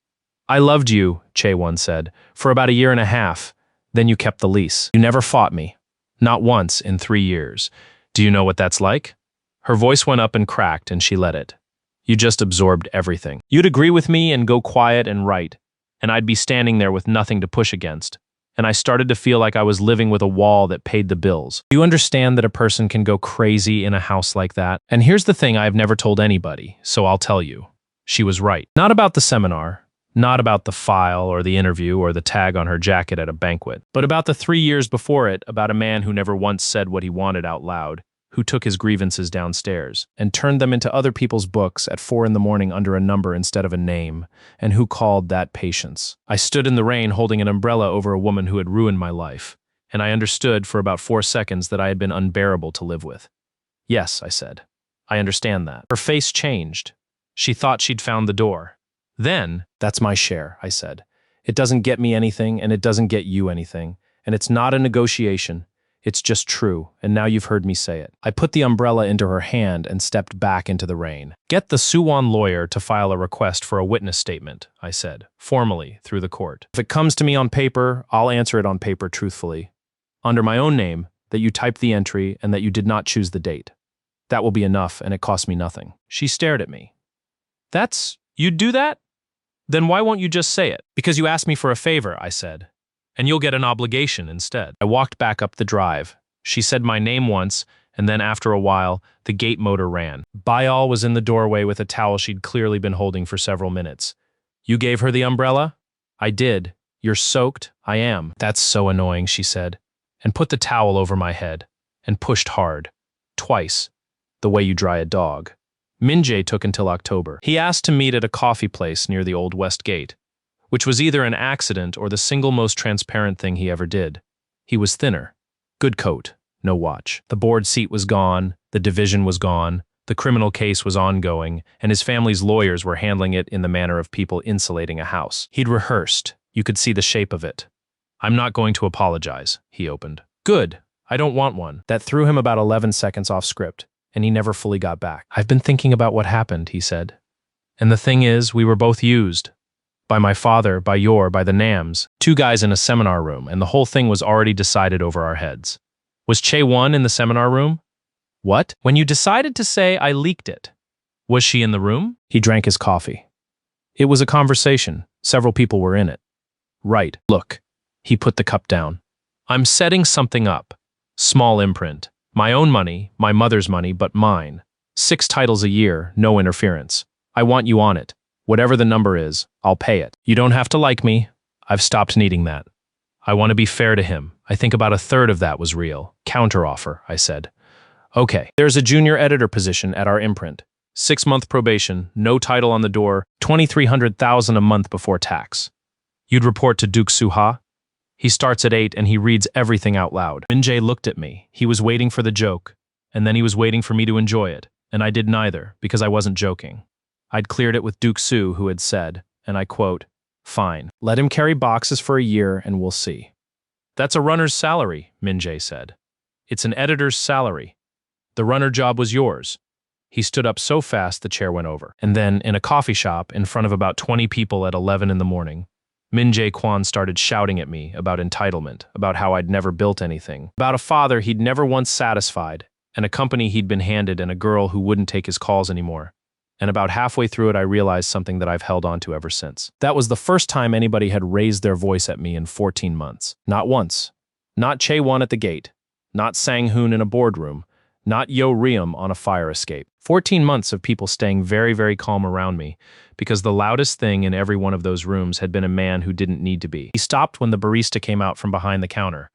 I loved you, Chae-won said, for about 1.5 years. Then you kept the lease. You never fought me. Not once in 3 years. Do you know what that's like? Her voice went up and cracked, and she let it. You just absorbed everything. You'd agree with me and go quiet and write, and I'd be standing there with nothing to push against. And I started to feel like I was living with a wall that paid the bills. Do you understand that a person can go crazy in a house like that? And here's the thing I've never told anybody, so I'll tell you. She was right. Not about the seminar. Not about the file or the interview or the tag on her jacket at a banquet, but about the 3 years before it, about a man who never once said what he wanted out loud, who took his grievances downstairs and turned them into other people's books at 4 a.m. under a number instead of a name, and who called that patience. I stood in the rain holding an umbrella over a woman who had ruined my life, and I understood for about 4 seconds that I had been unbearable to live with. Yes, I said. I understand that. Her face changed. She thought she'd found the door. Then, that's my share, I said. It doesn't get me anything, and it doesn't get you anything, and it's not a negotiation. It's just true, and now you've heard me say it. I put the umbrella into her hand and stepped back into the rain. Get the Suwon lawyer to file a request for a witness statement, I said, formally, through the court. If it comes to me on paper, I'll answer it on paper truthfully. Under my own name, that you typed the entry and that you did not choose the date. That will be enough, and it costs me nothing. She stared at me. You'd do that? Then why won't you just say it? Because you asked me for a favor, I said. And you'll get an obligation instead. I walked back up the drive. She said my name once, and then after a while, the gate motor ran. Biol was in the doorway with a towel she'd clearly been holding for several minutes. You gave her the umbrella? I did. You're soaked? I am. That's so annoying, she said, and put the towel over my head, and pushed hard. Twice. The way you dry a dog. Min-jae took until October. He asked to meet at a coffee place near the Old West Gate, which was either an accident or the single most transparent thing he ever did. He was thinner. Good coat. No watch. The board seat was gone. The division was gone. The criminal case was ongoing, and his family's lawyers were handling it in the manner of people insulating a house. He'd rehearsed. You could see the shape of it. I'm not going to apologize, he opened. Good. I don't want one. That threw him about 11 seconds off script, and he never fully got back. I've been thinking about what happened, he said. And the thing is, we were both used. By my father, by the Nams, 2 guys in a seminar room, and the whole thing was already decided over our heads. Was Chae-won in the seminar room? What? When you decided to say I leaked it, was she in the room? He drank his coffee. It was a conversation. Several people were in it. Right. Look. He put the cup down. I'm setting something up. Small imprint. My own money, my mother's money, but mine. 6 titles a year, no interference. I want you on it. Whatever the number is, I'll pay it. You don't have to like me. I've stopped needing that. I want to be fair to him. I think about 1/3 of that was real. Counteroffer, I said. Okay, there's a junior editor position at our imprint. 6-month probation, no title on the door, 2,300,000 a month before tax. You'd report to Duke Suha? He starts at 8 and he reads everything out loud. Min-jae looked at me. He was waiting for the joke. And then he was waiting for me to enjoy it, and I did neither, because I wasn't joking. I'd cleared it with Duke Su, who had said, and I quote, "Fine, let him carry boxes for a year and we'll see." "That's a runner's salary," Min Jae said. "It's an editor's salary. The runner job was yours." He stood up so fast the chair went over. And then, in a coffee shop, in front of about 20 people at 11 in the morning, Min Jae Kwon started shouting at me about entitlement, about how I'd never built anything, about a father he'd never once satisfied, and a company he'd been handed and a girl who wouldn't take his calls anymore. And about halfway through it, I realized something that I've held on to ever since. That was the first time anybody had raised their voice at me in 14 months. Not once. Not Chae-won at the gate. Not Sang-hoon in a boardroom. Not Yo Ryeom on a fire escape. 14 months of people staying very, very calm around me, because the loudest thing in every one of those rooms had been a man who didn't need to be. He stopped when the barista came out from behind the counter.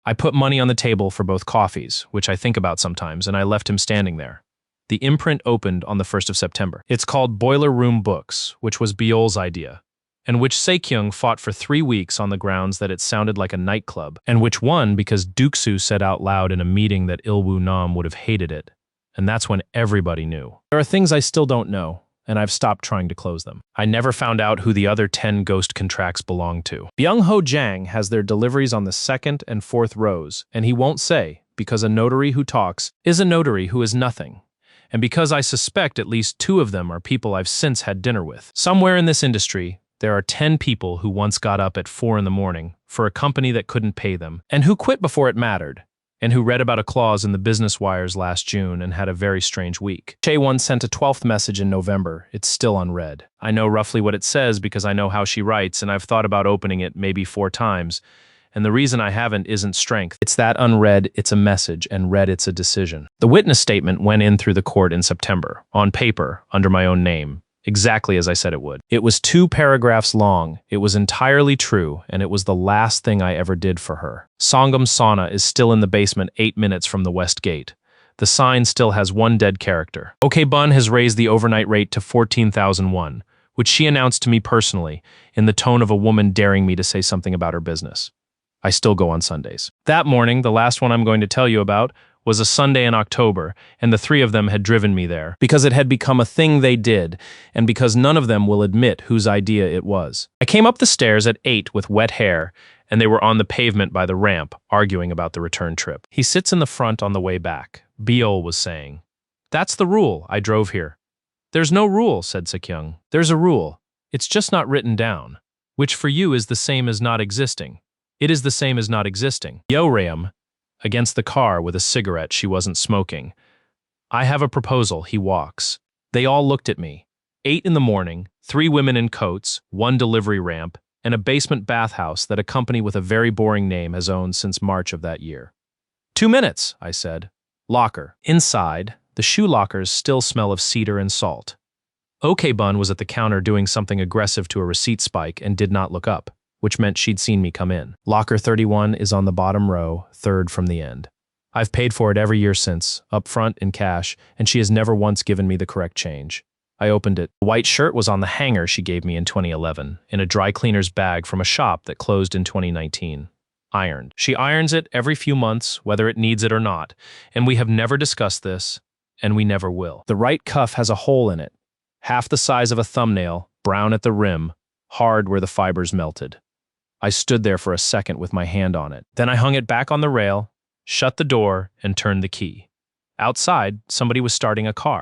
I put money on the table for both coffees, which I think about sometimes, and I left him standing there. The imprint opened on the 1st of September. It's called Boiler Room Books, which was Byol's idea, and which Saekyung fought for 3 weeks on the grounds that it sounded like a nightclub, and which won because Duke-soo said out loud in a meeting that Il-woo-nam would have hated it, and that's when everybody knew. There are things I still don't know, and I've stopped trying to close them. I never found out who the other 10 ghost contracts belonged to. Byung-ho Jang has their deliveries on the 2nd and 4th rows, and he won't say, because a notary who talks is a notary who is nothing. And because I suspect at least 2 of them are people I've since had dinner with. Somewhere in this industry, there are 10 people who once got up at 4 in the morning for a company that couldn't pay them, and who quit before it mattered, and who read about a clause in the business wires last June and had a very strange week. Chae-won sent a 12th message in November. It's still unread. I know roughly what it says because I know how she writes, and I've thought about opening it maybe 4 times. And the reason I haven't isn't strength. It's that unread, it's a message, and read, it's a decision. The witness statement went in through the court in September, on paper, under my own name, exactly as I said it would. It was 2 paragraphs long, it was entirely true, and it was the last thing I ever did for her. Songam Sauna is still in the basement 8 minutes from the West Gate. The sign still has 1 dead character. OK Bun has raised the overnight rate to 14,001, which she announced to me personally, in the tone of a woman daring me to say something about her business. I still go on Sundays. That morning, the last one I'm going to tell you about, was a Sunday in October, and the 3 of them had driven me there, because it had become a thing they did, and because none of them will admit whose idea it was. I came up the stairs at 8 with wet hair, and they were on the pavement by the ramp, arguing about the return trip. He sits in the front on the way back, Byol was saying. "That's the rule, I drove here." "There's no rule," said Saekyung. "There's a rule. It's just not written down, which for you is the same as not existing. It is the same as not existing." Yo Ryeom, against the car with a cigarette she wasn't smoking. "I have a proposal," he walks. They all looked at me. 8 in the morning, 3 women in coats, 1 delivery ramp, and a basement bathhouse that a company with a very boring name has owned since March of that year. 2 minutes, I said. Locker. Inside, the shoe lockers still smell of cedar and salt. OK Bun was at the counter doing something aggressive to a receipt spike and did not look up, which meant she'd seen me come in. Locker 31 is on the bottom row, 3rd from the end. I've paid for it every year since, up front in cash, and she has never once given me the correct change. I opened it. The white shirt was on the hanger she gave me in 2011, in a dry cleaner's bag from a shop that closed in 2019. Ironed. She irons it every few months, whether it needs it or not, and we have never discussed this, and we never will. The right cuff has a hole in it, half the size of a thumbnail, brown at the rim, hard where the fibers melted. I stood there for a second with my hand on it. Then I hung it back on the rail, shut the door, and turned the key. Outside, somebody was starting a car.